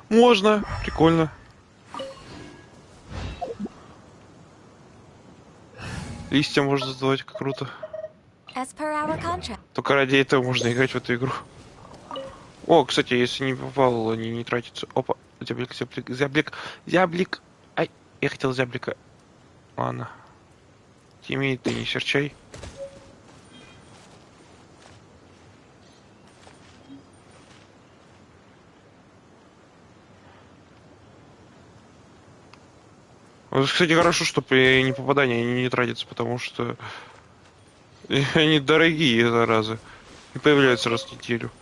Можно, прикольно. Листья можно сдавать, как круто. As per our contract. Только ради этого можно играть в эту игру. О, кстати, если не попал, они не тратятся. Опа, зяблик, зяблик, зяблик, зяблик. Ай, я хотел зяблика. Ладно. Тимми, ты не серчай. Вот, кстати, хорошо, что при непопадании они не тратятся, потому что они дорогие, заразы. И появляются раз в неделю.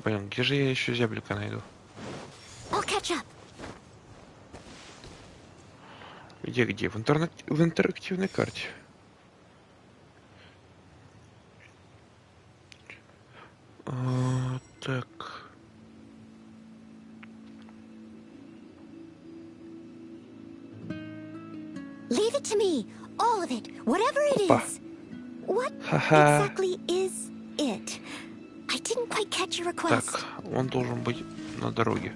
Блин, где же я еще зяблика найду? I'll catch up. Где? В интерактивной карте. Так. Leave it to me. All of it. Whatever it Опа. is. What Ха-ха. exactly is it? I didn't quite catch your request. Так, он должен быть на дороге.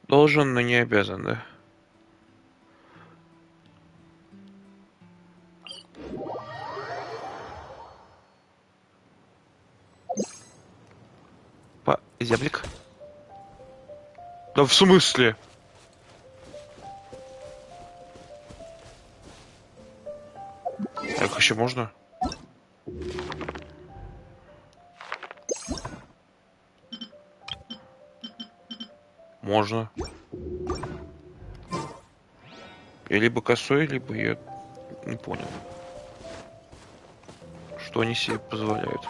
Должен, но не обязан, да? Зяблик? Да в смысле? Так еще можно? Можно. Я либо косой, либо я не понял. Что они себе позволяют.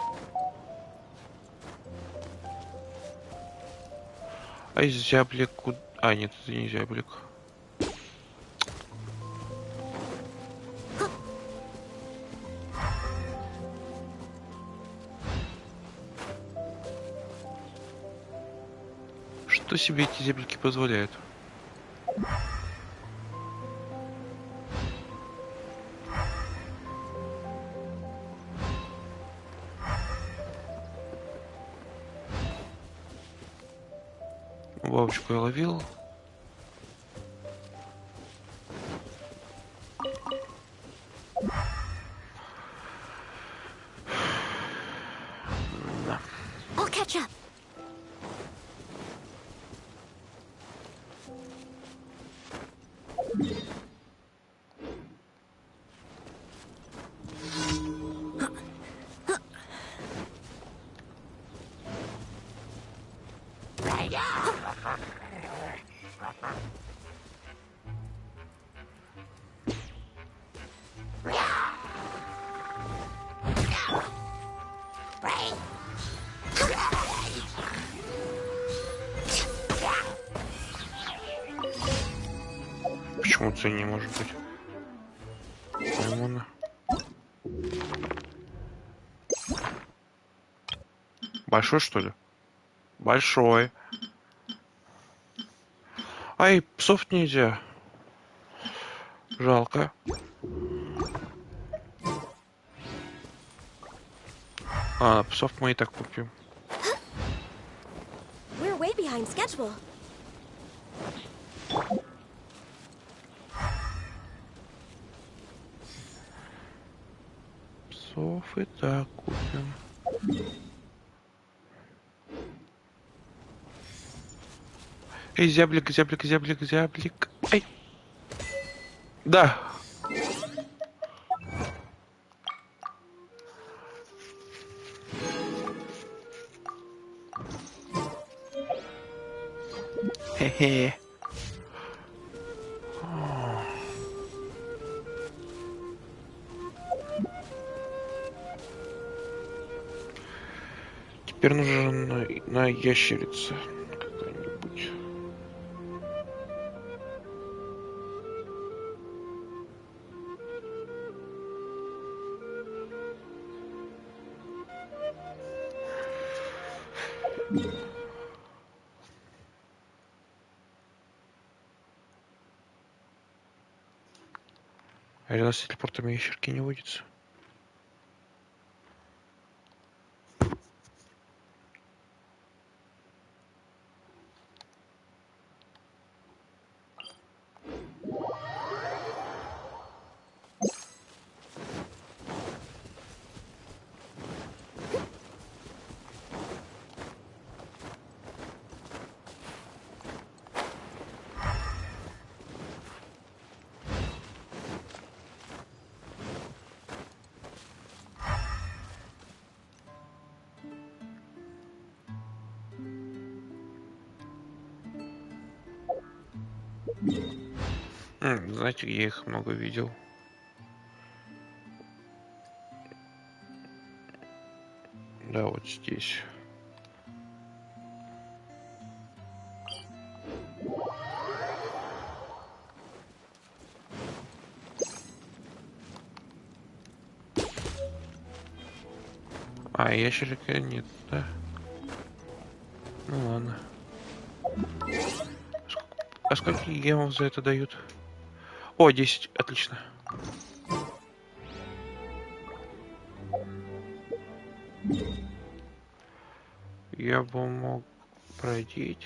А из зяблик куда... А, нет, это не зяблик. Что себе эти зяблики позволяют? Бабочку я ловил. Да. I'll catch up. Почему цель не может быть? По-моему, большой, что ли? Большой. Ай, псов нельзя. Жалко. А, псов мы и так купим. We're way behind schedule. Псов и так купим. Эй, зяблик, зяблик, зяблик, зяблик. Эй. Да. Хе-хе. Теперь нужен на ящерица какая-нибудь. А рядом с телепортом ящерки не водится. Знаете, я их много видел. Да, вот здесь. А, ящерика нет, да? Ну ладно. А сколько гемов за это дают? О, 10, отлично. Я бы мог пройти.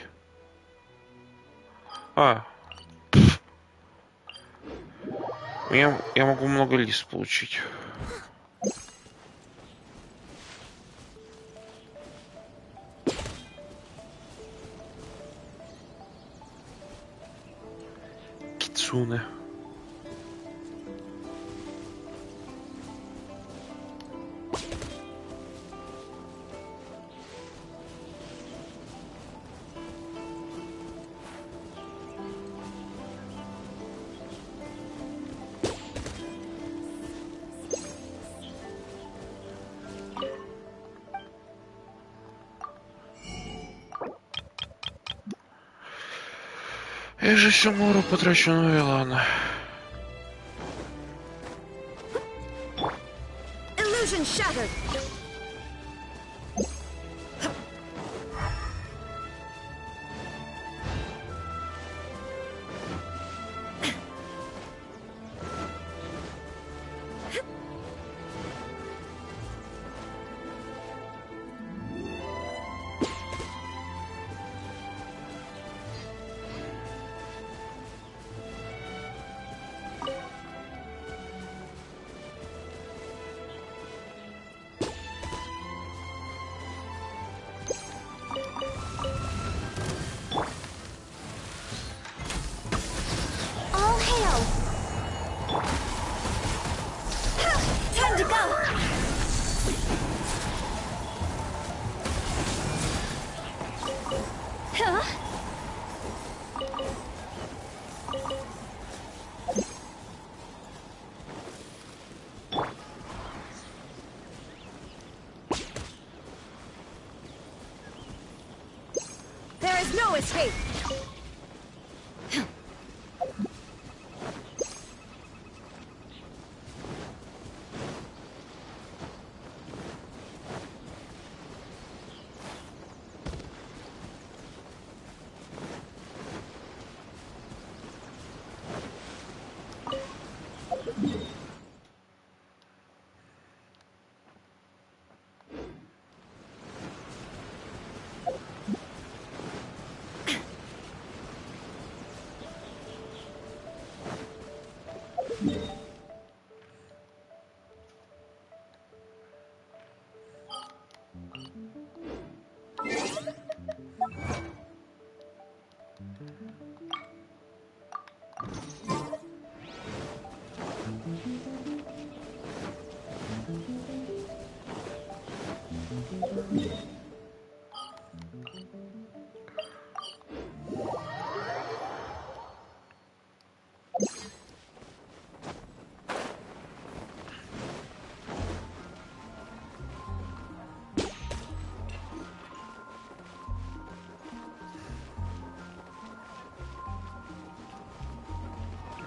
Я могу много лис получить. Кицуне. Я же всю мору потрачу, ну и ладно. Illusion shattered. All hail! Time to go! Huh? There is no escape.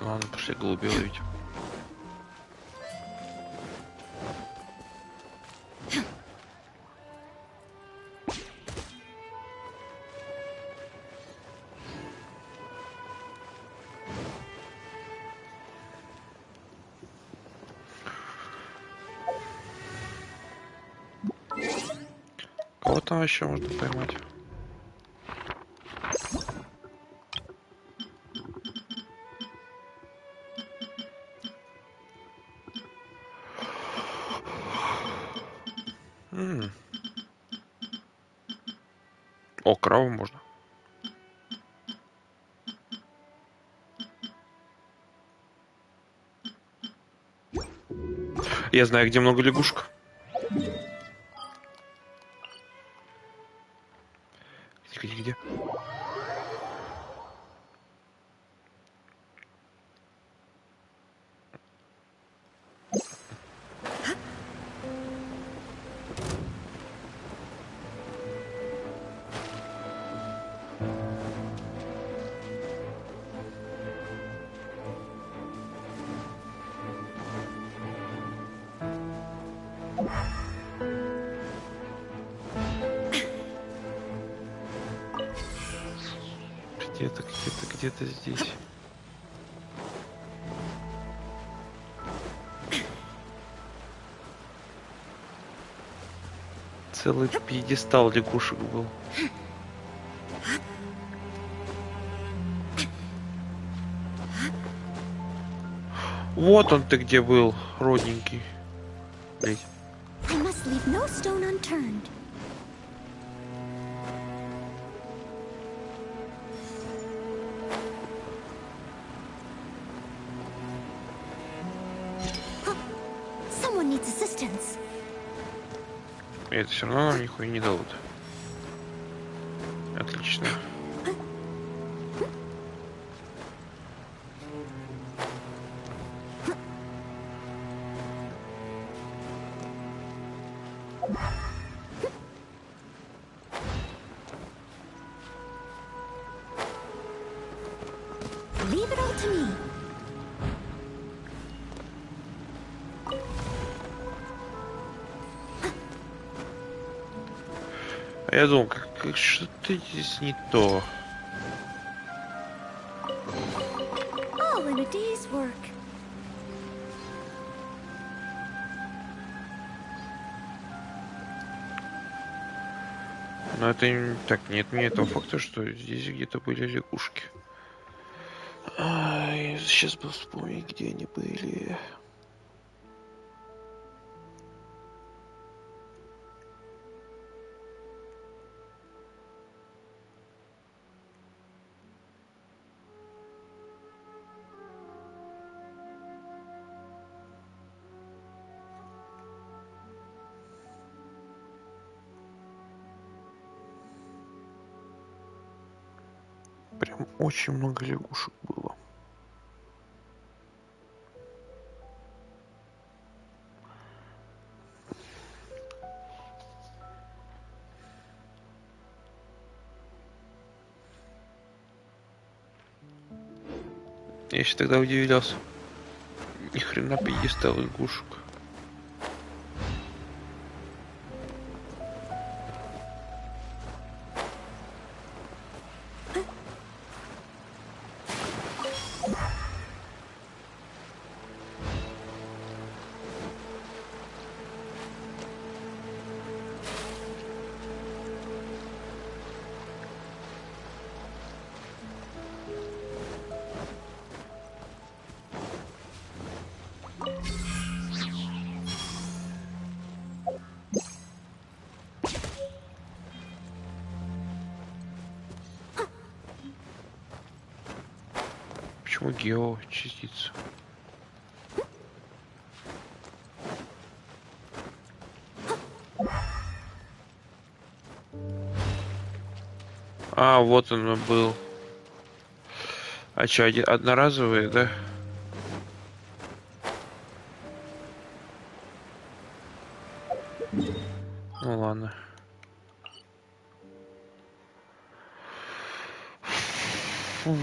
Ладно, пошли голубей ловить. Кого там еще можно поймать? О, корову можно. Я знаю, где много лягушек. Где? Где-то здесь. Целый пьедестал лягушек был. Вот он ты где был, родненький. Блять. И это все равно нам нихуя не дадут. Отлично. Leave it all to me. А я думал, как что-то здесь не то. All in a day's work. Но это так не отменяет того факта, что здесь где-то были лягушки. Сейчас бы вспомнить, где они были. Прям очень много лягушек было. Я еще тогда удивлялся. Ни хрена пьедестал лягушек. Почему геочастица? А, вот он был. А что, одноразовые, да? Ну ладно. Фу.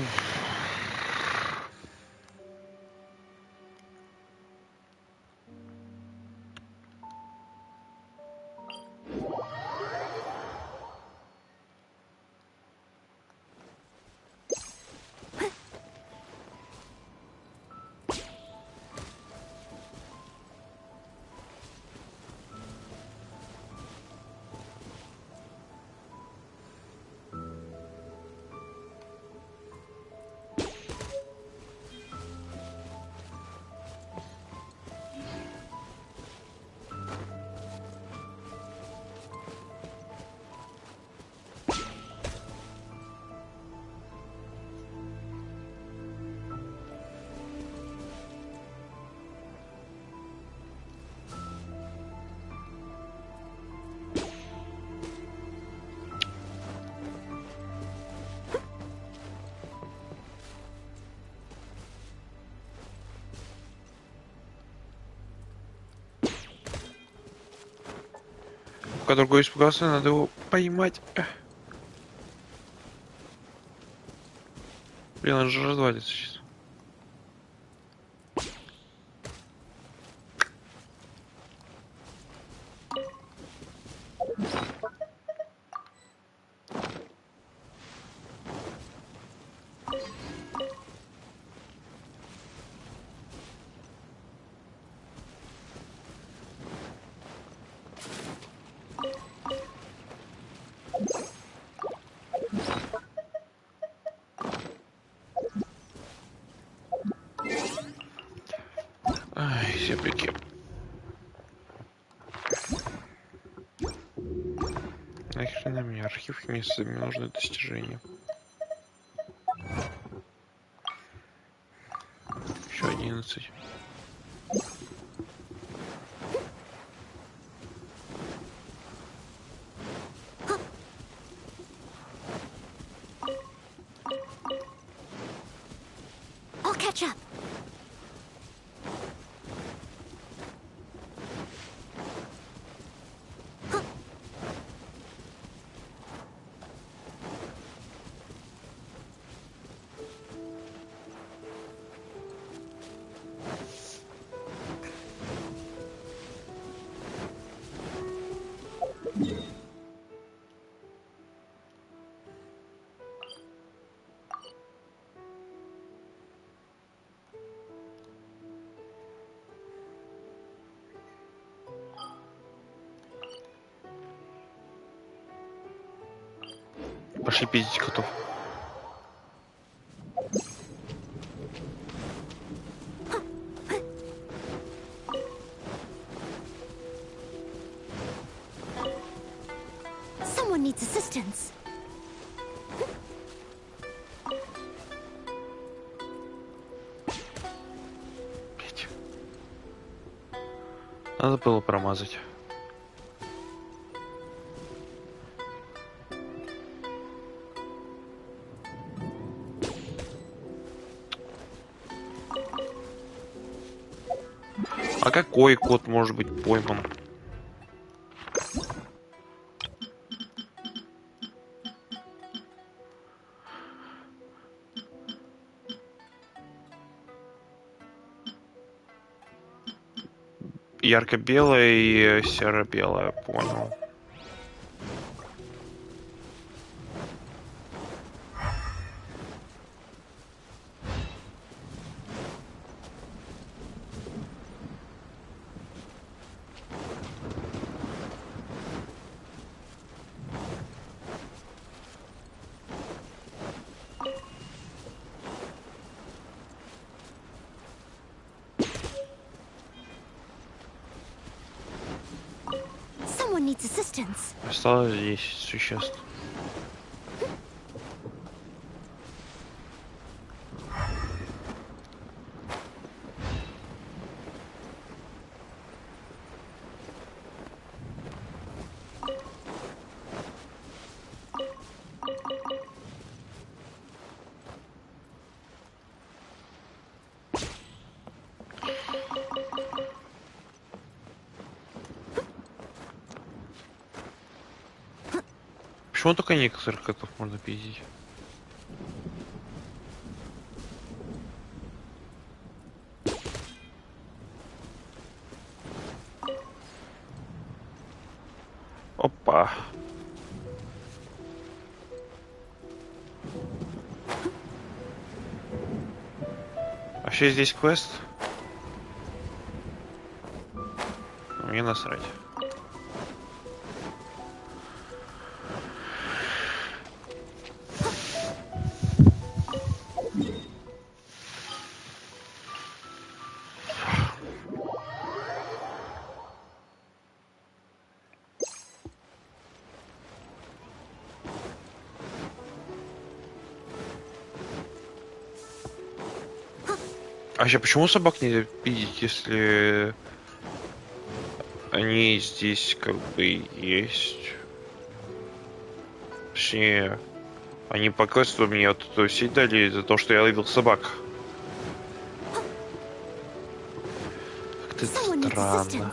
Пока другой испугался, надо его поймать. Блин, он же развалится сейчас. Ай, зебрики. Нахрена мне архив месяцами нужны достижения? Еще 11. I'll catch up. Пошли пиздить котов. Someone needs assistance. Надо было промазать. А какой кот может быть пойман? Ярко-белая и серо-белая, понял. Someone needs assistance. Осталось 10 существ. почему только некоторых котов можно пиздить? Опа. Вообще здесь квест. Мне насрать. А вообще, почему собак нельзя пиздить, если они здесь как бы есть? Точнее, они по квесту мне вот эту сеть дали за то, что я ловил собак. Как-то странно.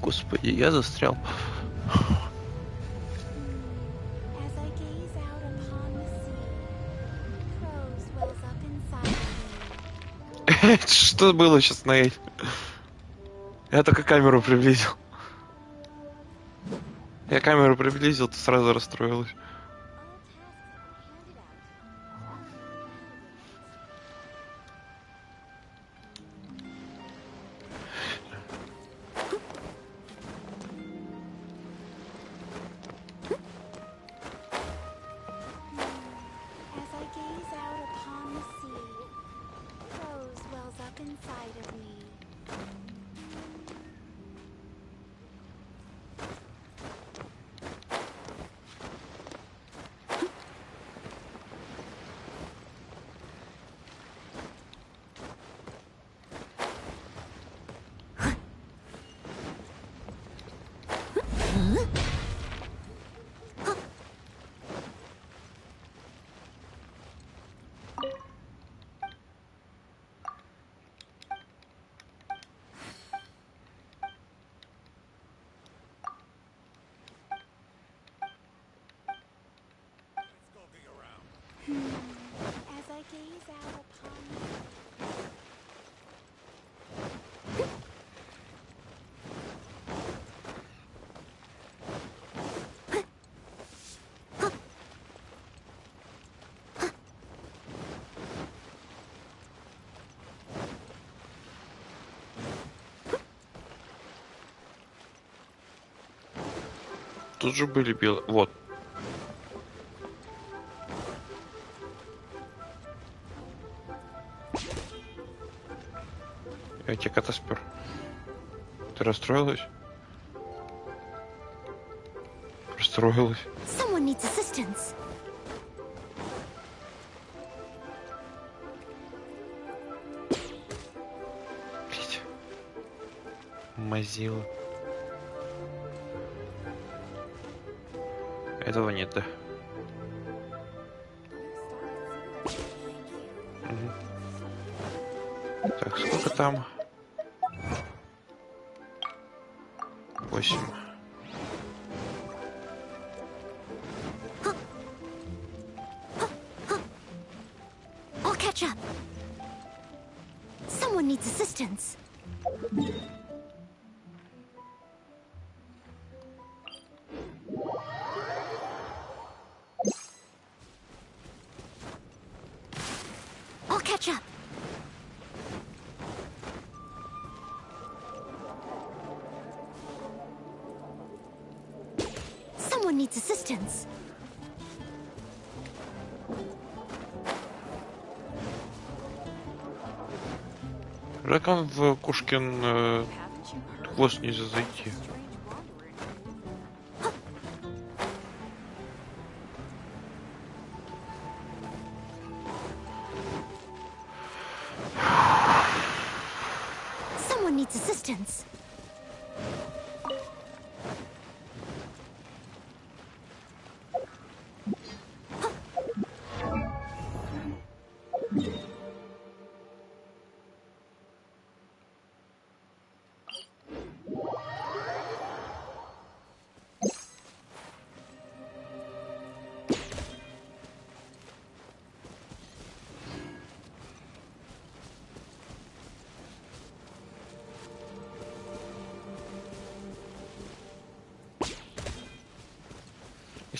Господи, я застрял. Что было сейчас на этим? Я только камеру приблизил. Я камеру приблизил, ты сразу расстроилась. Тут же были белые. Вот. Я тебе кота спер. Ты расстроилась? Расстроилась. Someone needs assistance. Блять. Мазила. Этого нет, да? Угу. Так, сколько там? 8. I'll catch up. Someone needs assistance. I'll catch up. Someone needs assistance. Как он в Кошкин хвост нельзя зайти? Someone needs assistance.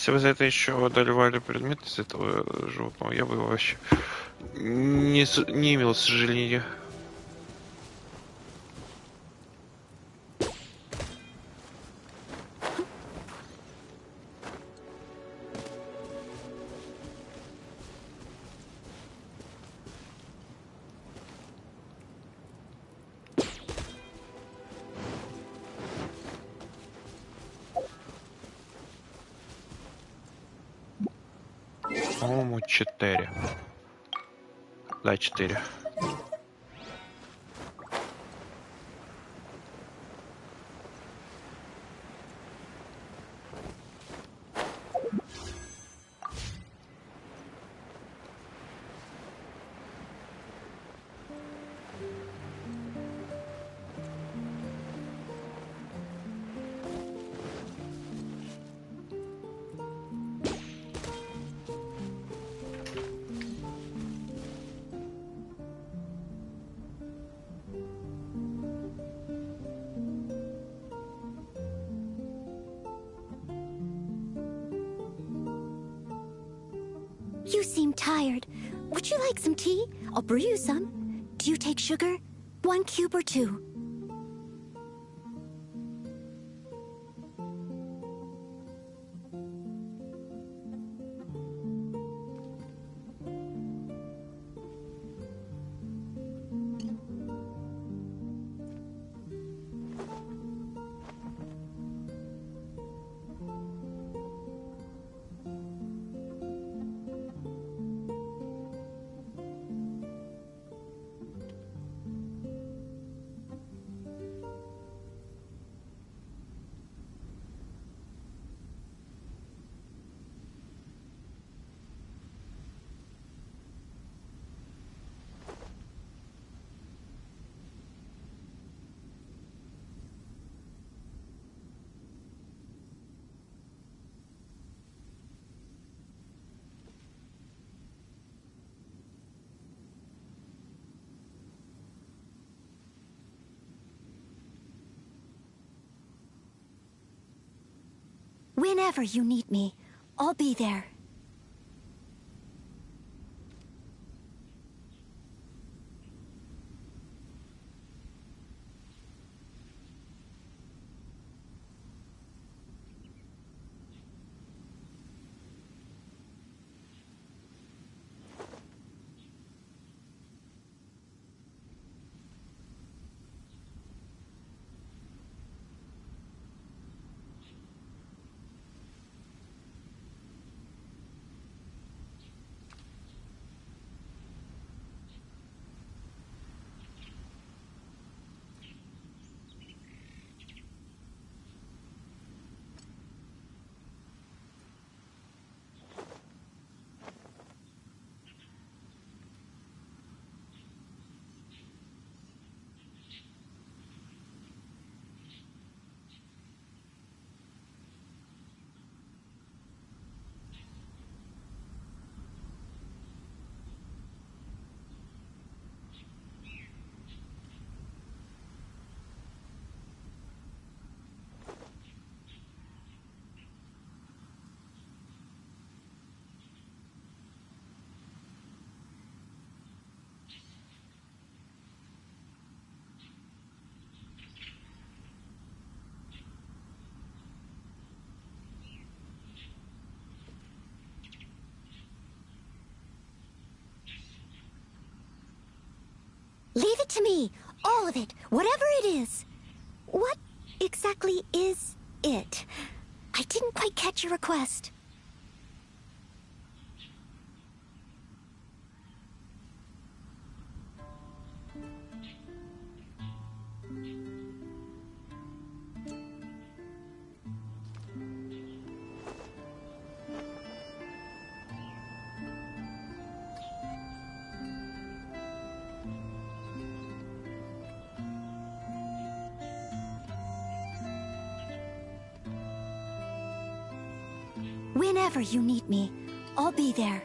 Если бы за это еще доливали предметы из этого животного, я бы вообще не имел сожаления. По-моему, 4. Да, 4. You seem tired. Would you like some tea? I'll brew you some. Do you take sugar? 1 cube or 2? Whenever you need me, I'll be there. Leave it to me. All of it. Whatever it is. What exactly is it? I didn't quite catch your request. Whenever you need me, I'll be there.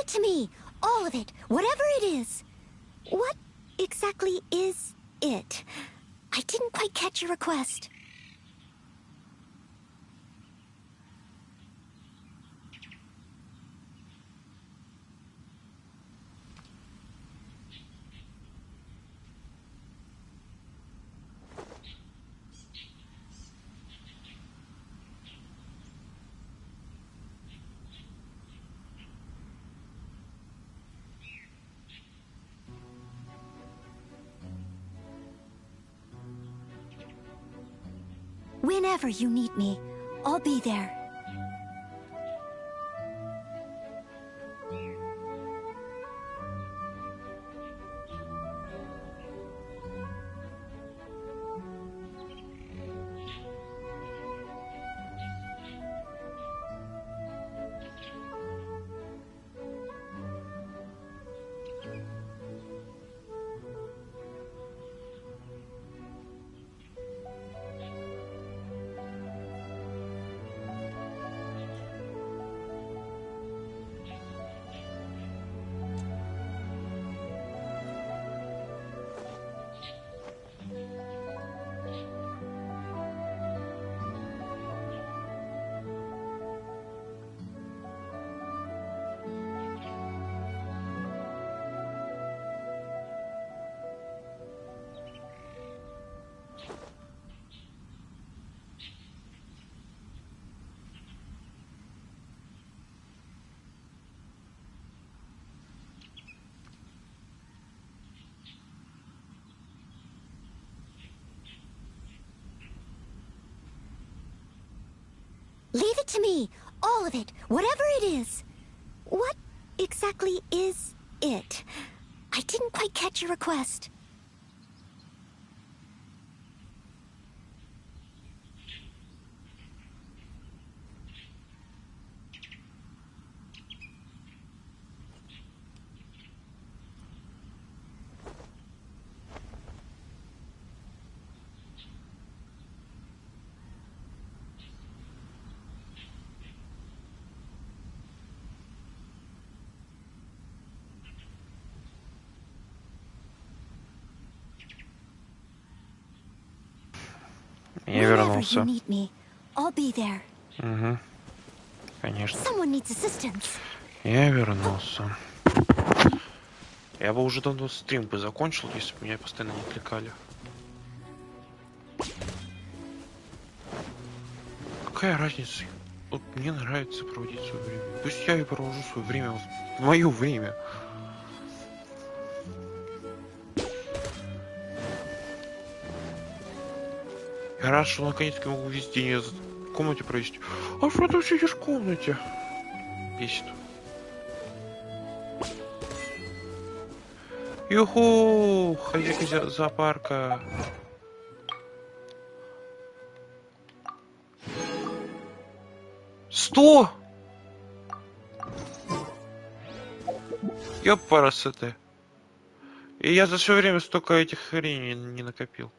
it to me. All of it. Whatever it is. What exactly is it? I didn't quite catch your request. Whenever you need me, I'll be there. Leave it to me. All of it. Whatever it is. What exactly is it? I didn't quite catch your request. Я вернулся. Угу. Конечно. Я вернулся. Я бы уже давно стрим бы закончил, если бы меня постоянно не отвлекали. Какая разница? Вот мне нравится проводить свое время. Пусть я и провожу свое время в мое время. Я рад, что наконец-то могу весь день в комнате провести. А что ты сидишь в комнате? Бесит. Юху! Хозяйка зоопарка. Сто! Ёпарасоте. И я за все время столько этих хреней не накопил.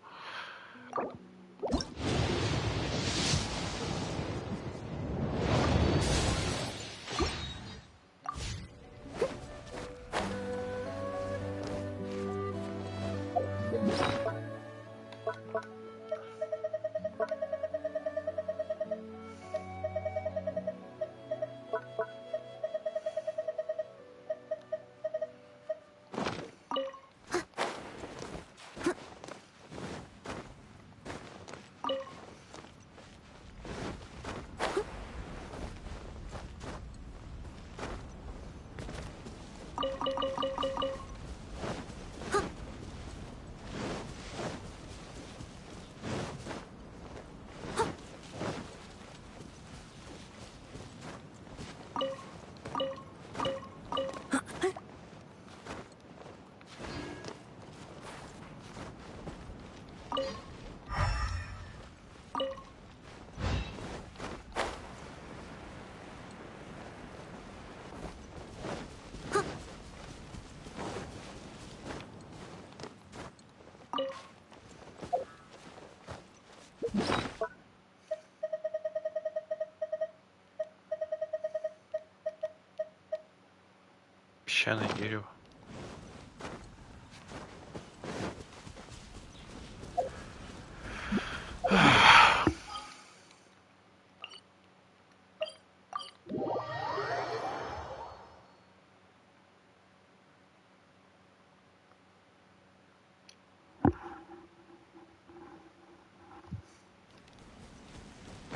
Песчаное дерево.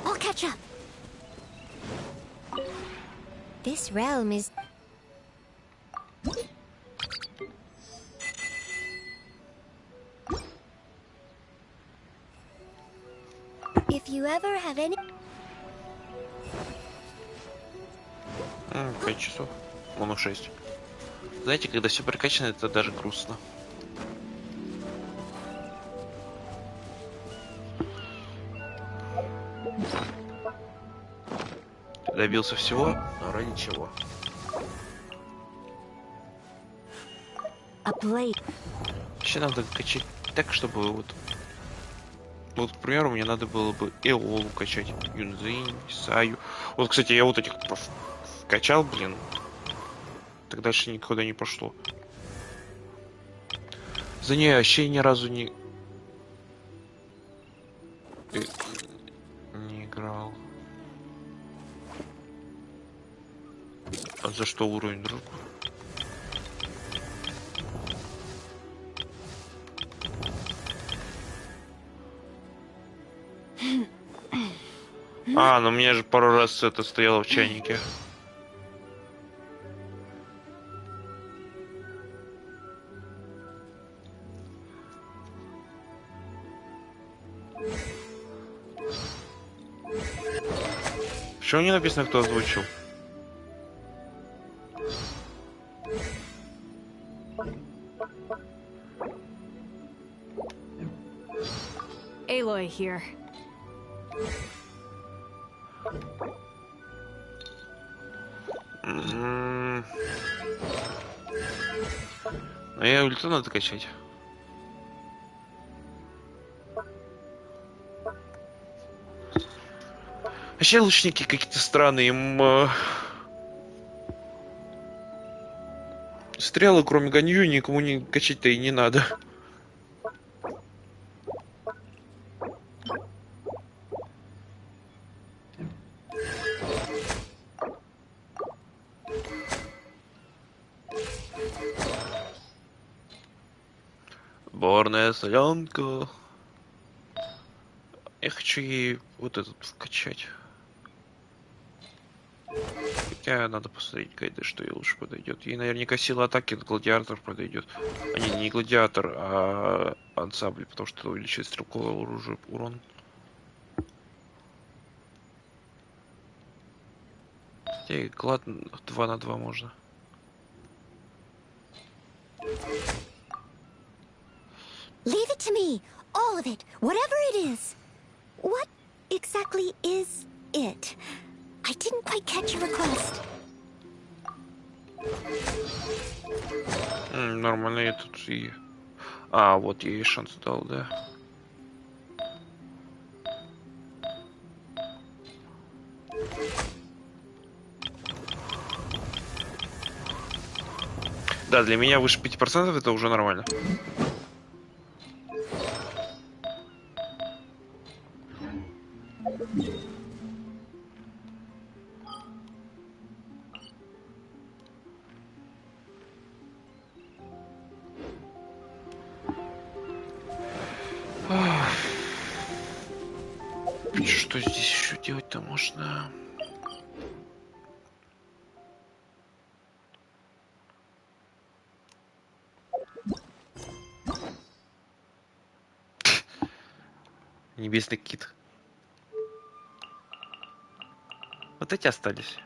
I'll catch up. This realm is... If you ever have any... 5 часов. Вон 6. Знаете, когда все прокачано, это даже грустно. Ты добился всего, но ради чего? Вообще надо качать так, чтобы вот, к примеру, мне надо было бы Эолу качать, Юнзинь, Саю. Вот, кстати, я вот этих качал, блин. Так дальше никуда не пошло. За нее вообще ни разу не играл. А за что уровень, друг? А, ну мне же пару раз это стояло в чайнике. Почему не написано, кто озвучил? Aloy here. А я ульту надо качать. Вообще лучники какие-то странные, им стрелы, кроме ганью, никому не качать-то и не надо. Борная солянка. Я хочу ей вот этот вкачать. Хотя надо посмотреть гайды, что ей лучше подойдет. Ей наверняка сила атаки гладиатор подойдет. А не гладиатор, а ансамбль, потому что увеличивает стрелковое оружие урон. Хотя глад 2 на 2 можно. Leave it to me. All of it. Whatever it is. What exactly is it? I didn't quite catch your request. Нормально, я тут и... А, вот я ей шанс дал, да. Да, для меня выше 5% это уже нормально. Что здесь еще делать-то можно? Небесный кит. Вот эти остались.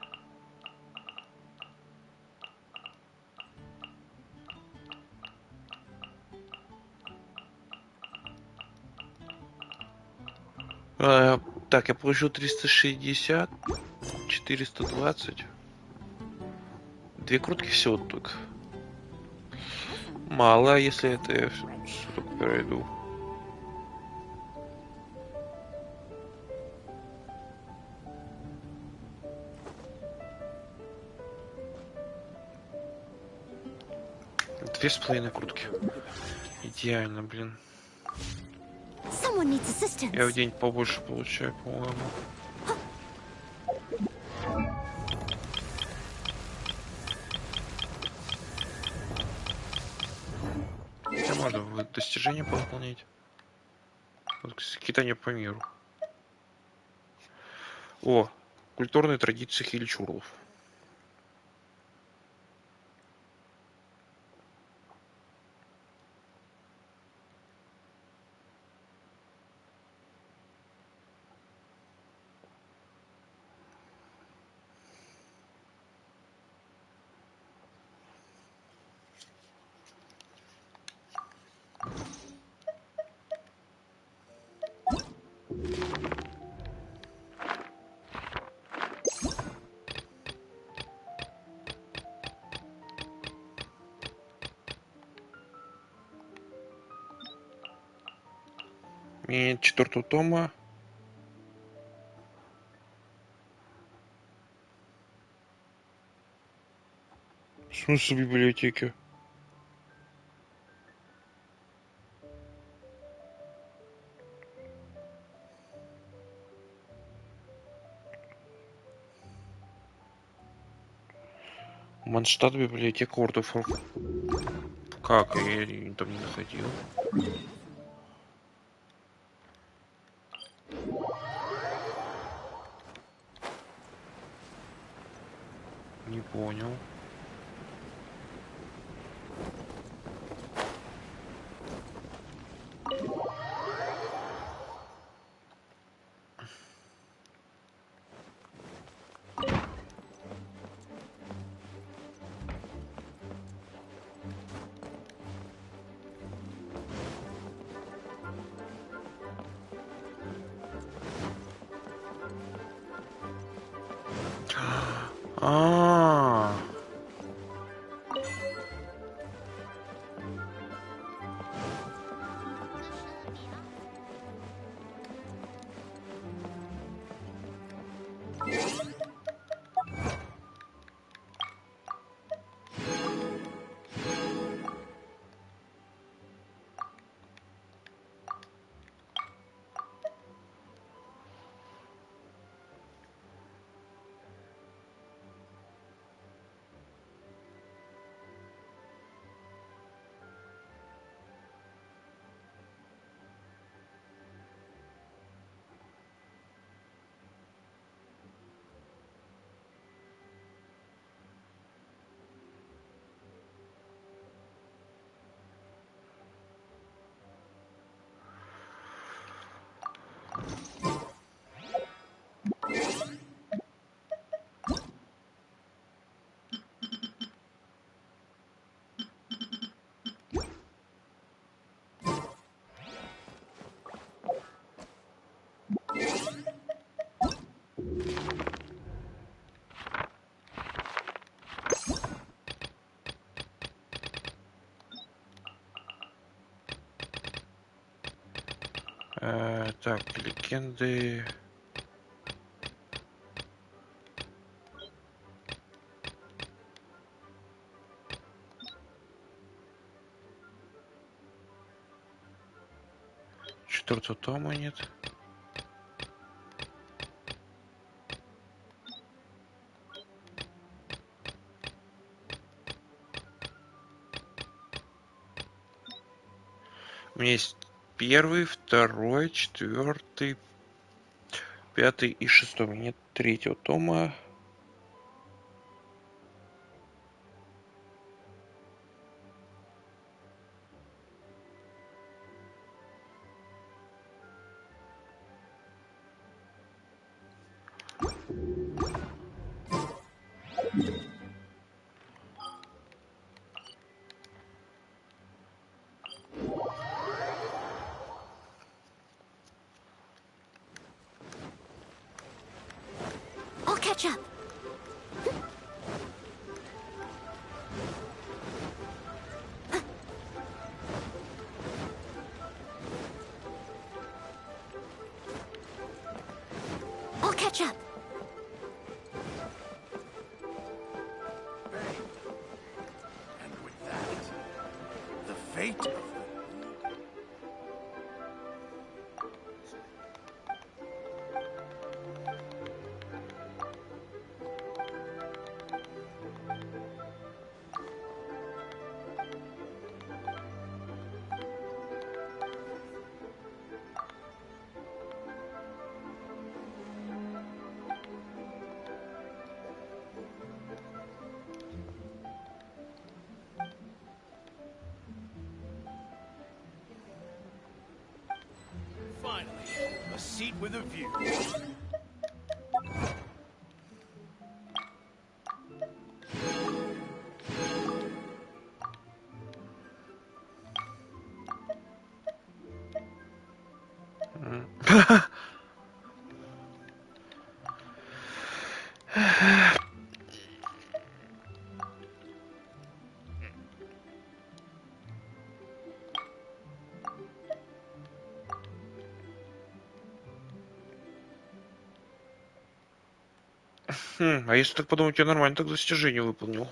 Так, я получил 360, 420. 2 крутки всего только. Мало, если это я все только пройду. 2,5 куртки. Идеально, блин. Someone needs assistance. Я в день побольше получаю, по-моему. Хотя можно достижения повыполнять. Вот, скитание по миру. О, культурные традиции хильчурлов. И 4-го тома. В смысле библиотеки? Манштадт, библиотека World of Warcraft. Как? Я там не находил. Не понял. А-а-а. Так, легенды. Четвертого тома нет. У меня есть 1, 2, 4, 5 и 6. Нет 3-го тома. I'll catch up. I'll catch up. And with that, fate of a seat with a view. А если так подумать, я нормально так достижение выполнил.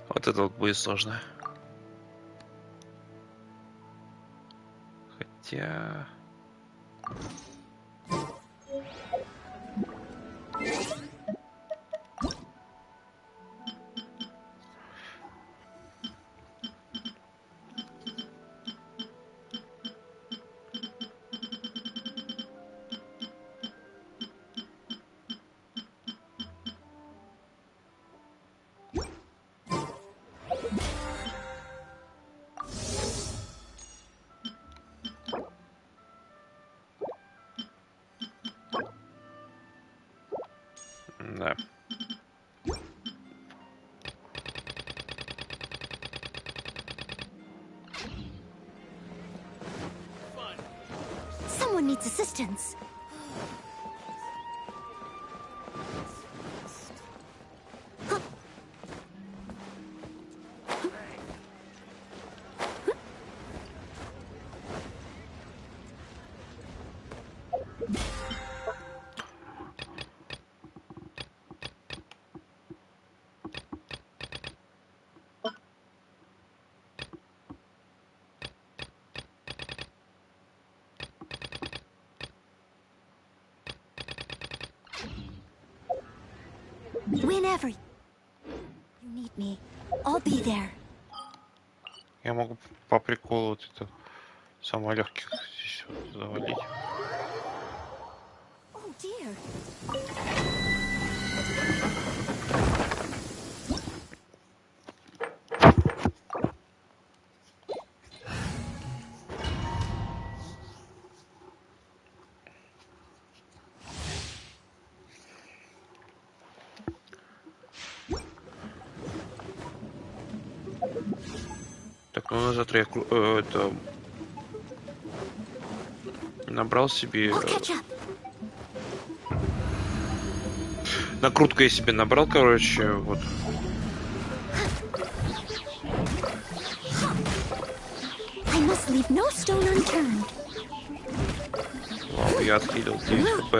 Вот это вот будет сложно. Хотя... Да. Someone needs assistance. Whenever you need me, I'll be there. Я могу по приколу вот это самое легких здесь вот завалить. Oh dear. Так, ну на завтра я это набрал себе. Накрутку я себе набрал, короче, вот. I must leave no stone unturned. Вау, я отхилил 9 хп.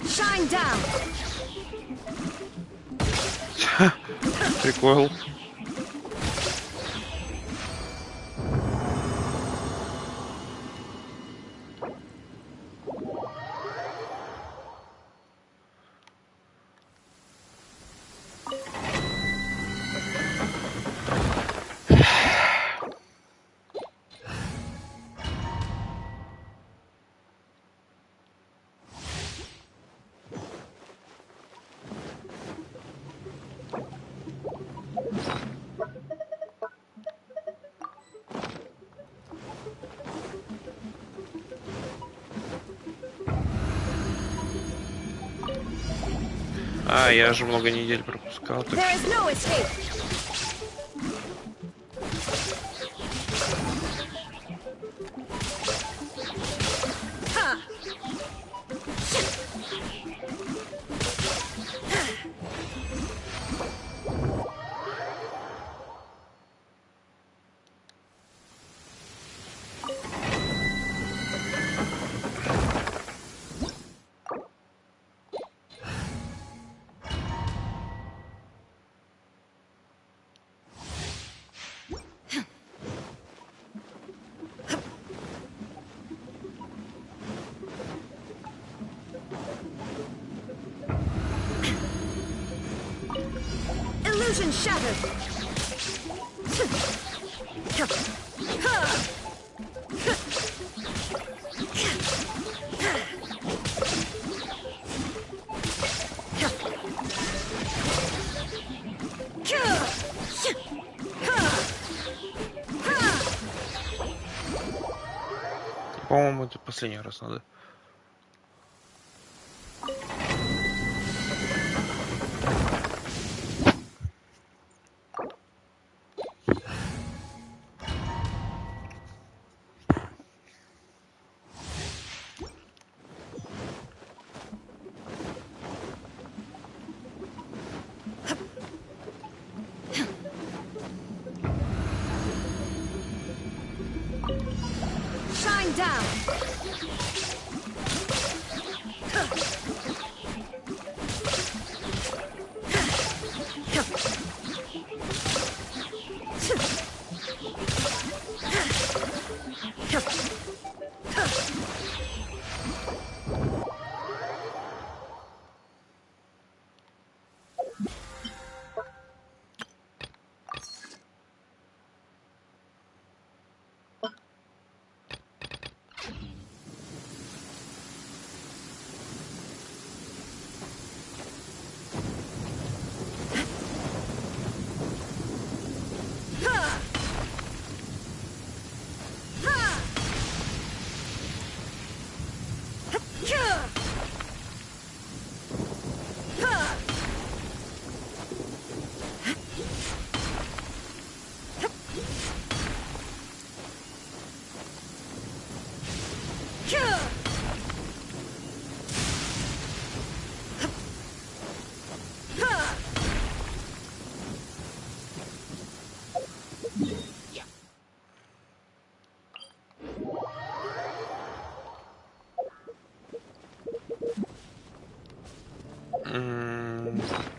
Shine down. Прикол. А, я же много недель пропускал. Так There is no escape. Ha! Illusion shattered. По-моему, это последний раз надо. Shine down.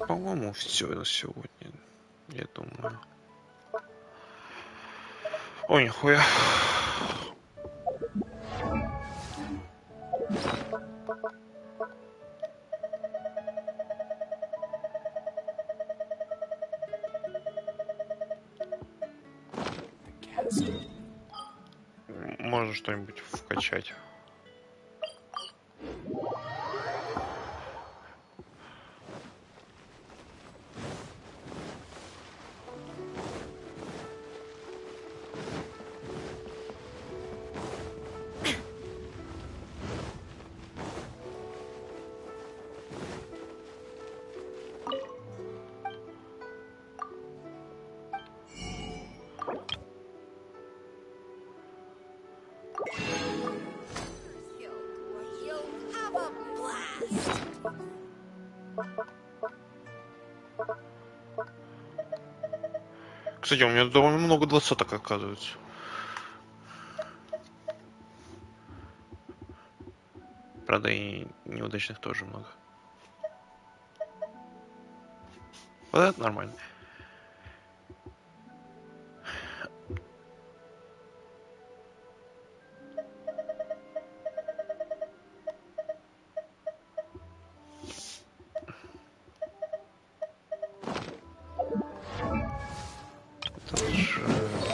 По-моему, все на сегодня. Я думаю. Ой, нихуя. Можно что-нибудь вкачать. Кстати, у меня довольно много 20-ок оказывается. Правда, и неудачных тоже много. Вот это нормально.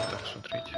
Так, смотрите.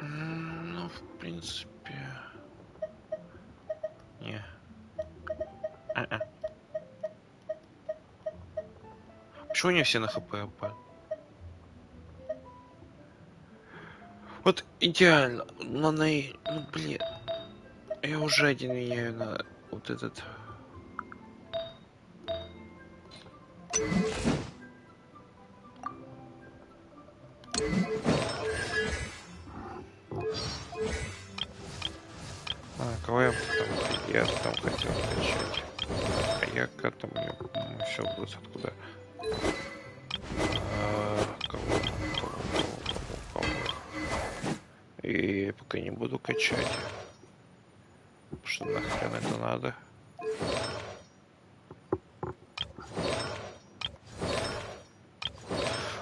Ну, в принципе... Не. Почему не все на хп упали? Вот идеально. Но на... Ну, блин. Я уже один меняю на вот этот... Кого я там? Я там хотел качать. А я к этому не все будет откуда. Кого. И пока не буду качать. Что нахрен это надо?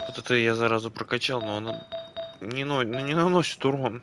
Вот это я заразу прокачал, но он не наносит урон.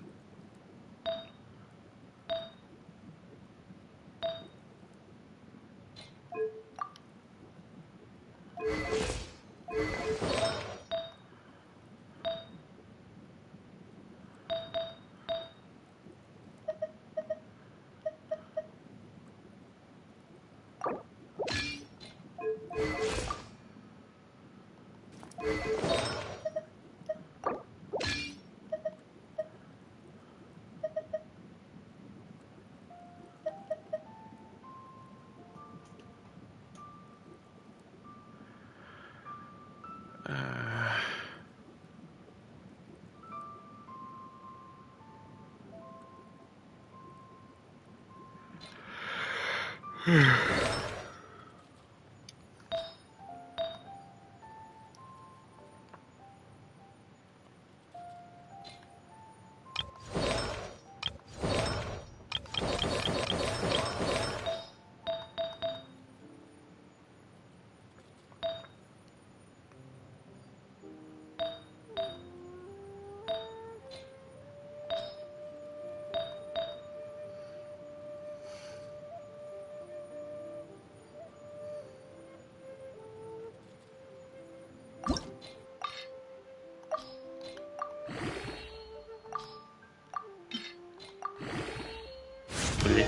Блин.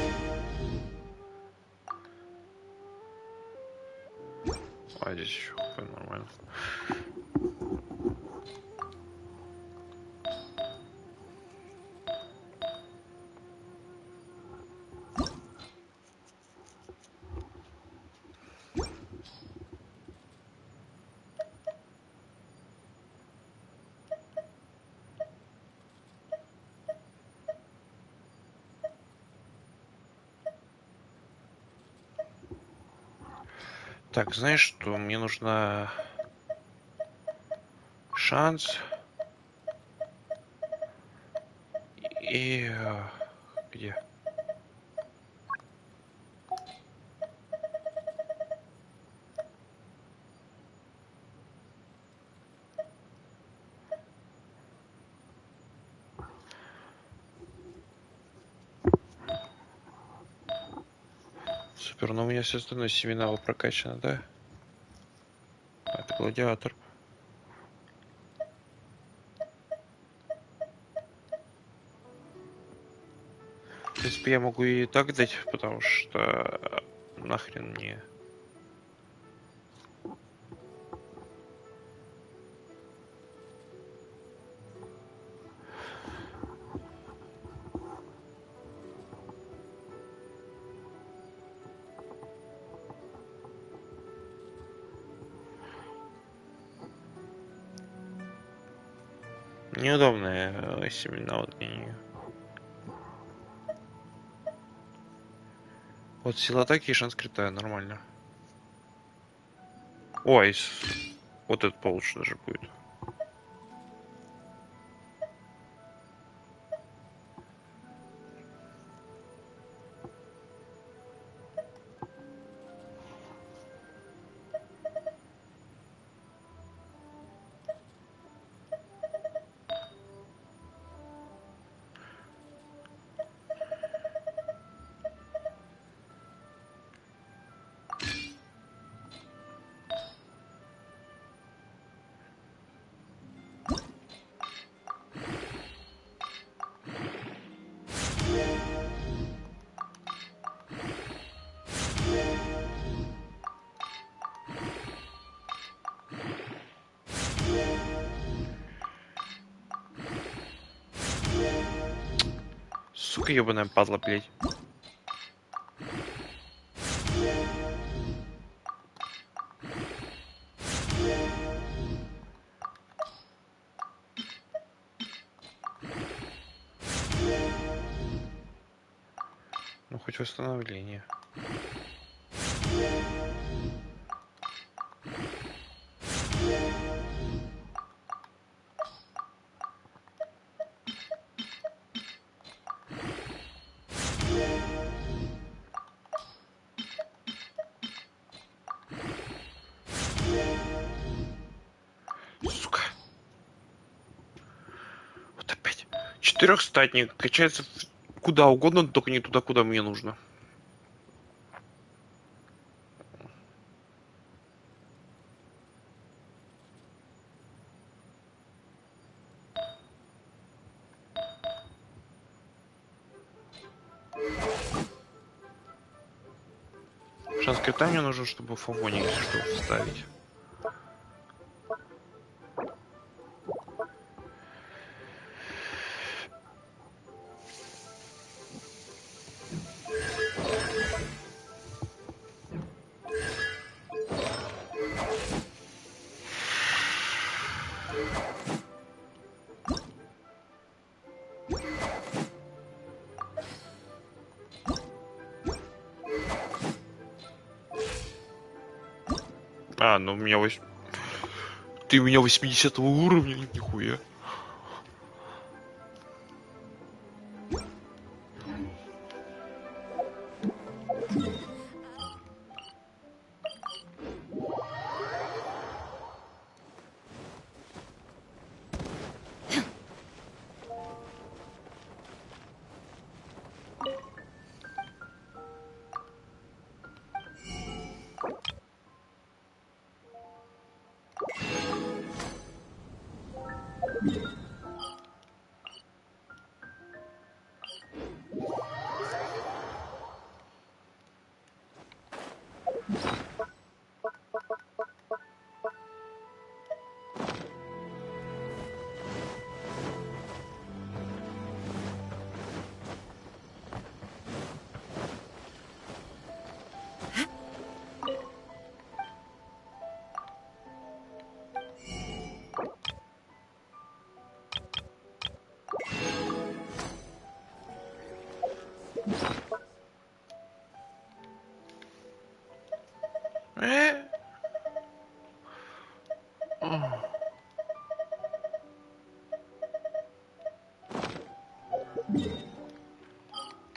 А здесь еще нормально. Так, знаешь что? Мне нужна шанс и где? Супер, но у меня все остальное семена прокачано, да? Это гладиатор. В принципе, я могу и так дать, потому что нахрен мне. Неудобные семена вот для нее. Вот сила атаки и шанс крита, нормально. Ой, вот это получше даже будет. Сука, ебаная падла, блядь. Ну, хоть восстановление. Сука. Вот опять. Четырехстатник качается куда угодно, но только не туда, куда мне нужно. Шанс крита мне нужен, чтобы фавоник, если что, вставить. А, ну у меня Ты у меня 80 уровня, нихуя.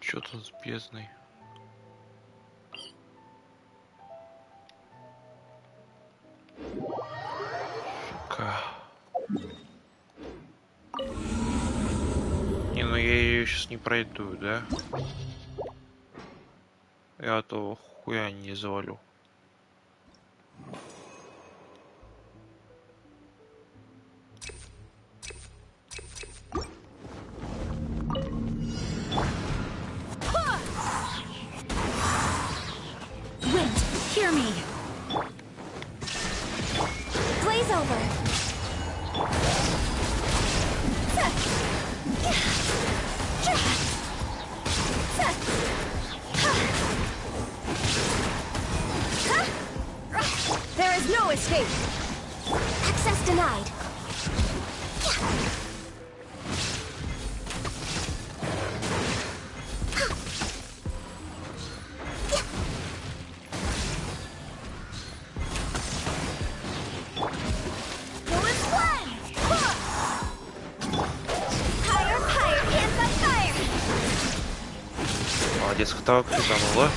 Чё тут с бездной? Сука. Не, ну я ее сейчас не пройду, да? Я то хуя не завалю. Hear me. Glaze over. There is no escape. Access denied. Молодец, хватало кританула.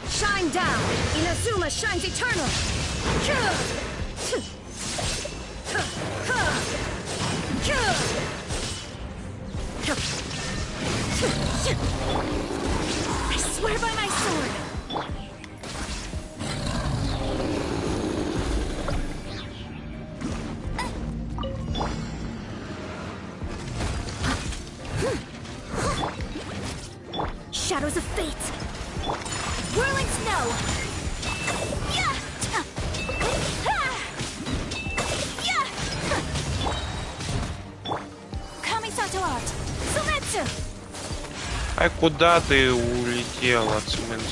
Shine down. Inazuma shines eternal. I swear by my sword. Shadows of fate. Whirling snow. Kamisato art. Sumetsu. Ай, куда ты улетел от Сминс?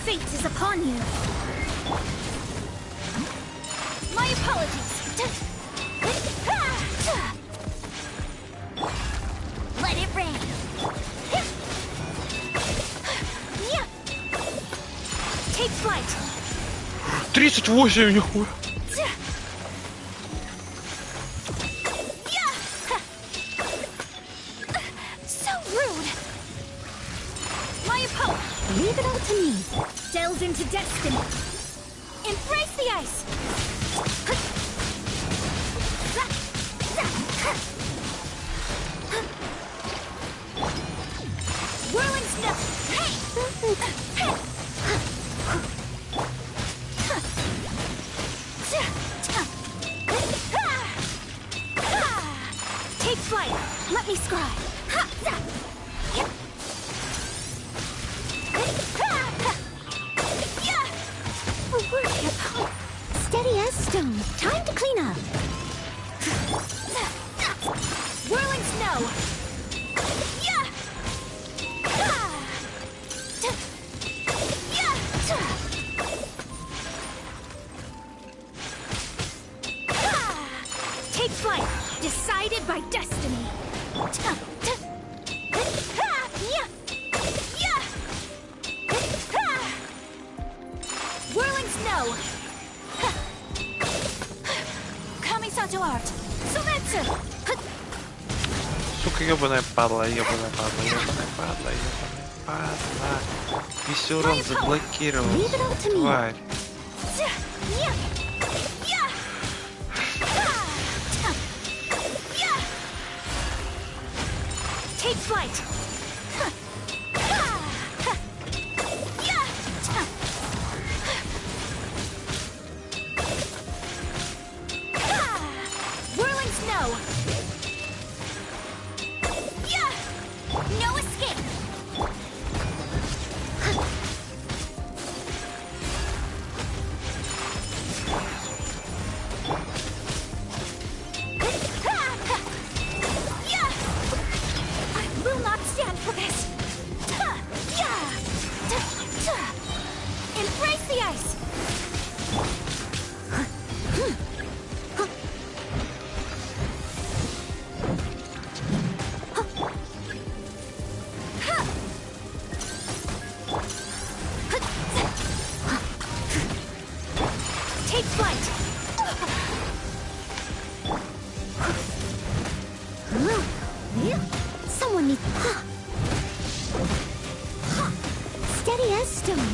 Fate is upon you. My apologies. Let it rain. Take flight. 38, нихуя. So rude. My apologies. Leave it all to me. Delve into destiny. Embrace the ice. Whirling snow. Take flight. Let me scribe. Steady as stone. Time to clean up. Whirling snow. Take flight. Decided by destiny. Whirling snow. Kamisato art. Sumetsu. Сука, ёбаная падла, ёбаная падла, ёбаная падла, ёбаная падла. Весь урон заблокировал, тварь. Take flight. Whirling snow. No escape. I will not stand for this. Embrace the ice. Take flight. Someone needs. Steady as stone.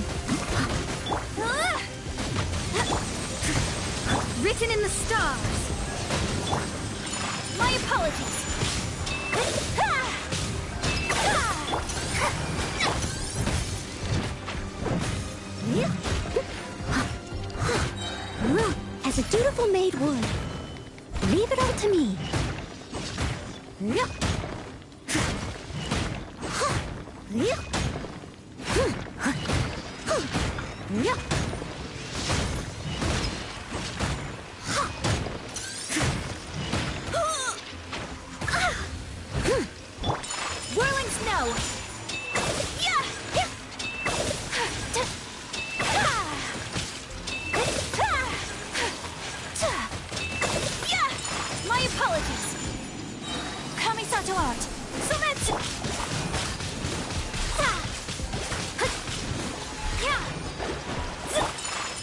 Written in the stars. My apologies. As a dutiful maid would. Leave it all to me. Whirling snow. My apologies. Kamisato art. Sumetsu.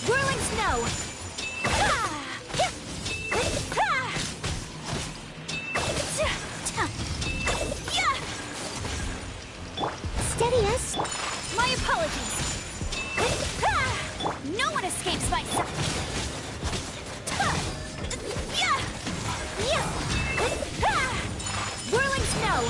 Whirling snow. Steady as. My apologies. No one escapes my sight. Whirling snow.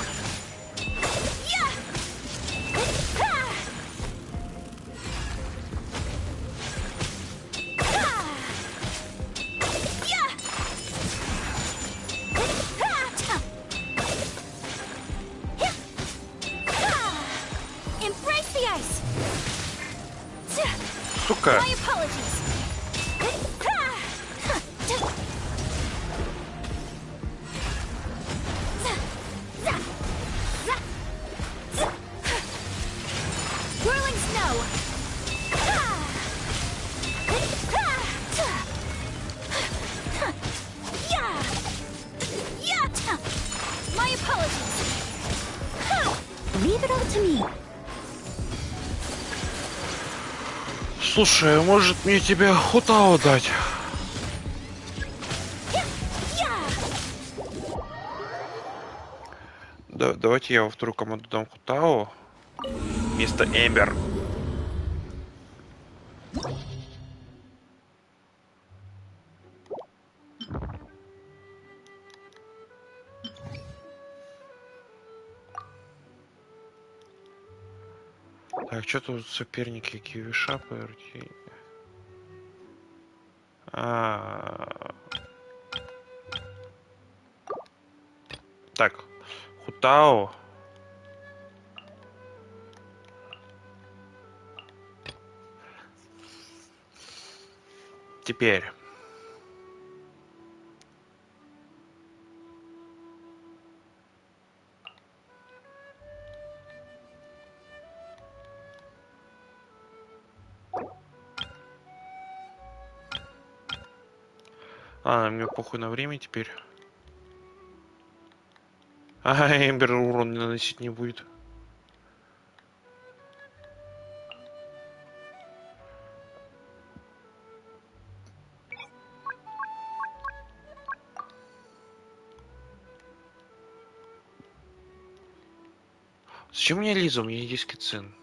Embrace the ice. Сука! My apologies. Whirling snow. My apologies. Leave it all to me. Слушай, может мне тебе Хутао дать? Да, давайте я во вторую команду дам Хутао вместо Эмбер. Так, что тут соперники Кивиша, ПРТ? Так, Хутао. Теперь. Мне похуй на время теперь. Эмбер урон наносить не будет. Зачем мне Лиза? У меня есть Кицин.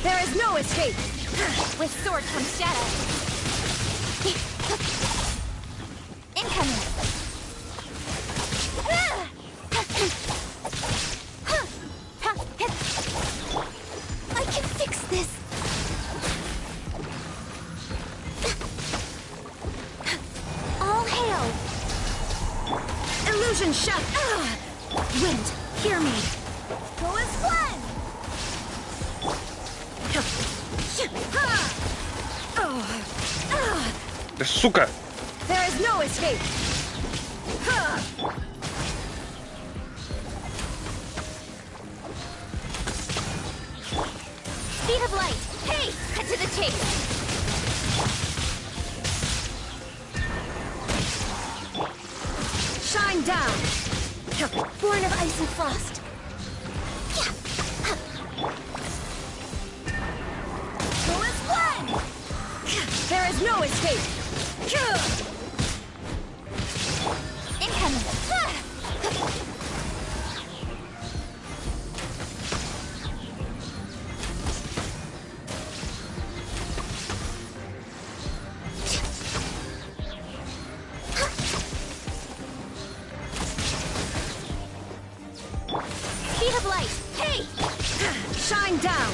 There is no escape! With sword comes shadow. Incoming! I can fix this! All hail! Illusion shot! Wind, hear me! Go as planned! Да сука! There is no escape. Speed of light. Hey, cut to the chase. Shine down. Born of ice and frost. Go as planned. There is no escape. Incoming! Speed of light! Hey! Shine down!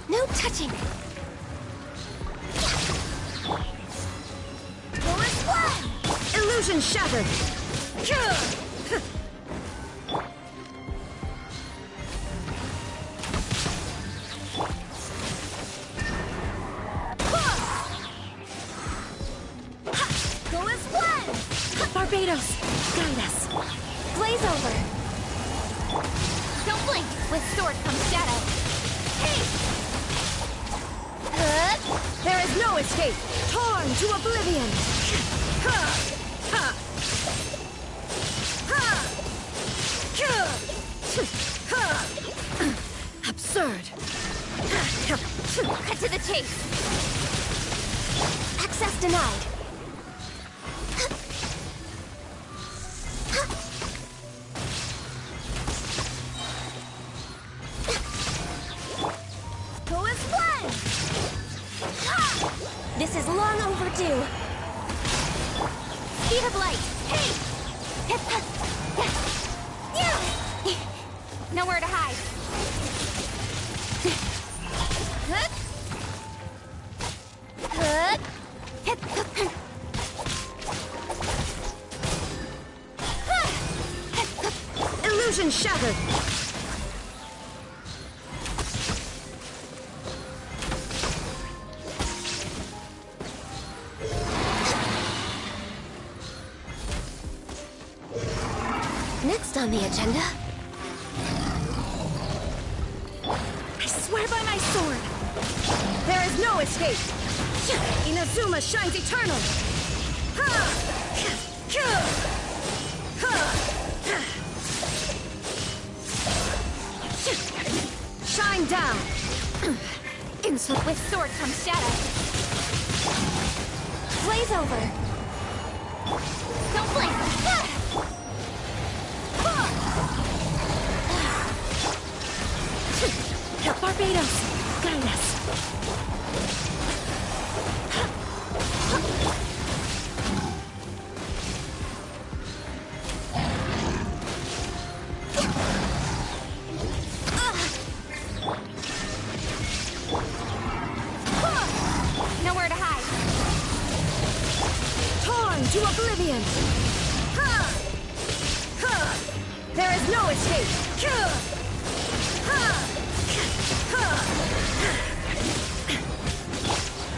No touching! Illusion shattered! Go as one! Barbados, guide us! Blaze over! Don't blink! With sword comes shadow! Hey! There is no escape! Torn to oblivion! Absurd! Cut to the chase! Access denied! This is long overdue. Speed of light. Hey! Nowhere to hide. Illusion shattered. Next on the agenda. I swear by my sword. There is no escape. Inazuma shines eternal. Shine down. Insult with sword comes shadow. Blaze over. Don't blink. Barbados, guide us. Nowhere to hide. Torn to oblivion. There is no escape.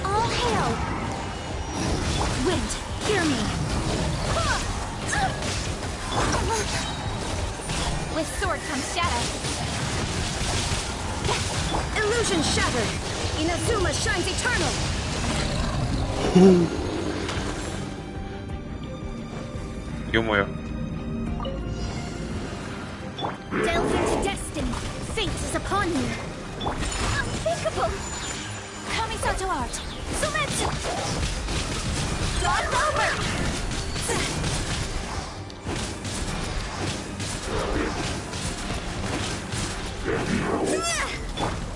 All hail. Wind, hear me. With sword comes shadow. Illusion shattered. Inazuma shines eternal. Ё-моё. Delve into destiny. Fate is upon you. Unthinkable. Kamisato art. Sumetsu. God's over.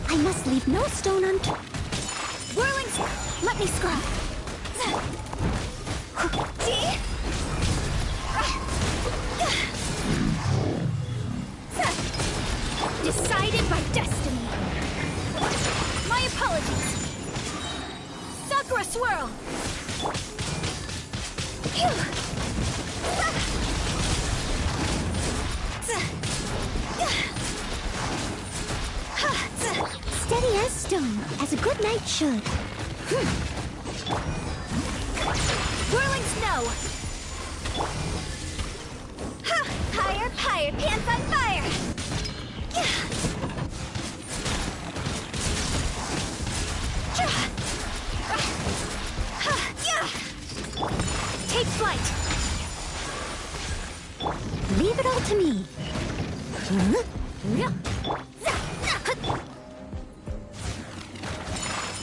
I must leave no stone unturned. Whirling. Let me scry. Decided by destiny. My apologies. Sakura swirl. Steady as stone, as a good knight should. Whirling snow. Higher, higher, pants on fire. Take flight. Leave it all to me.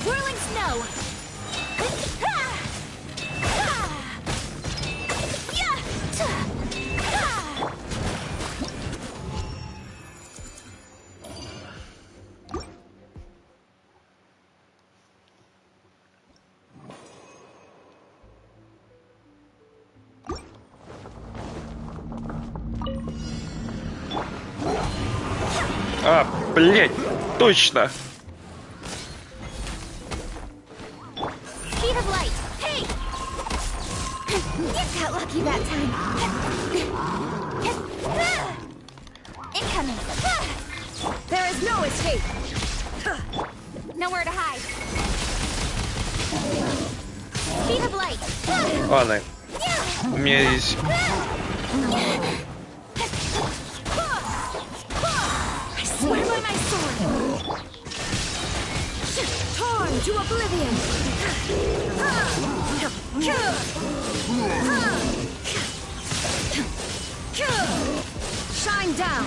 Whirling snow. А, блять, точно. Speed of light. Hey! You got lucky that time. Incoming. There is no escape. Nowhere to hide. Speed of light. Ладно. У меня здесь... Swear by my sword. Torn to oblivion. Shine down.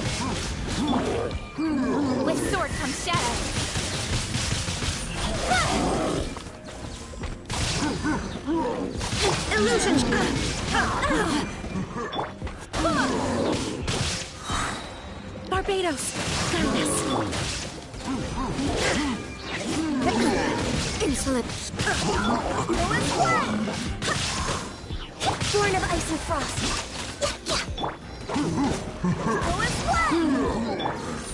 With sword comes shadow. Illusion. Barbados, guide us. Insolent. Born of ice and frost.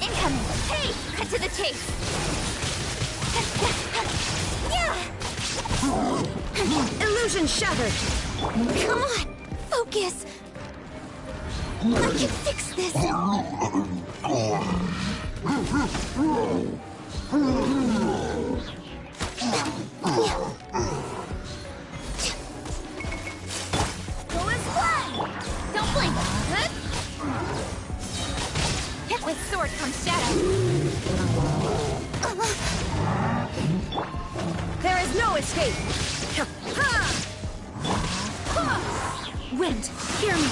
Incoming. Hey, cut to the chase. Illusion shattered. Come on, focus. I can fix this. Don't blink. Hit with sword from shadow. There is no escape. Wind, hear me.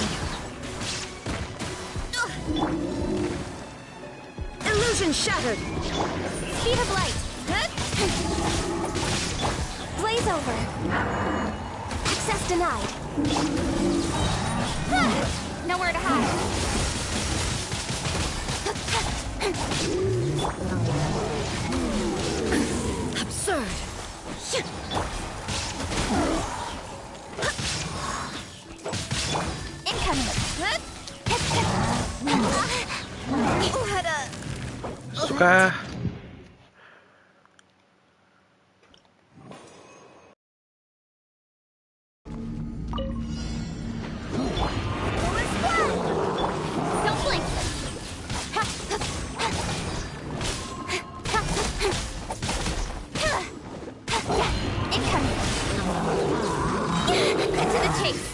Illusion shattered. Speed of light. Blaze over. Access denied. Nowhere to hide. Absurd. Incoming. Сука. Don't blink. Incoming. Cut to the chase.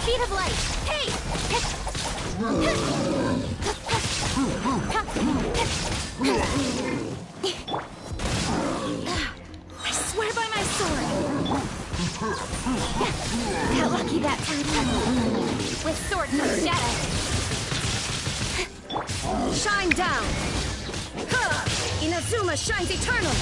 Speed of light. Hey! I swear by my sword. Got lucky that time. With sword from shadow. Shine down. Inazuma shines eternal.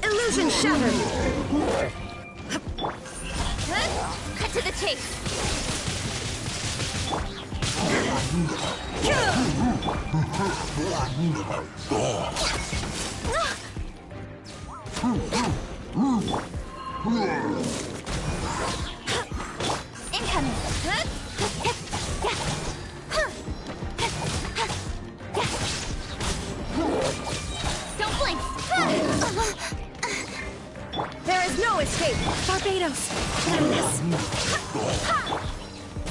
Illusion shattered. Cut to the chase. Incoming. Don't blink. There is no escape. Barbados.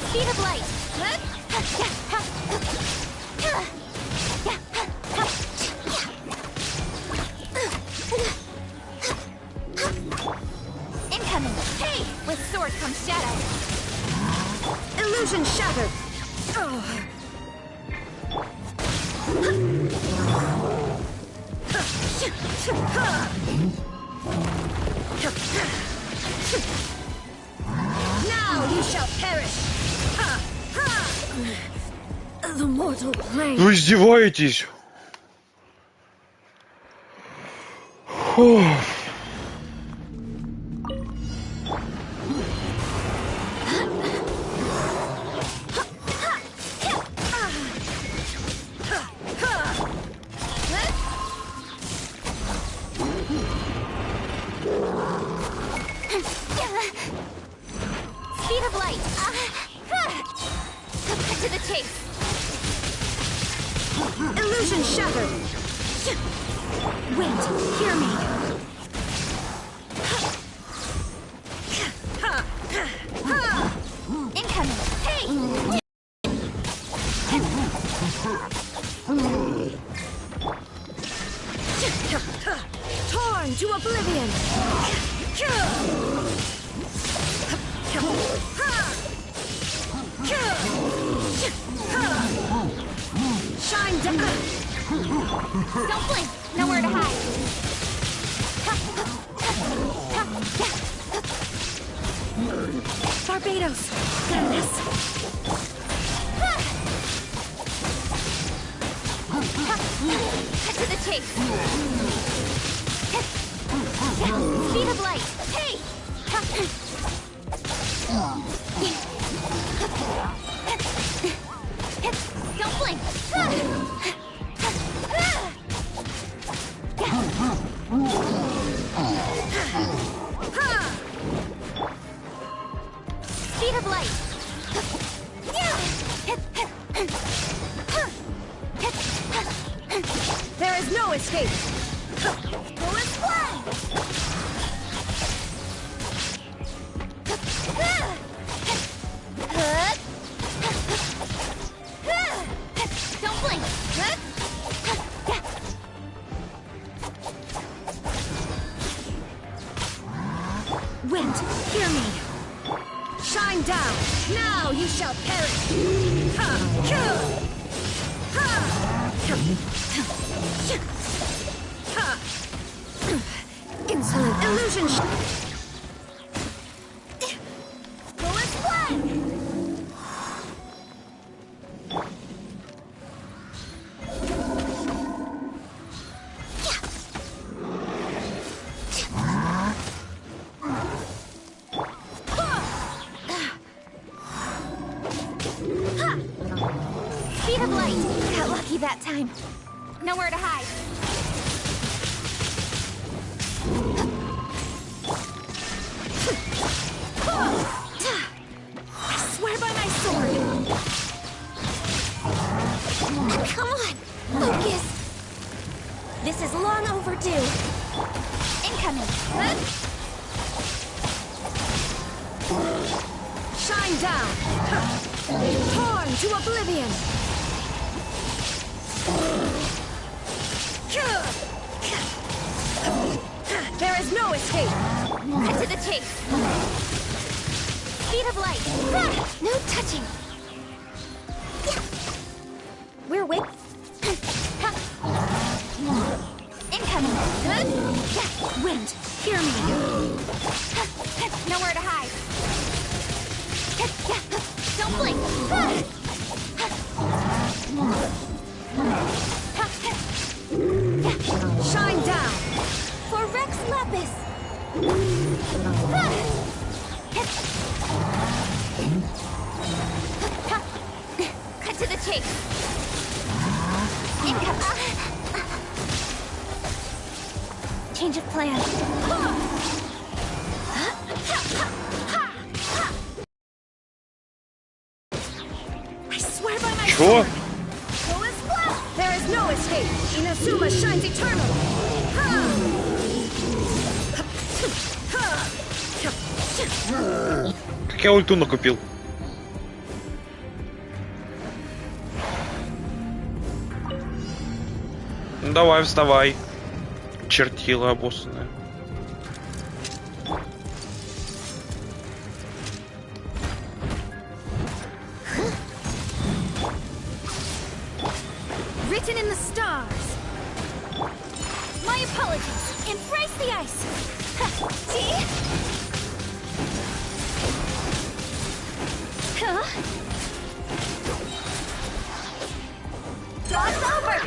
Speed of light. Incoming. Hey! With sword from shadow. Illusion shattered. Now you shall perish. The mortal plane. Вы издеваетесь? Фу. Speed of light. Cut to the chase. Illusion shattered. Wait, hear me. Incoming. Hey! Torn to oblivion. Shine down. Don't blink. Nowhere to hide. Barbados. Goodness. Speed of light! Hey! Don't blink! Speed of light! There is no escape! Bullet fly! Don't blink! Wind, hear me! Shine down! Now you shall perish! Ha! Kill! Ha! Ha! Insolent illusion! Bullet fly! Speed of light! Got lucky that time. Nowhere to hide. I swear by my sword! Come on! Focus! This is long overdue. Incoming! Shine down! Torn to oblivion! There is no escape! Cut to the chase! Speed of light! No touching! We're wait. Incoming! Wind, hear me! Nowhere to hide! Don't blink! Shine down! For Rex Lapis! Cut to the chase! Change of plan. I swear by my Что? sword! There is no escape! Inazuma shines eternal! Как я ульту накупил? Ну давай, вставай. Чертила обоссанная. Written in the stars! My apologies. Embrace the ice. See? Huh? Cross over.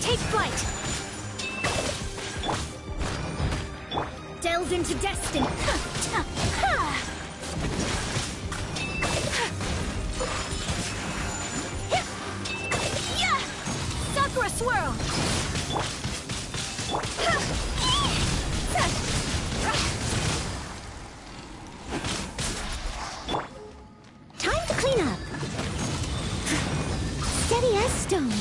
Take flight. Delve into destiny. Sakura swirl. Time to clean up. Steady as stone.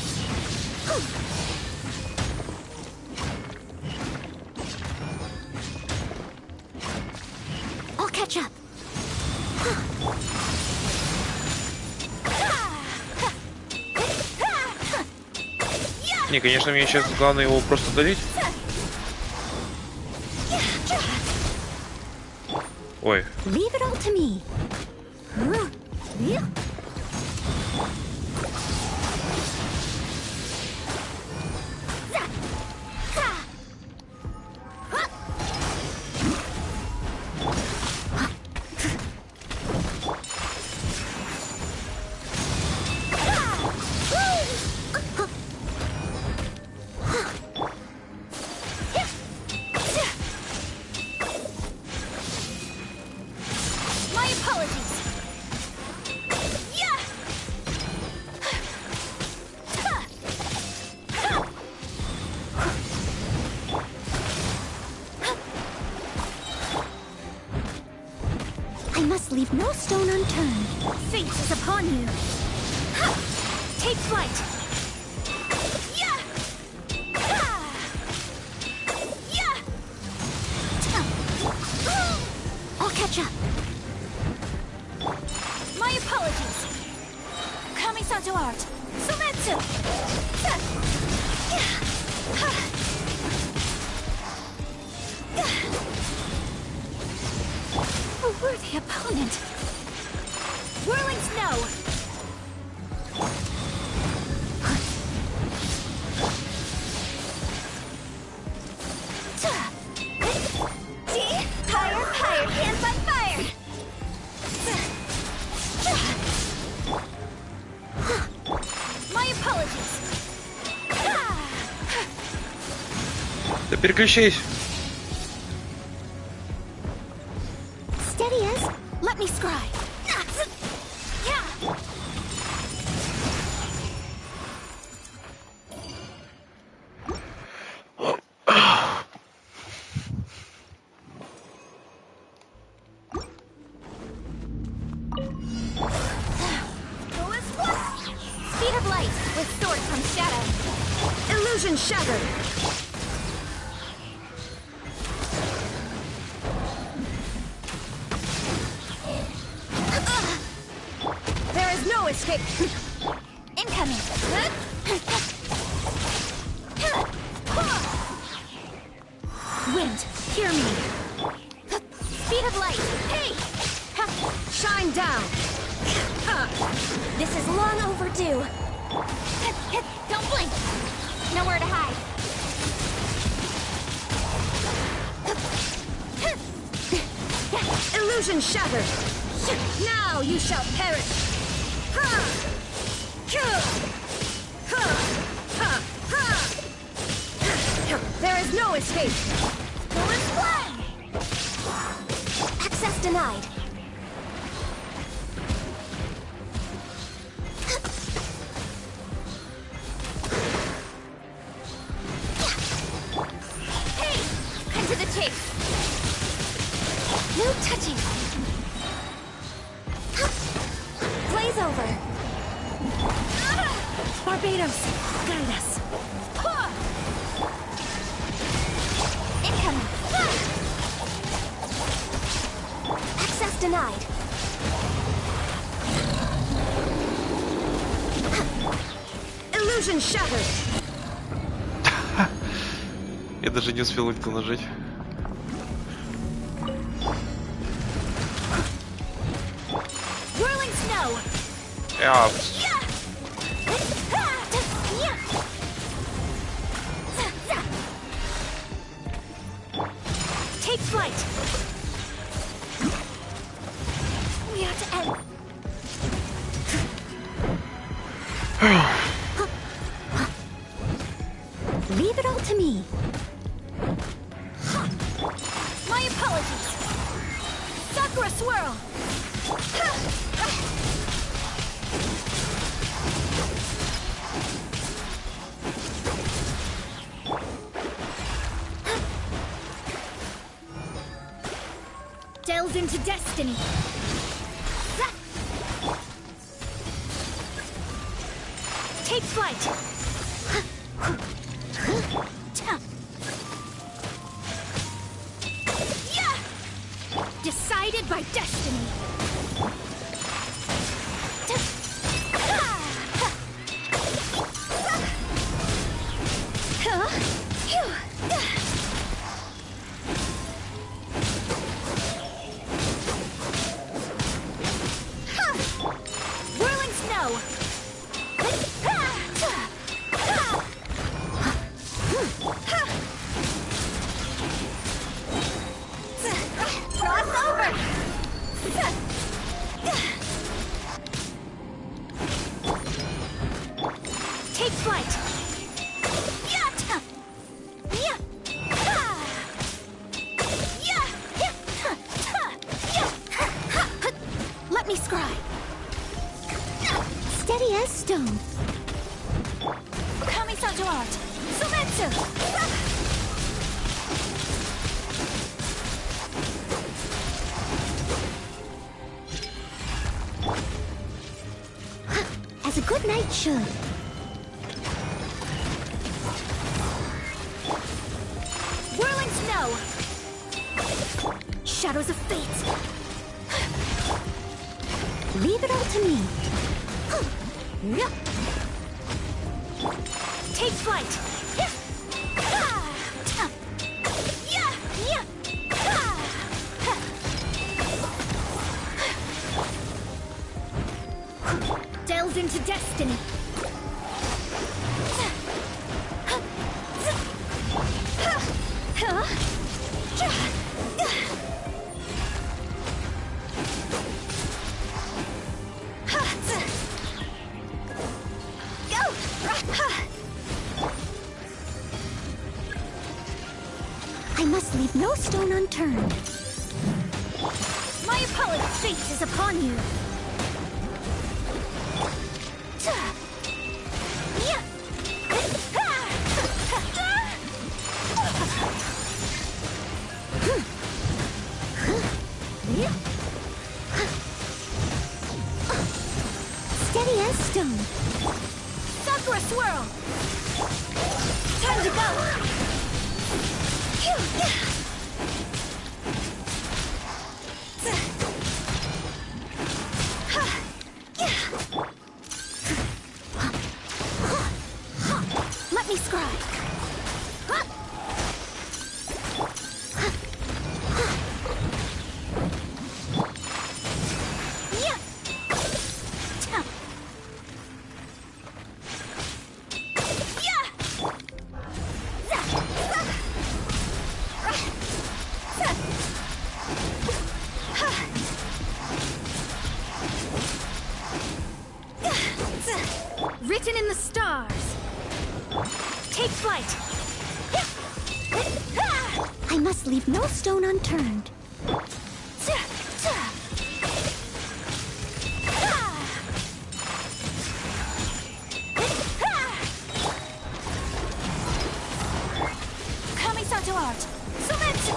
I'll catch up. Не, конечно, мне сейчас главное его просто удалить. Ой. Leave it all to me. must leave no stone unturned. Fate is upon you. Ha! Take flight. Yeah! Ha! Yeah! I'll catch up. My apologies. Kamisato art. Sumetsu! A worthy opponent. Whirling snow! Fire, fire, hands on fire! My apologies. Да переключись. Steady as. Let me scry. Speed of light with sword from shadow. Illusion shattered. There is no escape. Incoming. Wind, hear me. Speed of light. Hey! Shine down. This is long overdue. Don't blink. Nowhere to hide. Illusion shattered. Now you shall perish. There is no escape. Go and fly. Access denied. Hey, cut to the chase. No touching. Blaze over. Barbados, guide us. Incoming. Access denied. Illusion shattered. Я даже не успел ульту нажать. Whirling snow. Take flight. We have to end. Leave it all to me. My apologies. Sakura swirl. Delve into destiny. Take flight. Decided by destiny. Whirling snow. Cross over. Take flight. Let me scry. Steady as stone. Kamisato art. Sumetsu. it should. Whirling snow! Shadows of fate! Leave it all to me. Take flight! Delves into destiny! I must leave no stone unturned. My opponent's fate is upon you! Steady as stone. Sakura swirl! Time to go! Let me scribe. Written in the stars! Take flight! I must leave no stone unturned. Kamisato art! Sumetsu!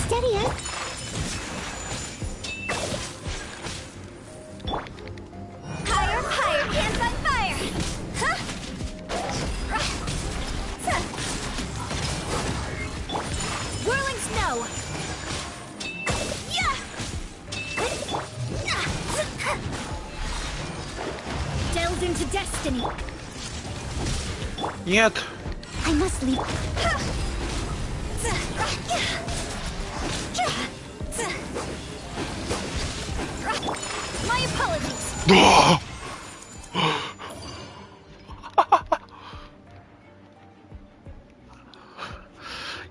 Steady as... Higher, higher, hands on fire! Huh? Whirling snow! Delves into destiny! Нет. I must leave... My apologies!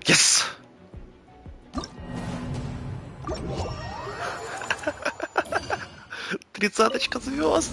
Yes! Тридцаточка звезд.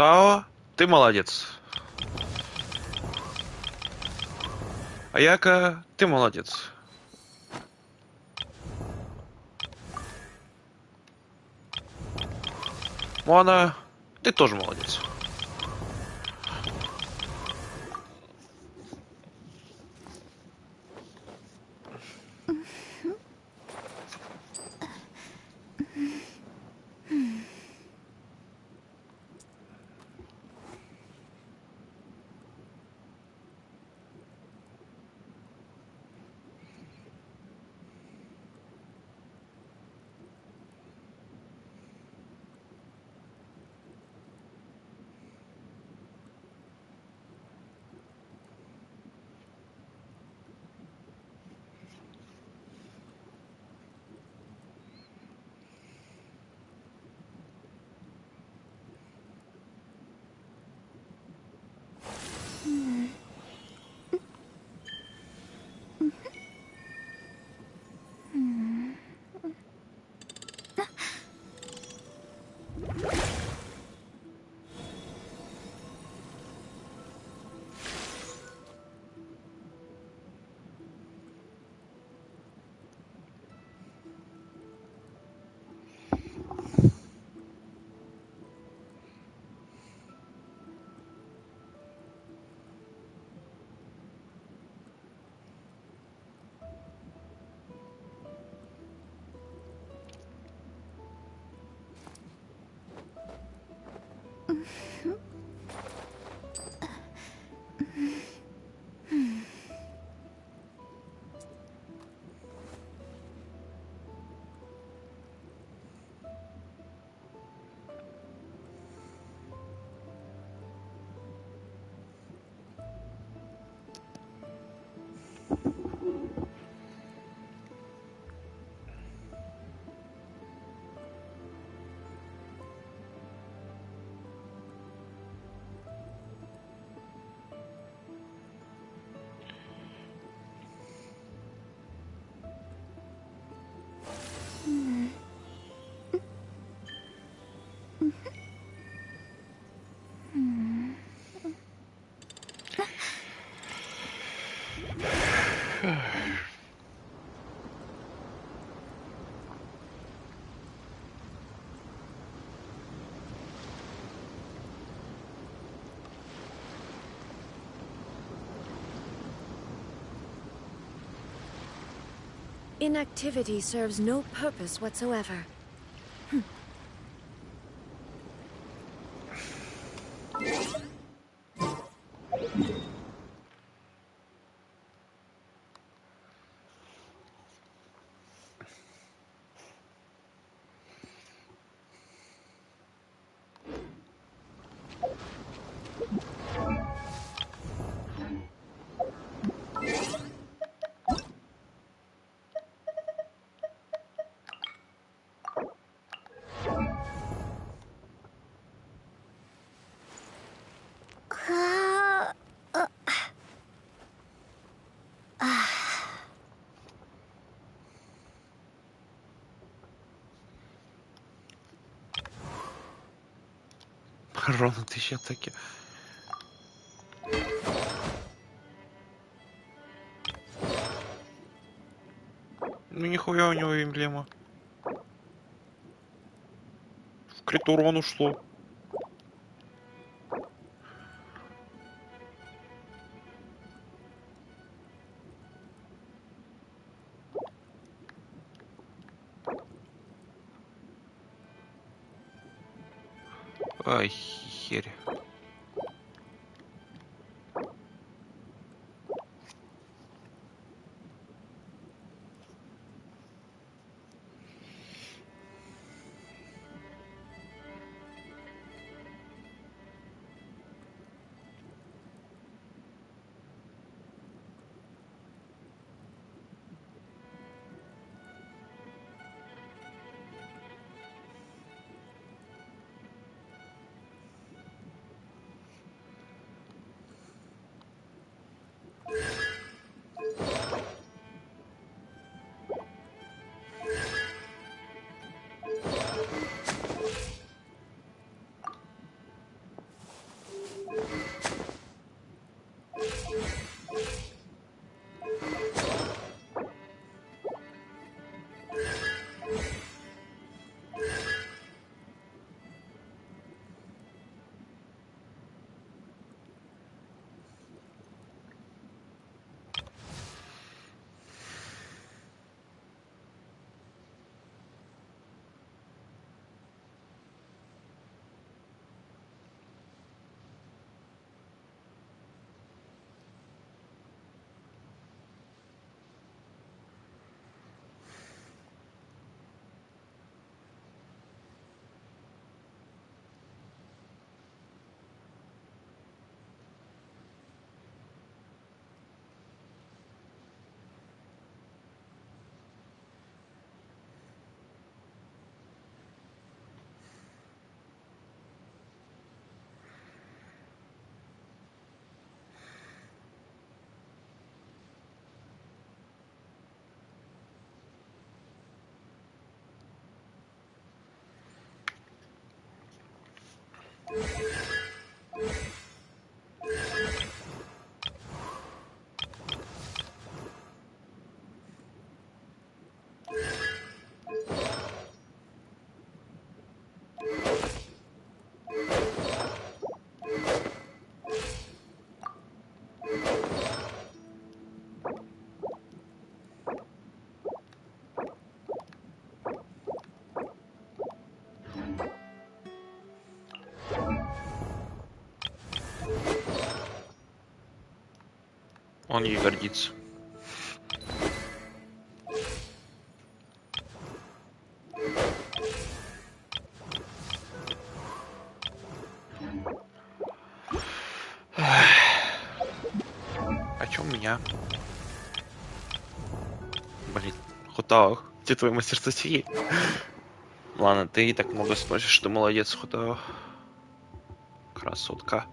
Тао, ты молодец. Аяка, ты молодец. Мона, ты тоже молодец. Inactivity serves no purpose whatsoever. Рона, ты еще таки. Ну нихуя у него эмблема. В крит урон ушло. Ай, херь. Он ей гордится. О чем меня? Блин, Хутао, где твое мастерство сии? Ладно, ты и так много сносишь, ты молодец, Хутао. Красотка.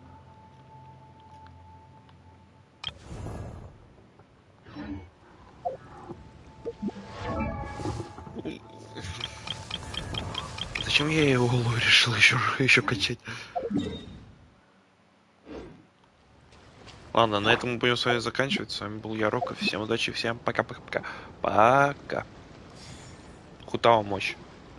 Зачем я его решил еще качать? Ладно, на этом мы будем с вами заканчивать. С вами был я, Рокко. Всем удачи, всем пока-пока-пока. Пока. Хутао мощь.